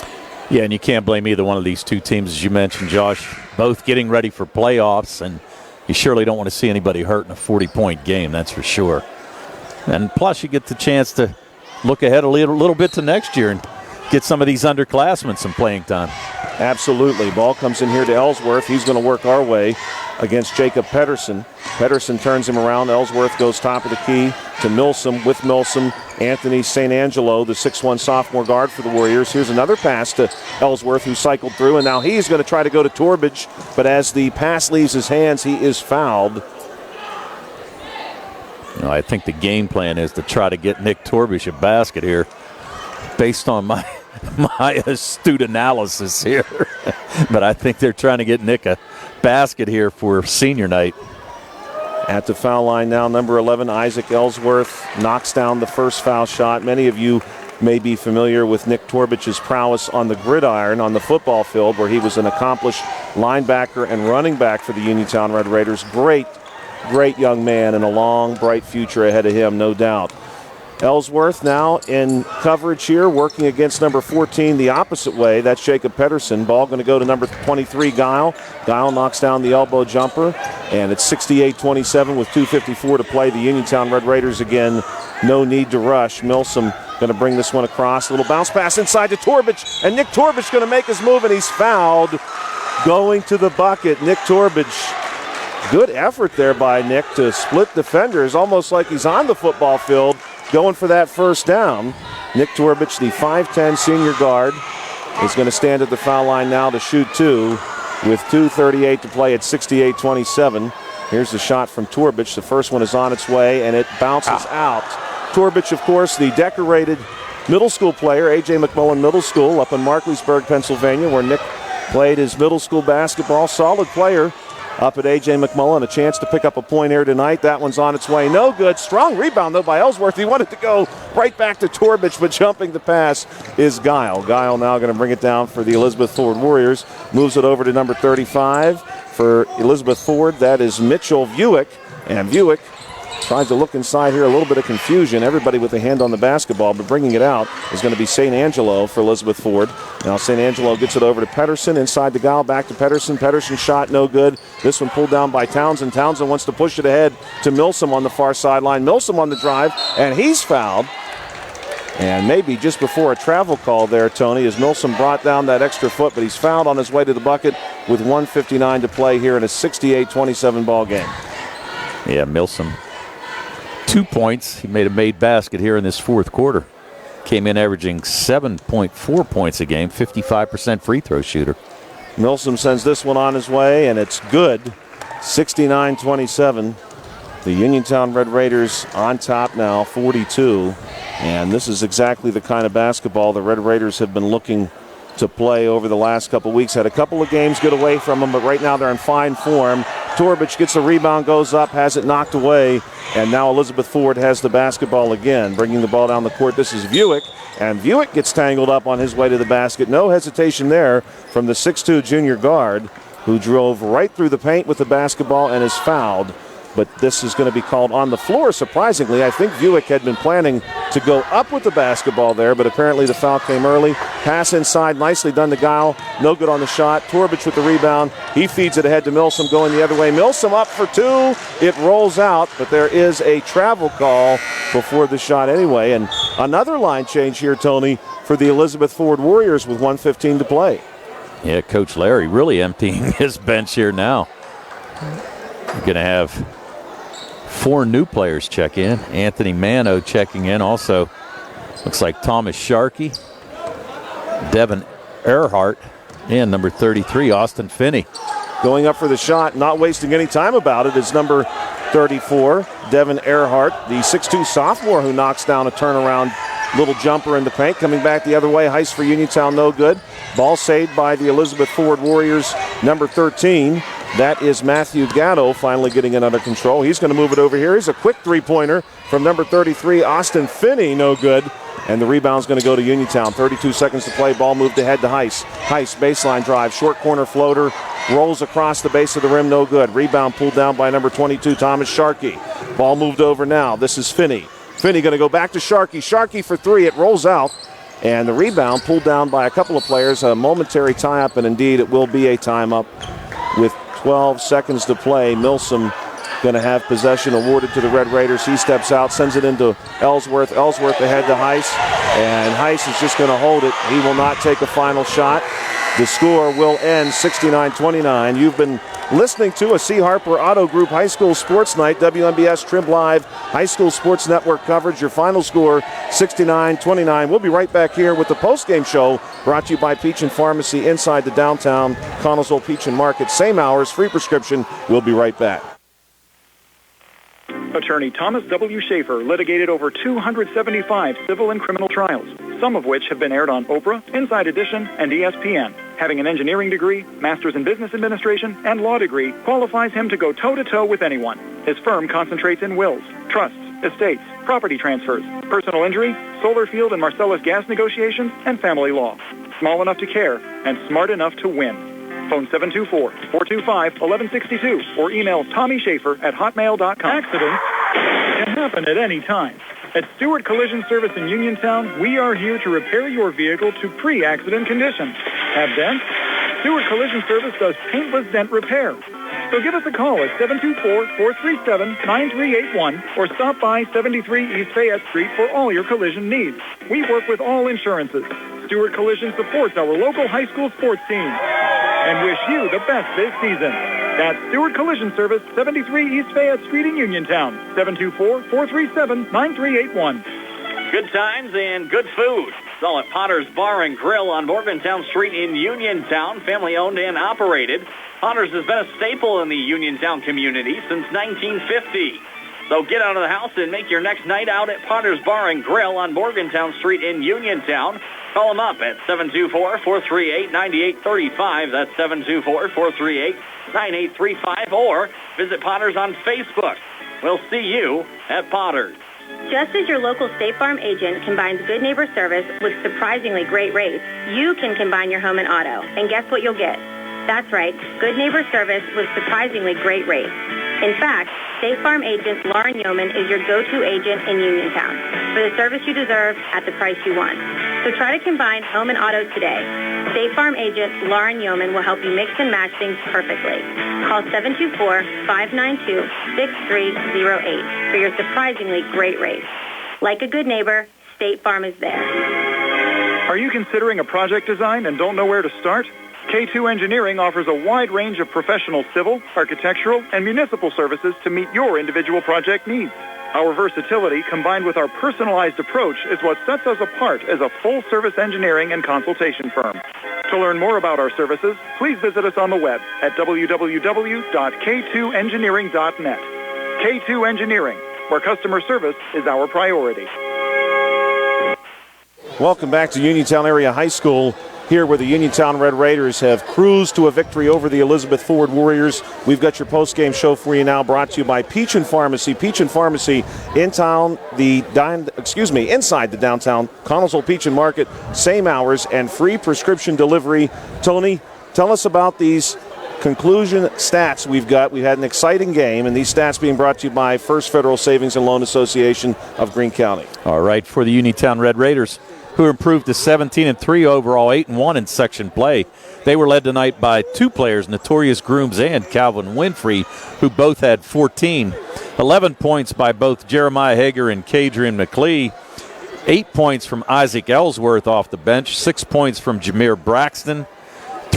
Yeah, and you can't blame either one of these two teams, as you mentioned, Josh, both getting ready for playoffs, and you surely don't want to see anybody hurt in a 40-point game, that's for sure. And plus, you get the chance to look ahead a little bit to next year and get some of these underclassmen some playing time. Absolutely. Ball comes in here to Ellsworth. He's going to work our way against Jacob Pedersen. Pedersen turns him around. Ellsworth goes top of the key to Milsom. With Milsom, Anthony St. Angelo, the 6'1 sophomore guard for the Warriors. Here's another pass to Ellsworth, who cycled through, and now he's going to try to go to Torbich, but as the pass leaves his hands, he is fouled. I think the game plan is to try to get Nick Torbich a basket here, based on my astute analysis here. But I think they're trying to get Nick a basket here for senior night. At the foul line now, number 11, Isaac Ellsworth knocks down the first foul shot. Many of you may be familiar with Nick Torbich's prowess on the gridiron on the football field, where he was an accomplished linebacker and running back for the Uniontown Red Raiders. Great young man, and a long, bright future ahead of him, no doubt. Ellsworth now in coverage here, working against number 14 the opposite way. That's Jacob Pedersen. Ball going to go to number 23, Guile. Guile knocks down the elbow jumper, and it's 68-27 with 2:54 to play. The Uniontown Red Raiders again, no need to rush. Milsom going to bring this one across. A little bounce pass inside to Torbich, and Nick Torbich going to make his move, and he's fouled. Going to the bucket, Nick Torbich. Good effort there by Nick to split defenders, almost like he's on the football field, going for that first down. Nick Torbich, the 5'10 senior guard, is going to stand at the foul line now to shoot two with 2:38 to play at 68-27. Here's the shot from Torbich. The first one is on its way, and it bounces out. Torbich, of course, the decorated middle school player, A.J. McMullen Middle School up in Markleysburg, Pennsylvania, where Nick played his middle school basketball. Solid player up at A.J. McMullen. A chance to pick up a point here tonight. That one's on its way. No good. Strong rebound, though, by Ellsworth. He wanted to go right back to Torbich, but jumping the pass is Guile. Guile now going to bring it down for the Elizabeth Ford Warriors. Moves it over to number 35 for Elizabeth Ford. That is Mitchell Buick. And Buick tries to look inside here. A little bit of confusion. Everybody with a hand on the basketball, but bringing it out is going to be St. Angelo for Elizabeth Ford. Now St. Angelo gets it over to Pedersen. Inside to Guile, back to Pedersen. Pedersen shot no good. This one pulled down by Townsend. Townsend wants to push it ahead to Milsom on the far sideline. Milsom on the drive, and he's fouled. And maybe just before a travel call there, Tony, as Milsom brought down that extra foot, but he's fouled on his way to the bucket with 1:59 to play here in a 68-27 ball game. Yeah, Milsom, 2 points. He made a made basket here in this fourth quarter. Came in averaging 7.4 points a game, 55% free throw shooter. Milsom sends this one on his way, and it's good. 69-27. The Uniontown Red Raiders on top now, 42. And this is exactly the kind of basketball the Red Raiders have been looking to play over the last couple weeks. Had a couple of games get away from them, but right now they're in fine form. Torbich gets the rebound, goes up, has it knocked away, and now Elizabeth Ford has the basketball again, bringing the ball down the court. This is Buick, and Buick gets tangled up on his way to the basket. No hesitation there from the 6'2 junior guard, who drove right through the paint with the basketball and is fouled. But this is going to be called on the floor, surprisingly. I think Buick had been planning to go up with the basketball there, but apparently the foul came early. Pass inside, nicely done to Guile. No good on the shot. Torbich with the rebound. He feeds it ahead to Milsom, going the other way. Milsom up for two. It rolls out, but there is a travel call before the shot anyway. And another line change here, Tony, for the Elizabeth Ford Warriors with 1:15 to play. Yeah, Coach Larry really emptying his bench here now. We're going to have 4 new players check in. Anthony Mano checking in. Also, looks like Thomas Sharkey, Devin Earhart, and number 33, Austin Finney. Going up for the shot, not wasting any time about it, is number 34, Devin Earhart, the 6'2 sophomore who knocks down a turnaround little jumper in the paint. Coming back the other way, heist for Uniontown, no good. Ball saved by the Elizabeth Ford Warriors, number 13. That is Matthew Gatto finally getting it under control. He's going to move it over here. Here's a quick three-pointer from number 33, Austin Finney, no good. And the rebound's going to go to Uniontown. 32 seconds to play. Ball moved ahead to Heist. Heist, baseline drive, short corner floater, rolls across the base of the rim, no good. Rebound pulled down by number 22, Thomas Sharkey. Ball moved over now. This is Finney. Finney going to go back to Sharkey. Sharkey for 3. It rolls out. And the rebound pulled down by a couple of players. A momentary tie-up, and indeed it will be a time-up with 12 seconds to play. Milsom going to have possession awarded to the Red Raiders. He steps out, sends it into Ellsworth. Ellsworth ahead to Heiss, and Heiss is just going to hold it. He will not take a final shot. The score will end 69-29. You've been listening to a C. Harper Auto Group High School Sports Night, WMBS Trib Live High School Sports Network coverage. Your final score, 69-29. We'll be right back here with the postgame show brought to you by Peach and Pharmacy inside the downtown Connellsville Peach and Market. Same hours, free prescription. We'll be right back. Attorney Thomas W. Schaefer litigated over 275 civil and criminal trials, some of which have been aired on Oprah, Inside Edition, and ESPN. Having an engineering degree, master's in business administration, and law degree qualifies him to go toe-to-toe with anyone. His firm concentrates in wills, trusts, estates, property transfers, personal injury, solar field and Marcellus gas negotiations, and family law. Small enough to care and smart enough to win. Phone 724-425-1162 or email TommySchaefer@hotmail.com. Accidents can happen at any time. At Stewart Collision Service in Uniontown, we are here to repair your vehicle to pre-accident condition. Have dents? Stewart Collision Service does paintless dent repair. So give us a call at 724-437-9381 or stop by 73 East Fayette Street for all your collision needs. We work with all insurances. Stewart Collision supports our local high school sports team and wish you the best this season. That's Stewart Collision Service, 73 East Fayette Street in Uniontown, 724-437-9381. Good times and good food. It's all at Potter's Bar and Grill on Morgantown Street in Uniontown, family owned and operated. Potter's has been a staple in the Uniontown community since 1950. So get out of the house and make your next night out at Potter's Bar and Grill on Morgantown Street in Uniontown. Call them up at 724-438-9835. That's 724-438-9835. Or visit Potter's on Facebook. We'll see you at Potter's. Just as your local State Farm agent combines good neighbor service with surprisingly great rates, you can combine your home and auto. And guess what you'll get? That's right, good neighbor service with surprisingly great rates. In fact, State Farm agent Lauren Yeoman is your go-to agent in Uniontown for the service you deserve at the price you want. So try to combine home and auto today. State Farm agent Lauren Yeoman will help you mix and match things perfectly. Call 724-592-6308 for your surprisingly great rates. Like a good neighbor, State Farm is there. Are you considering a project design and don't know where to start? K2 Engineering offers a wide range of professional civil, architectural, and municipal services to meet your individual project needs. Our versatility combined with our personalized approach is what sets us apart as a full-service engineering and consultation firm. To learn more about our services, please visit us on the web at www.k2engineering.net. K2 Engineering, where customer service is our priority. Welcome back to Uniontown Area High School, here where the Uniontown Red Raiders have cruised to a victory over the Elizabeth Ford Warriors. We've got your post-game show for you now, brought to you by Peach and Pharmacy. Peach and Pharmacy inside the downtown Connellsville Peach and Market. Same hours and free prescription delivery. Tony, tell us about these conclusion stats we've got. We've had an exciting game, and these stats being brought to you by First Federal Savings and Loan Association of Greene County. All right, for the Uniontown Red Raiders, who improved to 17-3 overall, 8-1 in section play. They were led tonight by two players, Notorious Grooms and Calvin Winfrey, who both had 14. 11 points by both Jeremiah Hager and Kadrian McLee. 8 points from Isaac Ellsworth off the bench. 6 points from Jameer Braxton.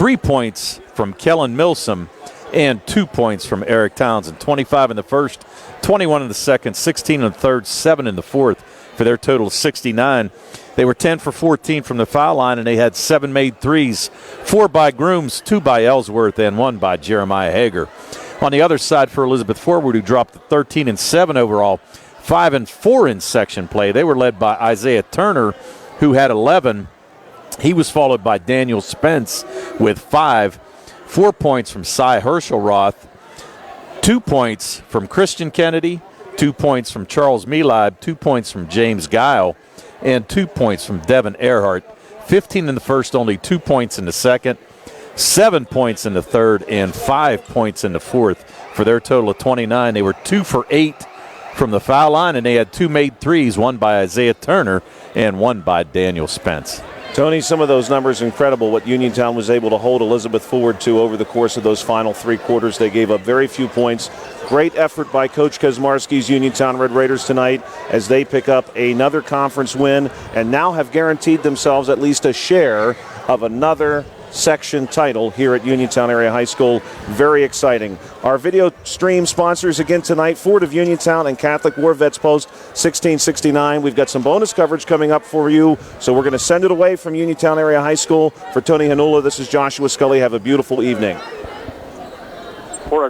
3 points from Kellen Milsom, and 2 points from Eric Townsend. 25 in the first, 21 in the second, 16 in the third, 7 in the fourth for their total of 69. They were 10 for 14 from the foul line, and they had 7 made threes, 4 by Grooms, 2 by Ellsworth, and 1 by Jeremiah Hager. On the other side for Elizabeth Forward, who dropped to 13 and 7 overall, 5 and 4 in section play. They were led by Isaiah Turner, who had 11. He was followed by Daniel Spence with 5. 4 points from Cy Herschelroth, 2 points from Christian Kennedy, 2 points from Charles Melib, 2 points from James Guile, and 2 points from Devin Earhart. 15 in the first, only 2 points in the second, 7 points in the third, and 5 points in the fourth for their total of 29. They were 2 for 8 from the foul line, and they had 2 made threes, 1 by Isaiah Turner and 1 by Daniel Spence. Tony, some of those numbers incredible, what Uniontown was able to hold Elizabeth Forward to over the course of those final 3 quarters. They gave up very few points. Great effort by Coach Kaczmarski's Uniontown Red Raiders tonight as they pick up another conference win and now have guaranteed themselves at least a share of another section title here at Uniontown Area High School. Very exciting. Our video stream sponsors again tonight, Ford of Uniontown and Catholic War Vets Post 1669. We've got some bonus coverage coming up for you, so we're going to send it away from Uniontown Area High School. For Tony Hanula, this is Joshua Scully. Have a beautiful evening. For